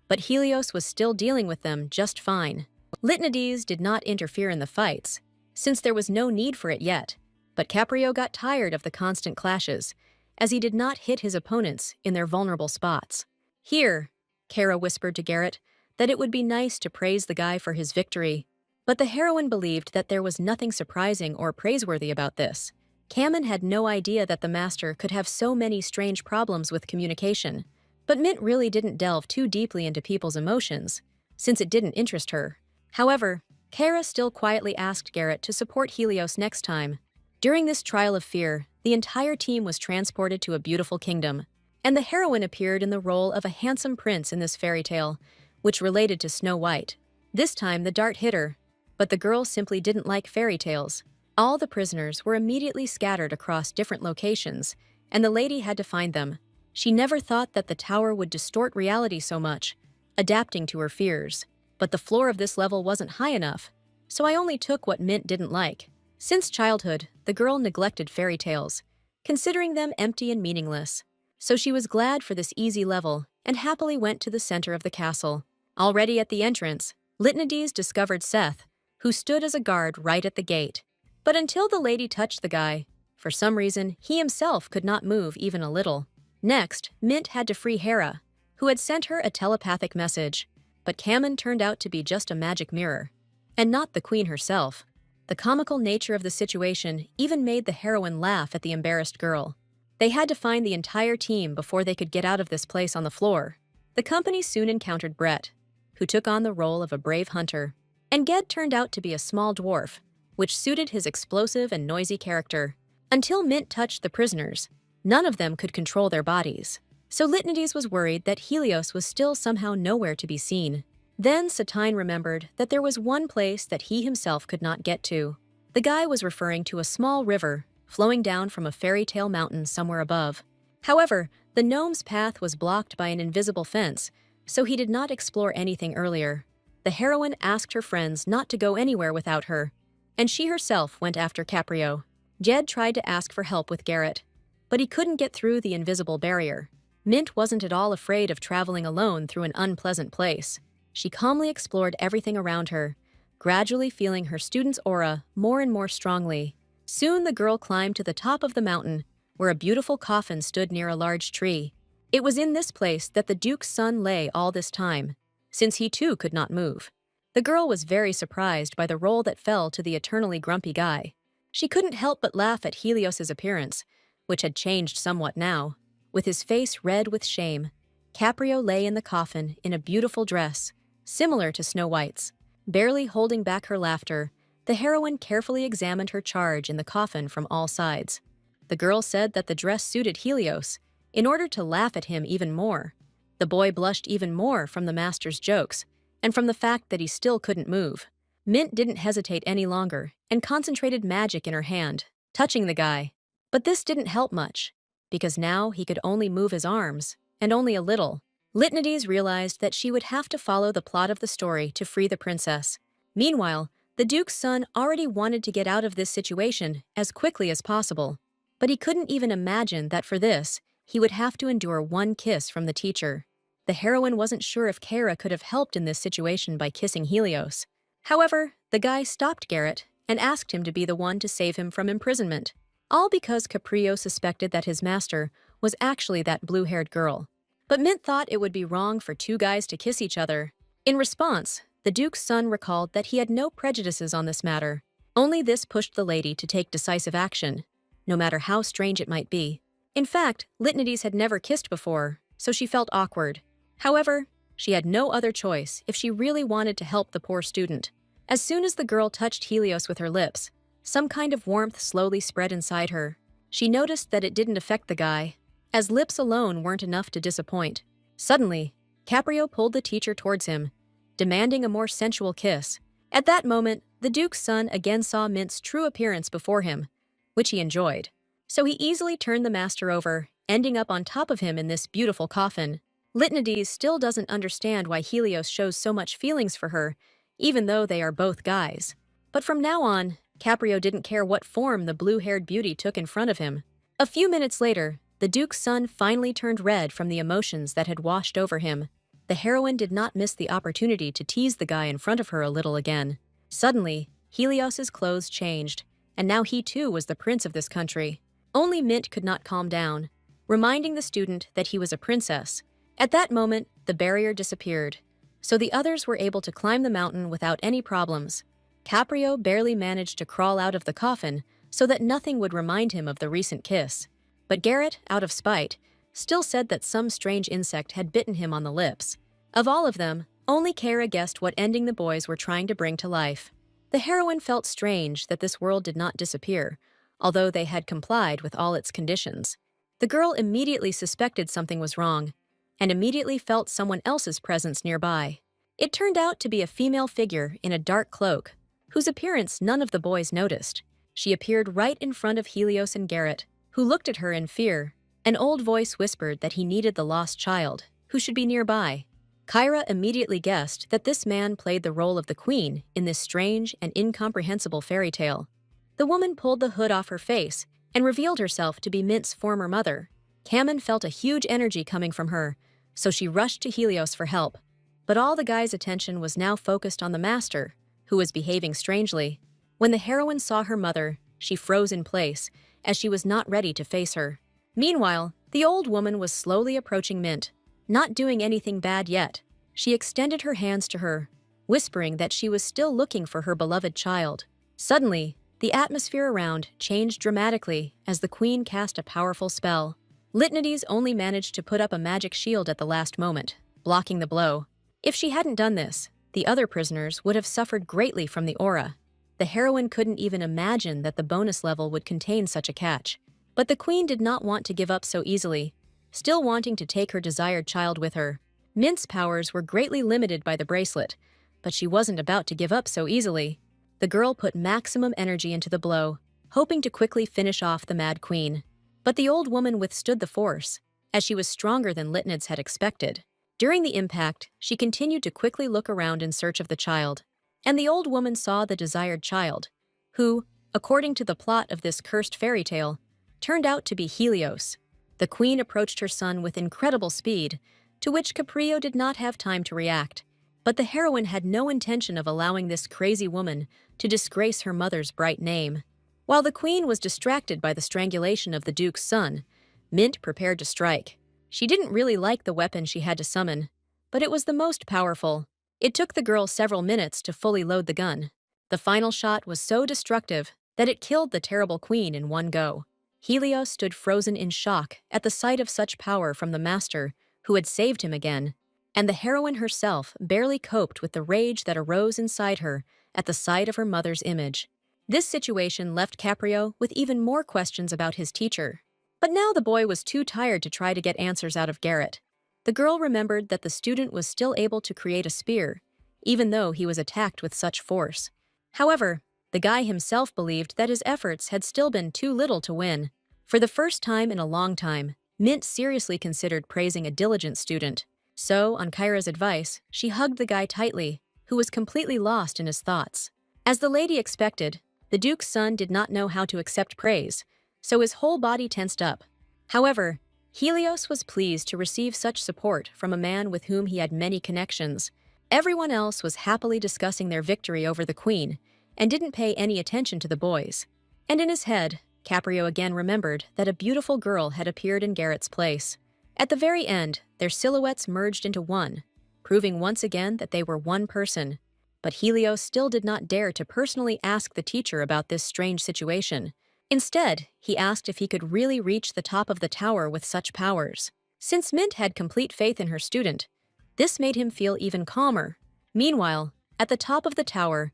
but Helios was still dealing with them just fine. Litanides did not interfere in the fights, since there was no need for it yet, but Caprio got tired of the constant clashes, as he did not hit his opponents in their vulnerable spots. Here, Kara whispered to Garrett that it would be nice to praise the guy for his victory, but the heroine believed that there was nothing surprising or praiseworthy about this. Kamen had no idea that the master could have so many strange problems with communication, but Mint really didn't delve too deeply into people's emotions, since it didn't interest her. However, Kara still quietly asked Garrett to support Helios next time. During this trial of fear, the entire team was transported to a beautiful kingdom, and the heroine appeared in the role of a handsome prince in this fairy tale, which related to Snow White. This time the dart hit her, but the girl simply didn't like fairy tales. All the prisoners were immediately scattered across different locations, and the lady had to find them. She never thought that the tower would distort reality so much, adapting to her fears. But the floor of this level wasn't high enough, so I only took what Mint didn't like. Since childhood, the girl neglected fairy tales. considering them empty and meaningless. So she was glad for this easy level and happily went to the center of the castle. Already at the entrance, Litanides discovered Seth, who stood as a guard right at the gate. But until the lady touched the guy, for some reason, he himself could not move even a little. Next, Mint had to free Hera, who had sent her a telepathic message. But Kamen turned out to be just a magic mirror, and not the queen herself. The comical nature of the situation even made the heroine laugh at the embarrassed girl. They had to find the entire team before they could get out of this place on the floor. The company soon encountered Brett, who took on the role of a brave hunter, and Ged turned out to be a small dwarf, which suited his explosive and noisy character. Until Mint touched the prisoners, none of them could control their bodies. So Litanides was worried that Helios was still somehow nowhere to be seen. Then Satine remembered that there was one place that he himself could not get to. The guy was referring to a small river flowing down from a fairy tale mountain somewhere above. However, the gnome's path was blocked by an invisible fence, so he did not explore anything earlier. The heroine asked her friends not to go anywhere without her, and she herself went after Caprio. Jed tried to ask for help with Garrett, but he couldn't get through the invisible barrier. Mint wasn't at all afraid of traveling alone through an unpleasant place. She calmly explored everything around her, gradually feeling her student's aura more and more strongly. Soon the girl climbed to the top of the mountain, where a beautiful coffin stood near a large tree. It was in this place that the Duke's son lay all this time, since he too could not move. The girl was very surprised by the role that fell to the eternally grumpy guy. She couldn't help but laugh at Helios's appearance, which had changed somewhat now. With his face red with shame, Caprio lay in the coffin in a beautiful dress, similar to Snow White's. Barely holding back her laughter, the heroine carefully examined her charge in the coffin from all sides. The girl said that the dress suited Helios, in order to laugh at him even more. The boy blushed even more from the master's jokes, and from the fact that he still couldn't move. Mint didn't hesitate any longer, and concentrated magic in her hand, touching the guy. But this didn't help much, because now he could only move his arms, and only a little. Litanides realized that she would have to follow the plot of the story to free the princess. Meanwhile, the Duke's son already wanted to get out of this situation as quickly as possible. But he couldn't even imagine that for this, he would have to endure one kiss from the teacher. The heroine wasn't sure if Kara could have helped in this situation by kissing Helios. However, the guy stopped Garrett and asked him to be the one to save him from imprisonment, all because Caprio suspected that his master was actually that blue-haired girl. But Mint thought it would be wrong for two guys to kiss each other. In response, the Duke's son recalled that he had no prejudices on this matter. Only this pushed the lady to take decisive action, no matter how strange it might be. In fact, Litanides had never kissed before, so she felt awkward. However, she had no other choice if she really wanted to help the poor student. As soon as the girl touched Helios with her lips, some kind of warmth slowly spread inside her. She noticed that it didn't affect the guy, as lips alone weren't enough to disappoint. Suddenly, Caprio pulled the teacher towards him, demanding a more sensual kiss. At that moment, the Duke's son again saw Mint's true appearance before him, which he enjoyed. So he easily turned the master over, ending up on top of him in this beautiful coffin. Litanides still doesn't understand why Helios shows so much feelings for her, even though they are both guys. But from now on, Caprio didn't care what form the blue-haired beauty took in front of him. A few minutes later, the Duke's son finally turned red from the emotions that had washed over him. The heroine did not miss the opportunity to tease the guy in front of her a little again. Suddenly, Helios's clothes changed, and now he too was the prince of this country. Only Mint could not calm down, reminding the student that he was a princess. At that moment, the barrier disappeared, so the others were able to climb the mountain without any problems. Caprio barely managed to crawl out of the coffin so that nothing would remind him of the recent kiss. But Garrett, out of spite, still said that some strange insect had bitten him on the lips. Of all of them, only Kara guessed what ending the boys were trying to bring to life. The heroine felt strange that this world did not disappear, although they had complied with all its conditions. The girl immediately suspected something was wrong, and immediately felt someone else's presence nearby. It turned out to be a female figure in a dark cloak, whose appearance none of the boys noticed. She appeared right in front of Helios and Garrett, who looked at her in fear. An old voice whispered that he needed the lost child, who should be nearby. Kyra immediately guessed that this man played the role of the queen in this strange and incomprehensible fairy tale. The woman pulled the hood off her face and revealed herself to be Mint's former mother. Kamen felt a huge energy coming from her, so she rushed to Helios for help. But all the guy's attention was now focused on the master, who was behaving strangely. When the heroine saw her mother, she froze in place, as she was not ready to face her. Meanwhile, the old woman was slowly approaching Mint, not doing anything bad yet. She extended her hands to her, whispering that she was still looking for her beloved child. Suddenly, the atmosphere around changed dramatically as the queen cast a powerful spell. Litnides only managed to put up a magic shield at the last moment, blocking the blow. If she hadn't done this, the other prisoners would have suffered greatly from the aura. The heroine couldn't even imagine that the bonus level would contain such a catch. But the queen did not want to give up so easily, still wanting to take her desired child with her. Mint's powers were greatly limited by the bracelet, but she wasn't about to give up so easily. The girl put maximum energy into the blow, hoping to quickly finish off the mad queen. But the old woman withstood the force, as she was stronger than Litnids had expected. During the impact, she continued to quickly look around in search of the child, and the old woman saw the desired child, who, according to the plot of this cursed fairy tale, turned out to be Helios. The queen approached her son with incredible speed, to which Caprio did not have time to react. But the heroine had no intention of allowing this crazy woman to disgrace her mother's bright name. While the queen was distracted by the strangulation of the duke's son, Mint prepared to strike. She didn't really like the weapon she had to summon, but it was the most powerful. It took the girl several minutes to fully load the gun. The final shot was so destructive that it killed the terrible queen in one go. Helios stood frozen in shock at the sight of such power from the master who had saved him again, and the heroine herself barely coped with the rage that arose inside her at the sight of her mother's image. This situation left Caprio with even more questions about his teacher. But now the boy was too tired to try to get answers out of Garrett. The girl remembered that the student was still able to create a spear, even though he was attacked with such force. However, the guy himself believed that his efforts had still been too little to win. For the first time in a long time, Mint seriously considered praising a diligent student. So, on Kyra's advice, she hugged the guy tightly, who was completely lost in his thoughts. As the lady expected, the duke's son did not know how to accept praise, so his whole body tensed up. However, Helios was pleased to receive such support from a man with whom he had many connections. Everyone else was happily discussing their victory over the queen, and didn't pay any attention to the boys. And in his head, Caprio again remembered that a beautiful girl had appeared in Garrett's place. At the very end, their silhouettes merged into one, proving once again that they were one person. But Helios still did not dare to personally ask the teacher about this strange situation. Instead, he asked if he could really reach the top of the tower with such powers. Since Mint had complete faith in her student, this made him feel even calmer. Meanwhile, at the top of the tower,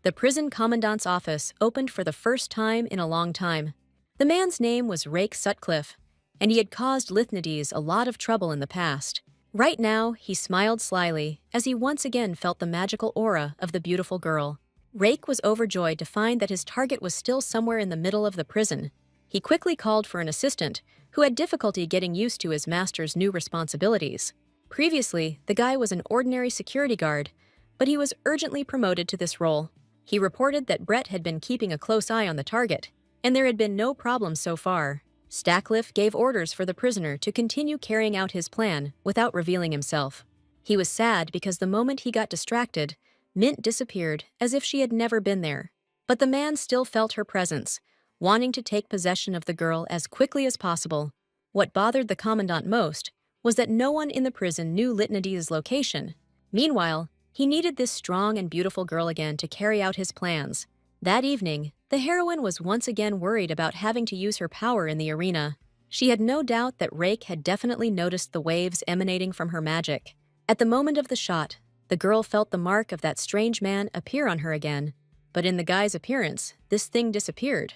the prison commandant's office opened for the first time in a long time. The man's name was Rake Sutcliffe, and he had caused Litnides a lot of trouble in the past. Right now, he smiled slyly as he once again felt the magical aura of the beautiful girl. Rake was overjoyed to find that his target was still somewhere in the middle of the prison. He quickly called for an assistant, who had difficulty getting used to his master's new responsibilities. Previously, the guy was an ordinary security guard, but he was urgently promoted to this role. He reported that Brett had been keeping a close eye on the target, and there had been no problems so far. Stackliff gave orders for the prisoner to continue carrying out his plan without revealing himself. He was sad because the moment he got distracted, Mint disappeared as if she had never been there. But the man still felt her presence, wanting to take possession of the girl as quickly as possible. What bothered the commandant most was that no one in the prison knew Litnides' location. Meanwhile, he needed this strong and beautiful girl again to carry out his plans. That evening, the heroine was once again worried about having to use her power in the arena. She had no doubt that Rake had definitely noticed the waves emanating from her magic. At the moment of the shot, the girl felt the mark of that strange man appear on her again. But in the guy's appearance, this thing disappeared,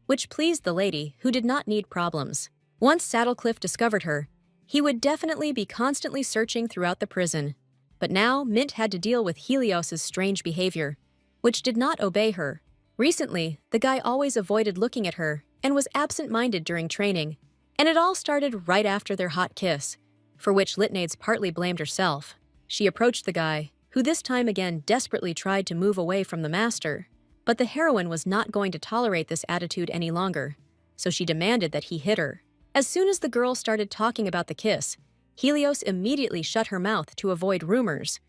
which pleased the lady, who did not need problems. Once Saddlecliff discovered her, he would definitely be constantly searching throughout the prison. But now Mint had to deal with Helios's strange behavior, which did not obey her. Recently, the guy always avoided looking at her and was absent-minded during training, and it all started right after their hot kiss, for which Litnides partly blamed herself. She approached the guy, who this time again desperately tried to move away from the master. But the heroine was not going to tolerate this attitude any longer. so she demanded that he hit her. As soon as the girl started talking about the kiss, Helios immediately shut her mouth to avoid rumors.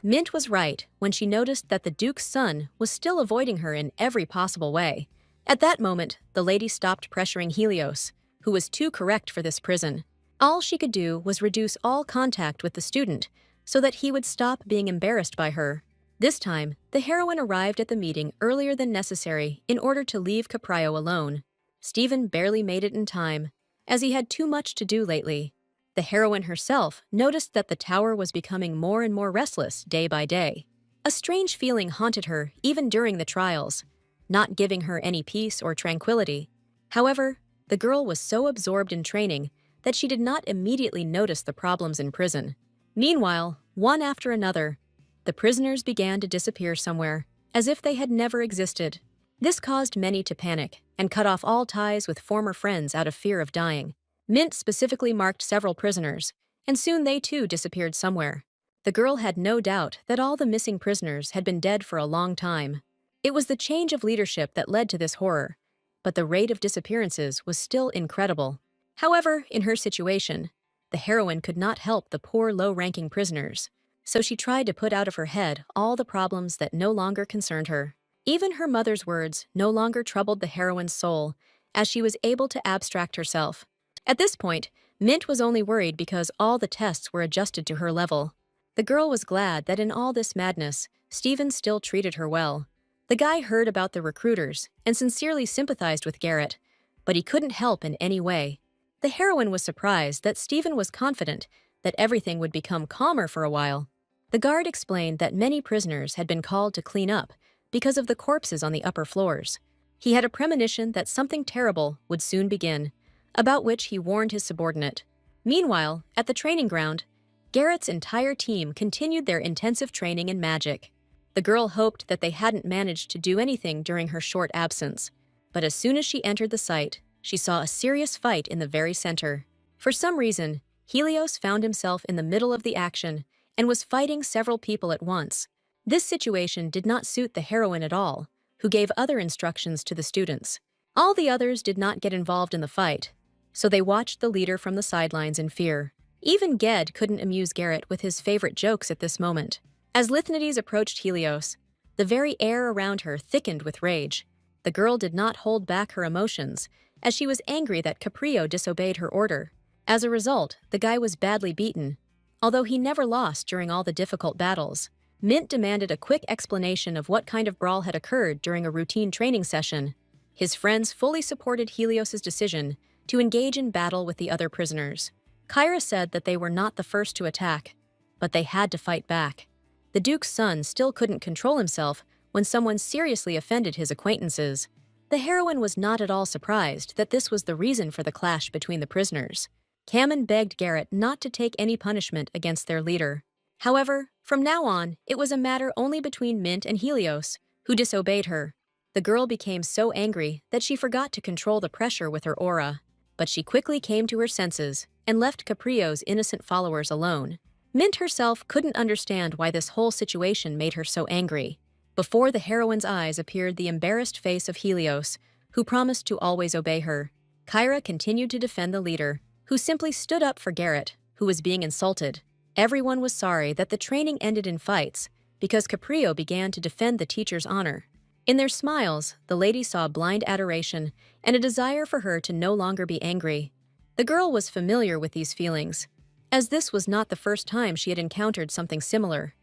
Mint was right when she noticed that the Duke's son was still avoiding her in every possible way. At that moment, the lady stopped pressuring Helios, who was too correct for this prison. All she could do was reduce all contact with the student so that he would stop being embarrassed by her. This time, the heroine arrived at the meeting earlier than necessary in order to leave Caprio alone. Stephen barely made it in time, as he had too much to do lately. The heroine herself noticed that the tower was becoming more and more restless day by day. A strange feeling haunted her even during the trials, not giving her any peace or tranquility. However, the girl was so absorbed in training that she did not immediately notice the problems in prison. Meanwhile, one after another, the prisoners began to disappear somewhere, as if they had never existed. This caused many to panic and cut off all ties with former friends out of fear of dying. Mint specifically marked several prisoners, and soon they too disappeared somewhere. The girl had no doubt that all the missing prisoners had been dead for a long time. It was the change of leadership that led to this horror, but the rate of disappearances was still incredible. However, in her situation, the heroine could not help the poor low-ranking prisoners, so she tried to put out of her head all the problems that no longer concerned her. Even her mother's words no longer troubled the heroine's soul, as she was able to abstract herself. At this point, Mint was only worried because all the tests were adjusted to her level. The girl was glad that in all this madness, Stephen still treated her well. The guy heard about the recruiters and sincerely sympathized with Garrett, but he couldn't help in any way. The heroine was surprised that Stephen was confident that everything would become calmer for a while. The guard explained that many prisoners had been called to clean up because of the corpses on the upper floors. He had a premonition that something terrible would soon begin, about which he warned his subordinate. Meanwhile, at the training ground, Garrett's entire team continued their intensive training in magic. The girl hoped that they hadn't managed to do anything during her short absence, but as soon as she entered the site, she saw a serious fight in the very center. For some reason, Helios found himself in the middle of the action and was fighting several people at once. This situation did not suit the heroine at all, who gave other instructions to the students. All the others did not get involved in the fight, so they watched the leader from the sidelines in fear. Even Ged couldn't amuse Garrett with his favorite jokes at this moment. As Lythnides approached Helios, the very air around her thickened with rage. The girl did not hold back her emotions, as she was angry that Caprio disobeyed her order. As a result, the guy was badly beaten, although he never lost during all the difficult battles. Mint demanded a quick explanation of what kind of brawl had occurred during a routine training session. His friends fully supported Helios's decision to engage in battle with the other prisoners. Kyra said that they were not the first to attack, but they had to fight back. The Duke's son still couldn't control himself when someone seriously offended his acquaintances. The heroine was not at all surprised that this was the reason for the clash between the prisoners. Kamen begged Garrett not to take any punishment against their leader. However, from now on, it was a matter only between Mint and Helios, who disobeyed her. The girl became so angry that she forgot to control the pressure with her aura, but she quickly came to her senses and left Caprio's innocent followers alone. Mint herself couldn't understand why this whole situation made her so angry. Before the heroine's eyes appeared the embarrassed face of Helios, who promised to always obey her. Kyra continued to defend the leader, who simply stood up for Garrett, who was being insulted. Everyone was sorry that the training ended in fights, because Caprio began to defend the teacher's honor. In their smiles, the lady saw blind adoration and a desire for her to no longer be angry. The girl was familiar with these feelings, as this was not the first time she had encountered something similar.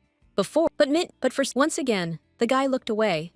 Once again, the guy looked away,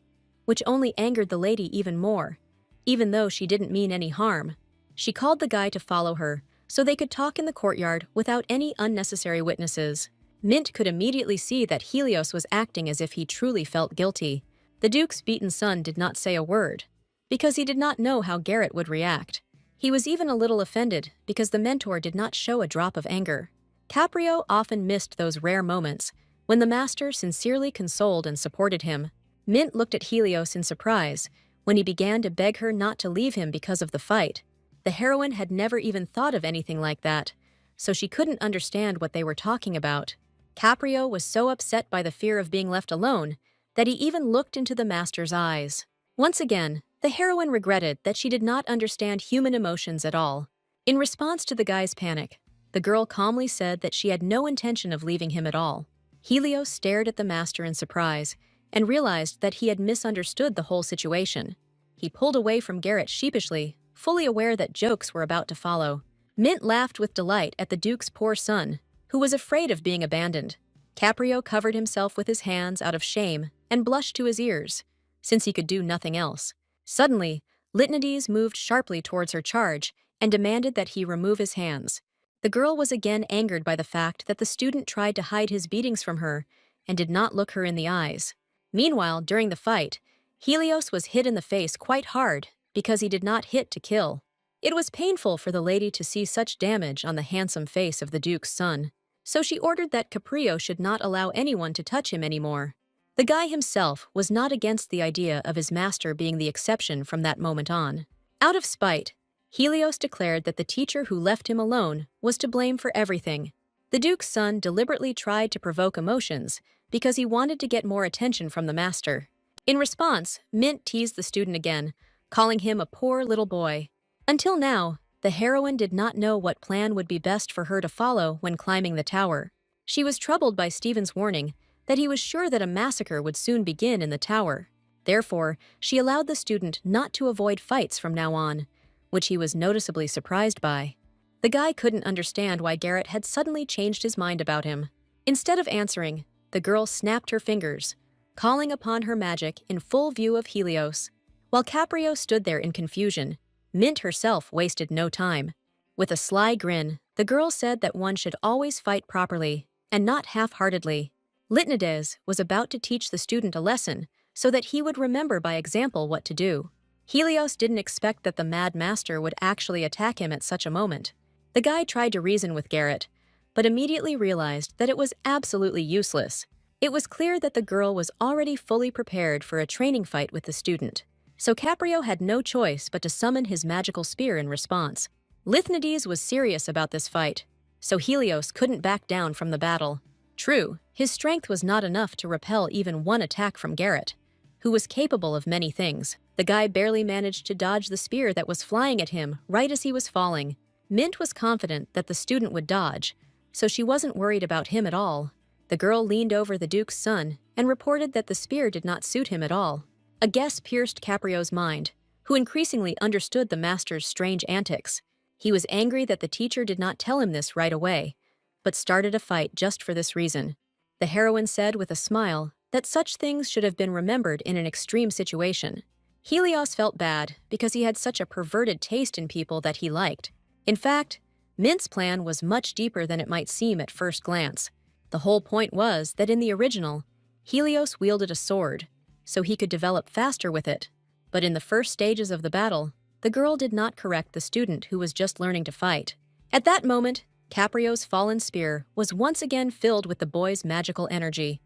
which only angered the lady even more, even though she didn't mean any harm. She called the guy to follow her, so they could talk in the courtyard without any unnecessary witnesses. Mint could immediately see that Helios was acting as if he truly felt guilty. The Duke's beaten son did not say a word, because he did not know how Garrett would react. He was even a little offended because the mentor did not show a drop of anger. Caprio often missed those rare moments when the master sincerely consoled and supported him. Mint looked at Helios in surprise when he began to beg her not to leave him because of the fight. The heroine had never even thought of anything like that, so she couldn't understand what they were talking about. Caprio was so upset by the fear of being left alone that he even looked into the master's eyes. Once again, The heroine regretted that she did not understand human emotions at all. In response to the guy's panic, the girl calmly said that she had no intention of leaving him at all. Helios stared at the master in surprise and realized that he had misunderstood the whole situation. He pulled away from Garrett sheepishly, fully aware that jokes were about to follow. Mint laughed with delight at the Duke's poor son, who was afraid of being abandoned. Caprio covered himself with his hands out of shame and blushed to his ears, since he could do nothing else. Suddenly, Lytnides moved sharply towards her charge and demanded that he remove his hands. The girl was again angered by the fact that the student tried to hide his beatings from her and did not look her in the eyes. Meanwhile, during the fight, Helios was hit in the face quite hard because he did not hit to kill. It was painful for the lady to see such damage on the handsome face of the Duke's son, so she ordered that Caprio should not allow anyone to touch him anymore. The guy himself was not against the idea of his master being the exception from that moment on. Out of spite, Helios declared that the teacher who left him alone was to blame for everything. The Duke's son deliberately tried to provoke emotions because he wanted to get more attention from the master. In response, Mint teased the student again, calling him a poor little boy. Until now, the heroine did not know what plan would be best for her to follow when climbing the tower. She was troubled by Stephen's warning that he was sure that a massacre would soon begin in the tower. Therefore, she allowed the student not to avoid fights from now on, which he was noticeably surprised by. The guy couldn't understand why Garrett had suddenly changed his mind about him. Instead of answering, the girl snapped her fingers, calling upon her magic in full view of Helios. While Caprio stood there in confusion, Mint herself wasted no time. With a sly grin, the girl said that one should always fight properly, and not half-heartedly. Lytnides was about to teach the student a lesson so that he would remember by example what to do. Helios didn't expect that the mad master would actually attack him at such a moment. The guy tried to reason with Garrett, but immediately realized that it was absolutely useless. It was clear that the girl was already fully prepared for a training fight with the student, so Caprio had no choice but to summon his magical spear in response. Lytnides was serious about this fight, so Helios couldn't back down from the battle. True, his strength was not enough to repel even one attack from Garrett, who was capable of many things. The guy barely managed to dodge the spear that was flying at him right as he was falling. Mint was confident that the student would dodge, so she wasn't worried about him at all. The girl leaned over the Duke's son and reported that the spear did not suit him at all. A guess pierced Caprio's mind, who increasingly understood the master's strange antics. He was angry that the teacher did not tell him this right away, but started a fight just for this reason. The heroine said with a smile that such things should have been remembered in an extreme situation. Helios felt bad because he had such a perverted taste in people that he liked. In fact, Mint's plan was much deeper than it might seem at first glance. The whole point was that in the original, Helios wielded a sword, so he could develop faster with it. But in the first stages of the battle, the girl did not correct the student who was just learning to fight. At that moment, Caprio's fallen spear was once again filled with the boy's magical energy.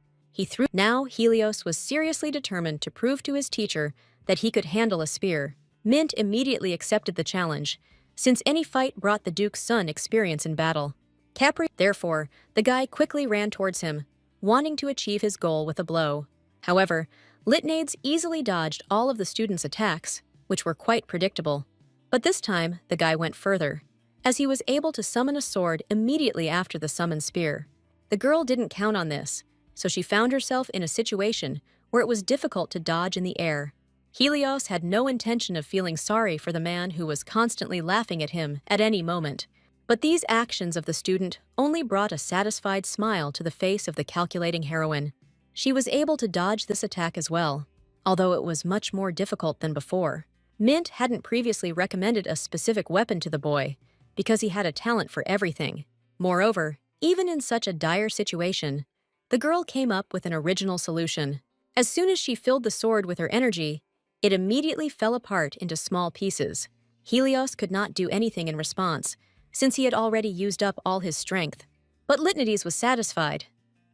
Now Helios was seriously determined to prove to his teacher that he could handle a spear. Mint immediately accepted the challenge, since any fight brought the Duke's son experience in battle. Therefore, the guy quickly ran towards him, wanting to achieve his goal with a blow. However, Lytnides easily dodged all of the student's attacks, which were quite predictable. But this time, the guy went further, as he was able to summon a sword immediately after the summoned spear. The girl didn't count on this, so she found herself in a situation where it was difficult to dodge in the air. Helios had no intention of feeling sorry for the man who was constantly laughing at him at any moment. But these actions of the student only brought a satisfied smile to the face of the calculating heroine. She was able to dodge this attack as well, although it was much more difficult than before. Mint hadn't previously recommended a specific weapon to the boy, because he had a talent for everything. Moreover, even in such a dire situation, the girl came up with an original solution. As soon as she filled the sword with her energy, it immediately fell apart into small pieces. Helios could not do anything in response, since he had already used up all his strength. But Lytnides was satisfied,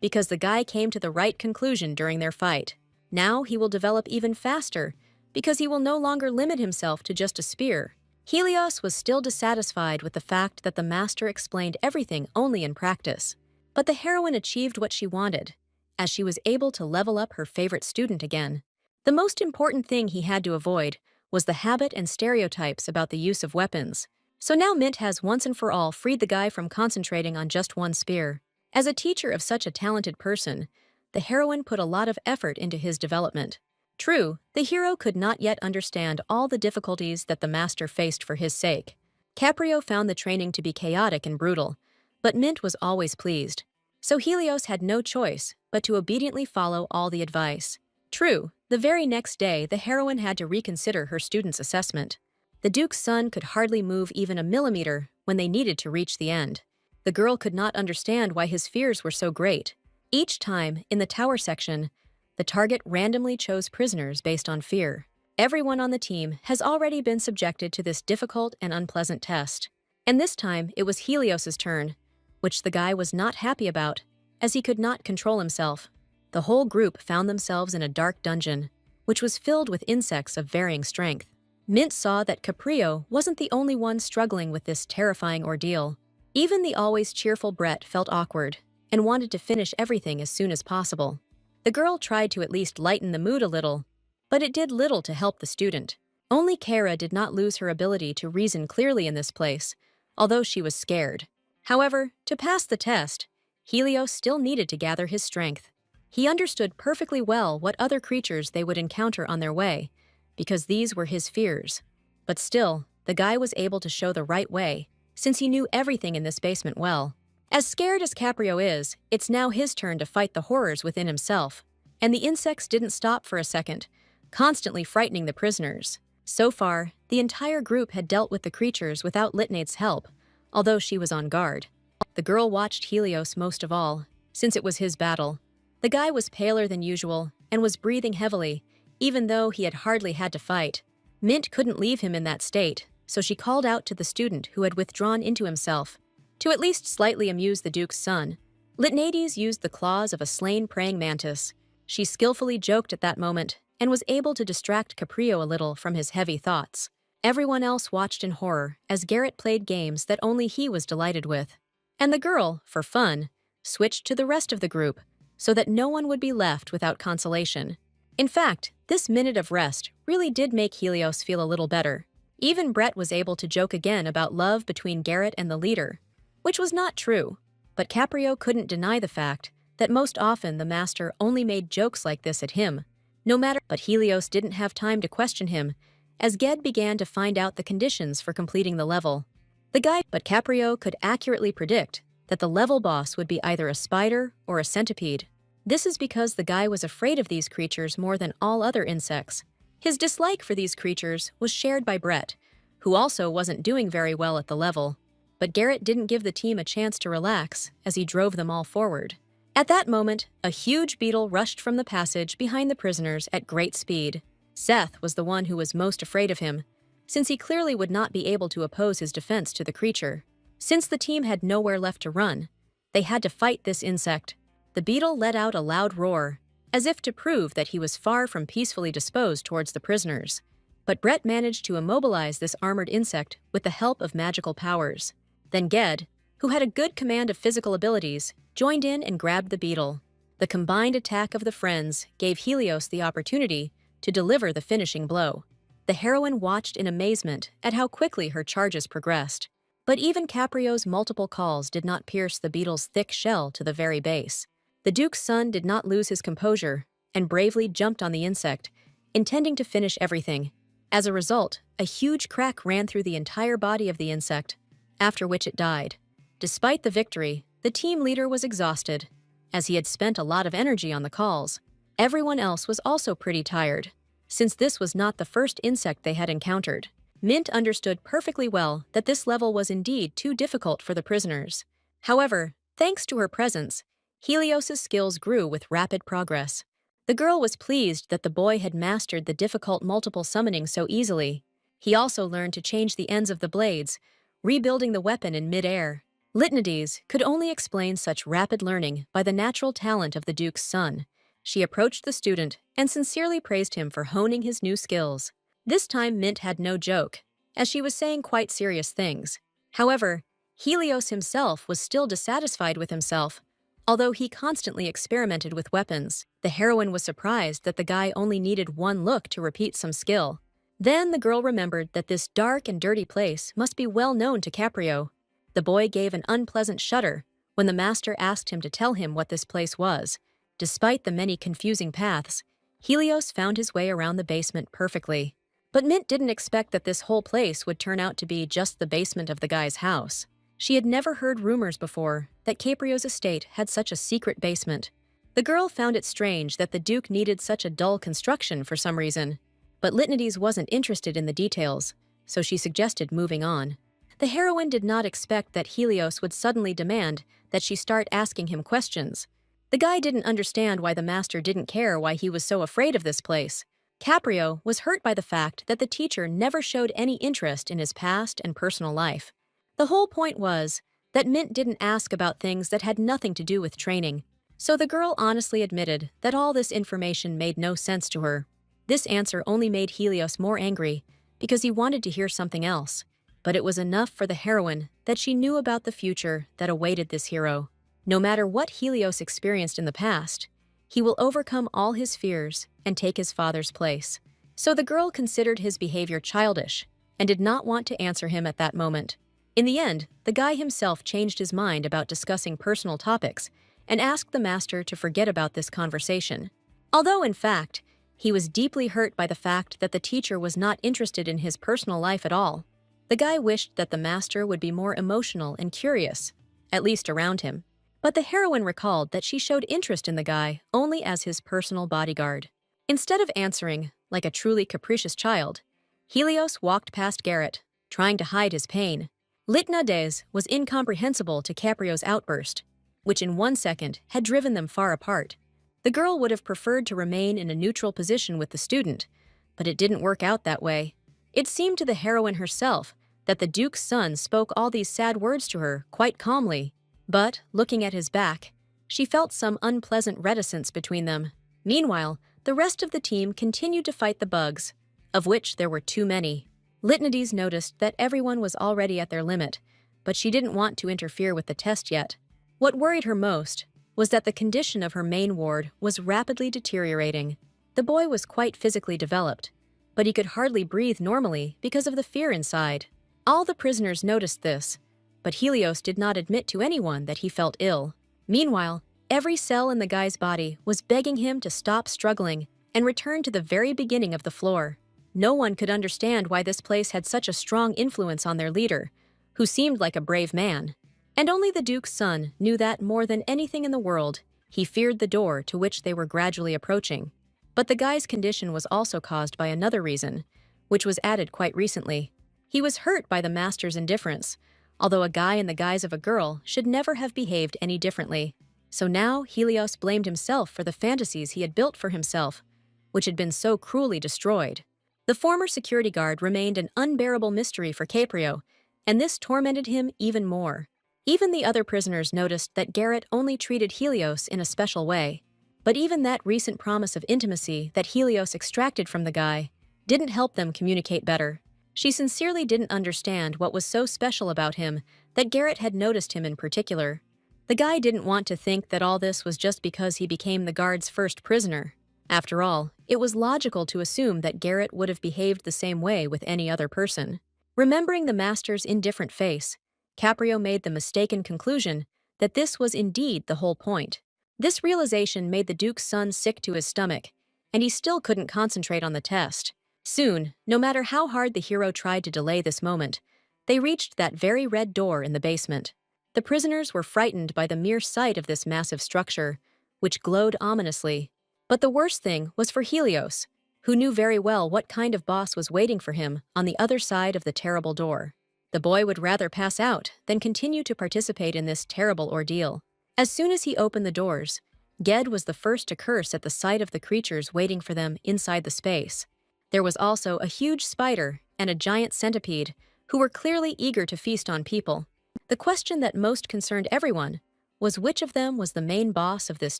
because the guy came to the right conclusion during their fight. Now he will develop even faster, because he will no longer limit himself to just a spear. Helios was still dissatisfied with the fact that the master explained everything only in practice. But the heroine achieved what she wanted, as she was able to level up her favorite student again. The most important thing he had to avoid was the habit and stereotypes about the use of weapons. So now Mint has once and for all freed the guy from concentrating on just one spear. As a teacher of such a talented person, the heroine put a lot of effort into his development. True, the hero could not yet understand all the difficulties that the master faced for his sake. Caprio found the training to be chaotic and brutal, but Mint was always pleased. So Helios had no choice but to obediently follow all the advice. True, the very next day the heroine had to reconsider her student's assessment. The Duke's son could hardly move even a millimeter when they needed to reach the end. The girl could not understand why his fears were so great. Each time, in the tower section, the target randomly chose prisoners based on fear. Everyone on the team has already been subjected to this difficult and unpleasant test. And this time, it was Helios's turn, which the guy was not happy about, as he could not control himself. The whole group found themselves in a dark dungeon, which was filled with insects of varying strength. Mint saw that Caprio wasn't the only one struggling with this terrifying ordeal. Even the always cheerful Brett felt awkward and wanted to finish everything as soon as possible. The girl tried to at least lighten the mood a little, but it did little to help the student. Only Kara did not lose her ability to reason clearly in this place, although she was scared. However, to pass the test, Helios still needed to gather his strength. He understood perfectly well what other creatures they would encounter on their way, because these were his fears. But still, the guy was able to show the right way, since he knew everything in this basement well. As scared as Caprio is, it's now his turn to fight the horrors within himself. And the insects didn't stop for a second, constantly frightening the prisoners. So far, the entire group had dealt with the creatures without Litnate's help, although she was on guard. The girl watched Helios most of all, since it was his battle. The guy was paler than usual and was breathing heavily, even though he had hardly had to fight. Mint couldn't leave him in that state, so she called out to the student who had withdrawn into himself. To at least slightly amuse the Duke's son, Litnates used the claws of a slain praying mantis. She skillfully joked at that moment and was able to distract Caprio a little from his heavy thoughts. Everyone else watched in horror as Garrett played games that only he was delighted with. And the girl, for fun, switched to the rest of the group so that no one would be left without consolation. In fact, this minute of rest really did make Helios feel a little better. Even Brett was able to joke again about love between Garrett and the leader, which was not true, but Caprio couldn't deny the fact that most often the master only made jokes like this at him. But Helios didn't have time to question him, as Ged began to find out the conditions for completing the level. But Caprio could accurately predict that the level boss would be either a spider or a centipede. This is because the guy was afraid of these creatures more than all other insects. His dislike for these creatures was shared by Brett, who also wasn't doing very well at the level. But Garrett didn't give the team a chance to relax as he drove them all forward. At that moment, a huge beetle rushed from the passage behind the prisoners at great speed. Seth was the one who was most afraid of him, since he clearly would not be able to oppose his defense to the creature. Since the team had nowhere left to run, they had to fight this insect. The beetle let out a loud roar, as if to prove that he was far from peacefully disposed towards the prisoners. But Brett managed to immobilize this armored insect with the help of magical powers. Then Ged, who had a good command of physical abilities, joined in and grabbed the beetle. The combined attack of the friends gave Helios the opportunity to deliver the finishing blow. The heroine watched in amazement at how quickly her charges progressed. But even Caprio's multiple calls did not pierce the beetle's thick shell to the very base. The Duke's son did not lose his composure and bravely jumped on the insect, intending to finish everything. As a result, a huge crack ran through the entire body of the insect, after which it died. Despite the victory, the team leader was exhausted, as he had spent a lot of energy on the calls. Everyone else was also pretty tired, since this was not the first insect they had encountered. Mint understood perfectly well that this level was indeed too difficult for the prisoners. However, thanks to her presence, Helios's skills grew with rapid progress. The girl was pleased that the boy had mastered the difficult multiple summoning so easily. He also learned to change the ends of the blades, rebuilding the weapon in mid-air. Litnates could only explain such rapid learning by the natural talent of the Duke's son. She approached the student and sincerely praised him for honing his new skills. This time Mint had no joke, as she was saying quite serious things. However, Helios himself was still dissatisfied with himself. Although he constantly experimented with weapons, the heroine was surprised that the guy only needed one look to repeat some skill. Then the girl remembered that this dark and dirty place must be well known to Caprio. The boy gave an unpleasant shudder when the master asked him to tell him what this place was. Despite the many confusing paths, Helios found his way around the basement perfectly. But Mint didn't expect that this whole place would turn out to be just the basement of the guy's house. She had never heard rumors before that Caprio's estate had such a secret basement. The girl found it strange that the Duke needed such a dull construction for some reason. But Litanides wasn't interested in the details, so she suggested moving on. The heroine did not expect that Helios would suddenly demand that she start asking him questions. The guy didn't understand why the master didn't care why he was so afraid of this place. Caprio was hurt by the fact that the teacher never showed any interest in his past and personal life. The whole point was that Mint didn't ask about things that had nothing to do with training, so the girl honestly admitted that all this information made no sense to her. This answer only made Helios more angry because he wanted to hear something else, but it was enough for the heroine that she knew about the future that awaited this hero. No matter what Helios experienced in the past, he will overcome all his fears and take his father's place. So the girl considered his behavior childish and did not want to answer him at that moment. In the end, the guy himself changed his mind about discussing personal topics and asked the master to forget about this conversation. Although, in fact, he was deeply hurt by the fact that the teacher was not interested in his personal life at all. The guy wished that the master would be more emotional and curious, at least around him. But the heroine recalled that she showed interest in the guy only as his personal bodyguard. Instead of answering, like a truly capricious child, Helios walked past Garrett, trying to hide his pain. Litanides was incomprehensible to Caprio's outburst, which in 1 second had driven them far apart. The girl would have preferred to remain in a neutral position with the student, but it didn't work out that way. It seemed to the heroine herself that the Duke's son spoke all these sad words to her quite calmly, but, looking at his back, she felt some unpleasant reticence between them. Meanwhile, the rest of the team continued to fight the bugs, of which there were too many. Litanides noticed that everyone was already at their limit, but she didn't want to interfere with the test yet. What worried her most was that the condition of her main ward was rapidly deteriorating. The boy was quite physically developed, but he could hardly breathe normally because of the fear inside. All the prisoners noticed this, but Helios did not admit to anyone that he felt ill. Meanwhile, every cell in the guy's body was begging him to stop struggling and return to the very beginning of the floor. No one could understand why this place had such a strong influence on their leader, who seemed like a brave man. And only the Duke's son knew that more than anything in the world, he feared the door to which they were gradually approaching. But the guy's condition was also caused by another reason, which was added quite recently. He was hurt by the master's indifference, although a guy in the guise of a girl should never have behaved any differently. So now Helios blamed himself for the fantasies he had built for himself, which had been so cruelly destroyed. The former security guard remained an unbearable mystery for Caprio, and this tormented him even more. Even the other prisoners noticed that Garrett only treated Helios in a special way. But even that recent promise of intimacy that Helios extracted from the guy didn't help them communicate better. She sincerely didn't understand what was so special about him that Garrett had noticed him in particular. The guy didn't want to think that all this was just because he became the guard's first prisoner. After all, it was logical to assume that Garrett would have behaved the same way with any other person. Remembering the master's indifferent face, Caprio made the mistaken conclusion that this was indeed the whole point. This realization made the Duke's son sick to his stomach, and he still couldn't concentrate on the test. Soon, no matter how hard the hero tried to delay this moment, they reached that very red door in the basement. The prisoners were frightened by the mere sight of this massive structure, which glowed ominously. But the worst thing was for Helios, who knew very well what kind of boss was waiting for him on the other side of the terrible door. The boy would rather pass out than continue to participate in this terrible ordeal. As soon as he opened the doors, Ged was the first to curse at the sight of the creatures waiting for them inside the space. There was also a huge spider and a giant centipede who were clearly eager to feast on people. The question that most concerned everyone was which of them was the main boss of this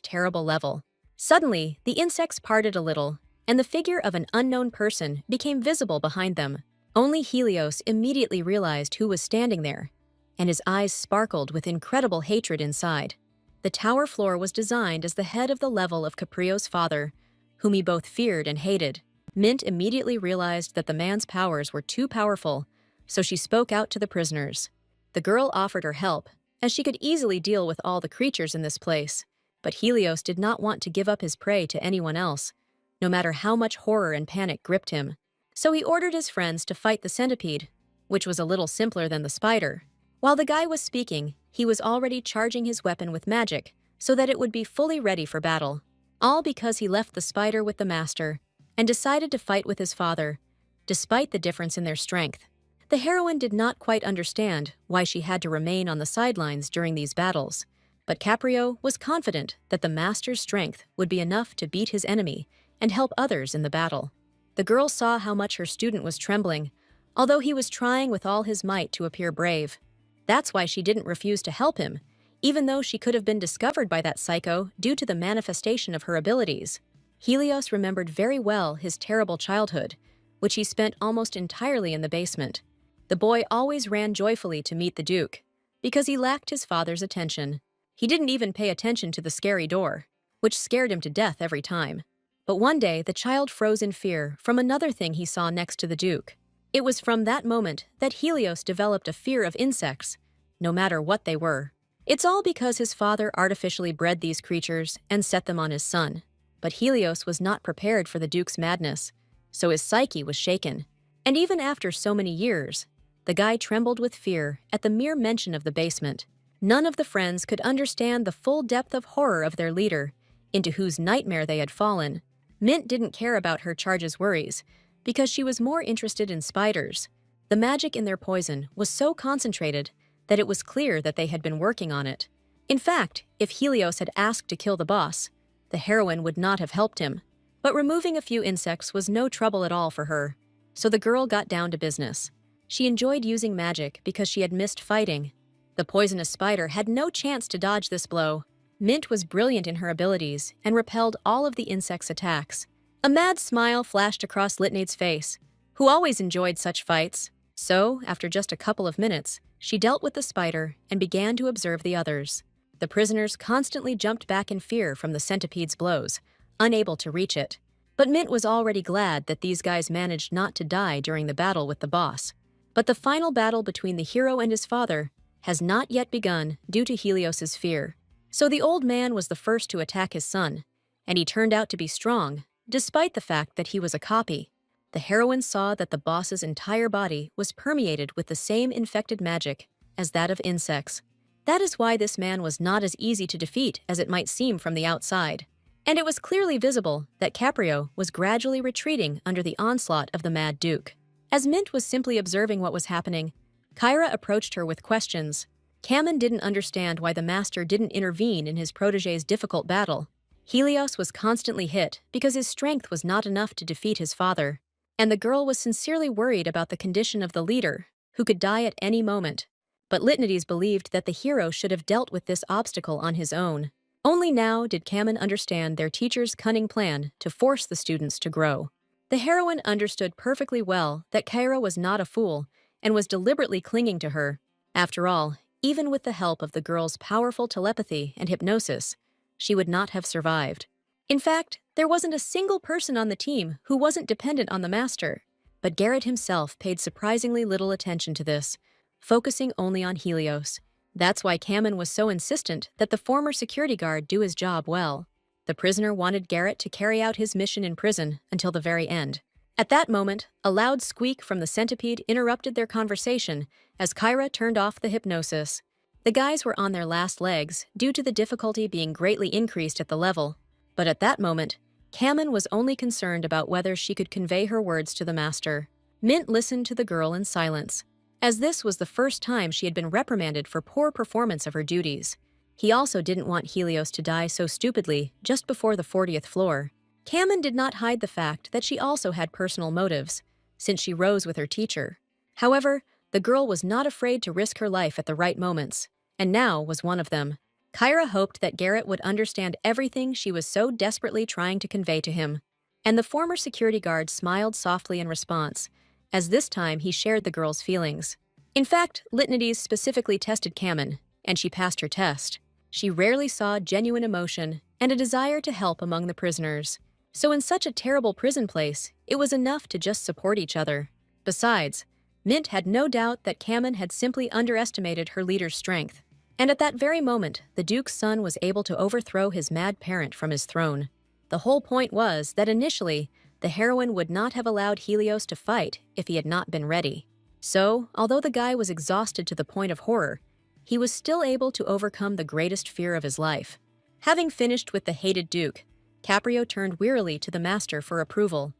terrible level. Suddenly, the insects parted a little, and the figure of an unknown person became visible behind them. Only Helios immediately realized who was standing there, and his eyes sparkled with incredible hatred inside. The tower floor was designed as the head of the level of Caprio's father, whom he both feared and hated. Mint immediately realized that the man's powers were too powerful, so she spoke out to the prisoners. The girl offered her help, as she could easily deal with all the creatures in this place. But Helios did not want to give up his prey to anyone else, no matter how much horror and panic gripped him. So he ordered his friends to fight the centipede, which was a little simpler than the spider. While the guy was speaking, he was already charging his weapon with magic so that it would be fully ready for battle. All because he left the spider with the master and decided to fight with his father, despite the difference in their strength. The heroine did not quite understand why she had to remain on the sidelines during these battles, but Caprio was confident that the master's strength would be enough to beat his enemy and help others in the battle. The girl saw how much her student was trembling, although he was trying with all his might to appear brave. That's why she didn't refuse to help him, even though she could have been discovered by that psycho due to the manifestation of her abilities. Helios remembered very well his terrible childhood, which he spent almost entirely in the basement. The boy always ran joyfully to meet the Duke, because he lacked his father's attention. He didn't even pay attention to the scary door, which scared him to death every time. But one day, the child froze in fear from another thing he saw next to the Duke. It was from that moment that Helios developed a fear of insects, no matter what they were. It's all because his father artificially bred these creatures and set them on his son. But Helios was not prepared for the Duke's madness, so his psyche was shaken. And even after so many years, the guy trembled with fear at the mere mention of the basement. None of the friends could understand the full depth of horror of their leader, into whose nightmare they had fallen. Mint didn't care about her charge's worries, because she was more interested in spiders. The magic in their poison was so concentrated that it was clear that they had been working on it. In fact, if Helios had asked to kill the boss, the heroine would not have helped him. But removing a few insects was no trouble at all for her, so the girl got down to business. She enjoyed using magic because she had missed fighting. The poisonous spider had no chance to dodge this blow. Mint was brilliant in her abilities and repelled all of the insect's attacks. A mad smile flashed across Litnade's face, who always enjoyed such fights. So, after just a couple of minutes, she dealt with the spider and began to observe the others. The prisoners constantly jumped back in fear from the centipede's blows, unable to reach it. But Mint was already glad that these guys managed not to die during the battle with the boss. But the final battle between the hero and his father has not yet begun due to Helios's fear. So the old man was the first to attack his son, and he turned out to be strong, despite the fact that he was a copy. The heroine saw that the boss's entire body was permeated with the same infected magic as that of insects. That is why this man was not as easy to defeat as it might seem from the outside. And it was clearly visible that Caprio was gradually retreating under the onslaught of the Mad Duke. As Mint was simply observing what was happening, Kyra approached her with questions. Kamen didn't understand why the master didn't intervene in his protege's difficult battle. Helios was constantly hit because his strength was not enough to defeat his father, and the girl was sincerely worried about the condition of the leader, who could die at any moment. But Litnides believed that the hero should have dealt with this obstacle on his own. Only now did Kamen understand their teacher's cunning plan to force the students to grow. The heroine understood perfectly well that Kyra was not a fool and was deliberately clinging to her. After all, even with the help of the girl's powerful telepathy and hypnosis, she would not have survived. In fact, there wasn't a single person on the team who wasn't dependent on the master. But Garrett himself paid surprisingly little attention to this, focusing only on Helios. That's why Kamen was so insistent that the former security guard do his job well. The prisoner wanted Garrett to carry out his mission in prison until the very end. At that moment, a loud squeak from the centipede interrupted their conversation as Kyra turned off the hypnosis. The guys were on their last legs due to the difficulty being greatly increased at the level. But at that moment, Kamen was only concerned about whether she could convey her words to the master. Mint listened to the girl in silence, as this was the first time she had been reprimanded for poor performance of her duties. He also didn't want Helios to die so stupidly just before the 40th floor. Kamen did not hide the fact that she also had personal motives, since she rose with her teacher. However, the girl was not afraid to risk her life at the right moments, and now was one of them. Kyra hoped that Garrett would understand everything she was so desperately trying to convey to him. And the former security guard smiled softly in response, as this time he shared the girl's feelings. In fact, Litnides specifically tested Kamen, and she passed her test. She rarely saw genuine emotion and a desire to help among the prisoners. So in such a terrible prison place, it was enough to just support each other. Besides, Mint had no doubt that Kamen had simply underestimated her leader's strength. And at that very moment, the Duke's son was able to overthrow his mad parent from his throne. The whole point was that initially, the heroine would not have allowed Helios to fight if he had not been ready. So, although the guy was exhausted to the point of horror, he was still able to overcome the greatest fear of his life. Having finished with the hated Duke, Caprio turned wearily to the master for approval.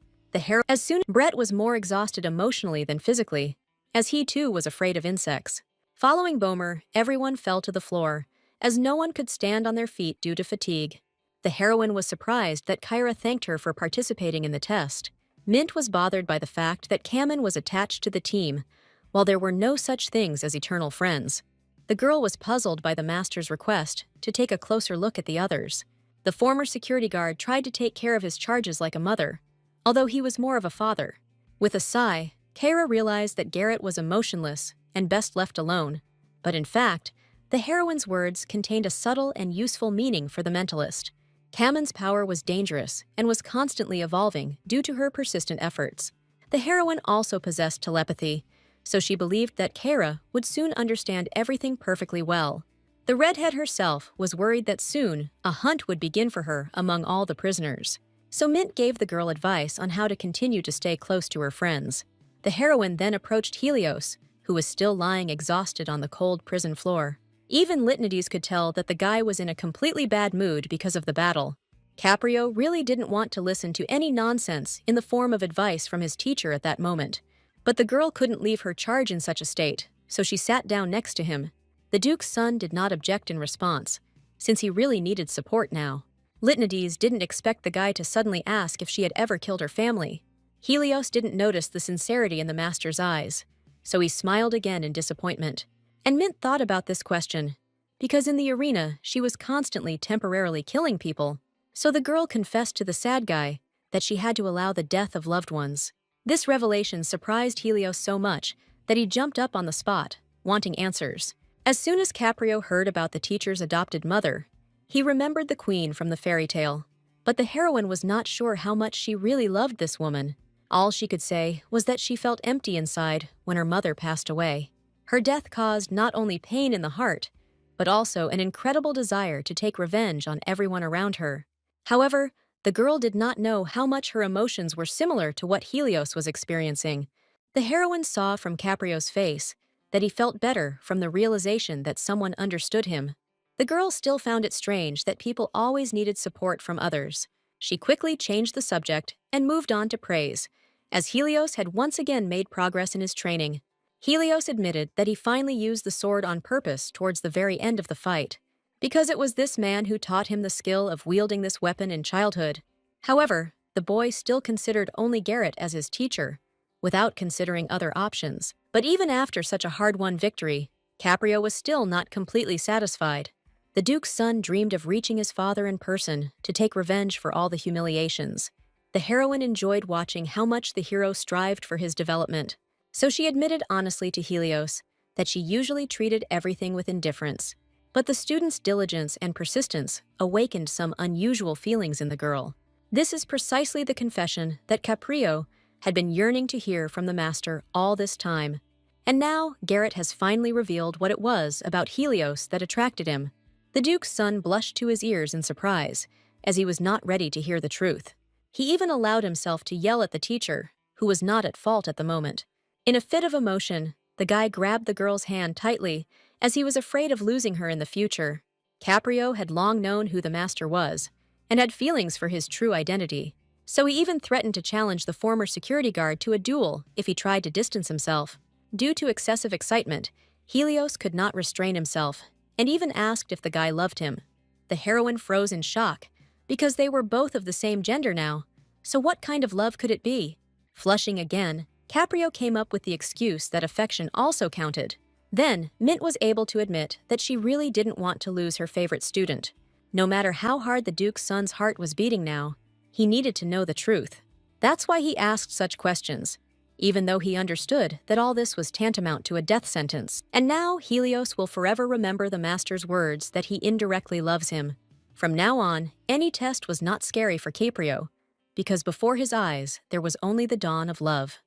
As soon as Brett was more exhausted emotionally than physically, as he too was afraid of insects. Following Bomer, everyone fell to the floor, as no one could stand on their feet due to fatigue. The heroine was surprised that Kyra thanked her for participating in the test. Mint was bothered by the fact that Kamen was attached to the team, while there were no such things as eternal friends. The girl was puzzled by the master's request to take a closer look at the others. The former security guard tried to take care of his charges like a mother, although he was more of a father. With a sigh, Kyra realized that Garrett was emotionless and best left alone. But in fact, the heroine's words contained a subtle and useful meaning for the mentalist. Kamen's power was dangerous and was constantly evolving due to her persistent efforts. The heroine also possessed telepathy, so she believed that Kyra would soon understand everything perfectly well. The redhead herself was worried that soon a hunt would begin for her among all the prisoners. So Mint gave the girl advice on how to continue to stay close to her friends. The heroine then approached Helios, who was still lying exhausted on the cold prison floor. Even Litanides could tell that the guy was in a completely bad mood because of the battle. Caprio really didn't want to listen to any nonsense in the form of advice from his teacher at that moment. But the girl couldn't leave her charge in such a state, so she sat down next to him. The Duke's son did not object in response, since he really needed support now. Litanides didn't expect the guy to suddenly ask if she had ever killed her family. Helios didn't notice the sincerity in the master's eyes, so he smiled again in disappointment. And Mint thought about this question, because in the arena she was constantly temporarily killing people, so the girl confessed to the sad guy that she had to allow the death of loved ones. This revelation surprised Helios so much that he jumped up on the spot, wanting answers. As soon as Caprio heard about the teacher's adopted mother, he remembered the queen from the fairy tale. But the heroine was not sure how much she really loved this woman. All she could say was that she felt empty inside when her mother passed away. Her death caused not only pain in the heart, but also an incredible desire to take revenge on everyone around her. However, the girl did not know how much her emotions were similar to what Helios was experiencing. The heroine saw from Caprio's face that he felt better from the realization that someone understood him. The girl still found it strange that people always needed support from others. She quickly changed the subject and moved on to praise, as Helios had once again made progress in his training. Helios admitted that he finally used the sword on purpose towards the very end of the fight, because it was this man who taught him the skill of wielding this weapon in childhood. However, the boy still considered only Garrett as his teacher, without considering other options. But even after such a hard-won victory, Caprio was still not completely satisfied. The Duke's son dreamed of reaching his father in person to take revenge for all the humiliations. The heroine enjoyed watching how much the hero strived for his development, so she admitted honestly to Helios that she usually treated everything with indifference. But the student's diligence and persistence awakened some unusual feelings in the girl. This is precisely the confession that Caprio had been yearning to hear from the master all this time. And now Garrett has finally revealed what it was about Helios that attracted him. The Duke's son blushed to his ears in surprise, as he was not ready to hear the truth. He even allowed himself to yell at the teacher, who was not at fault at the moment. In a fit of emotion, the guy grabbed the girl's hand tightly, as he was afraid of losing her in the future. Caprio had long known who the master was, and had feelings for his true identity, so he even threatened to challenge the former security guard to a duel if he tried to distance himself. Due to excessive excitement, Helios could not restrain himself, and even asked if the guy loved him. The heroine froze in shock, because they were both of the same gender now, so what kind of love could it be? Flushing again, Caprio came up with the excuse that affection also counted. Then, Mint was able to admit that she really didn't want to lose her favorite student. No matter how hard the Duke's son's heart was beating now, he needed to know the truth. That's why he asked such questions, even though he understood that all this was tantamount to a death sentence. And now Helios will forever remember the master's words that he indirectly loves him. From now on, any test was not scary for Caprio, because before his eyes there was only the dawn of love.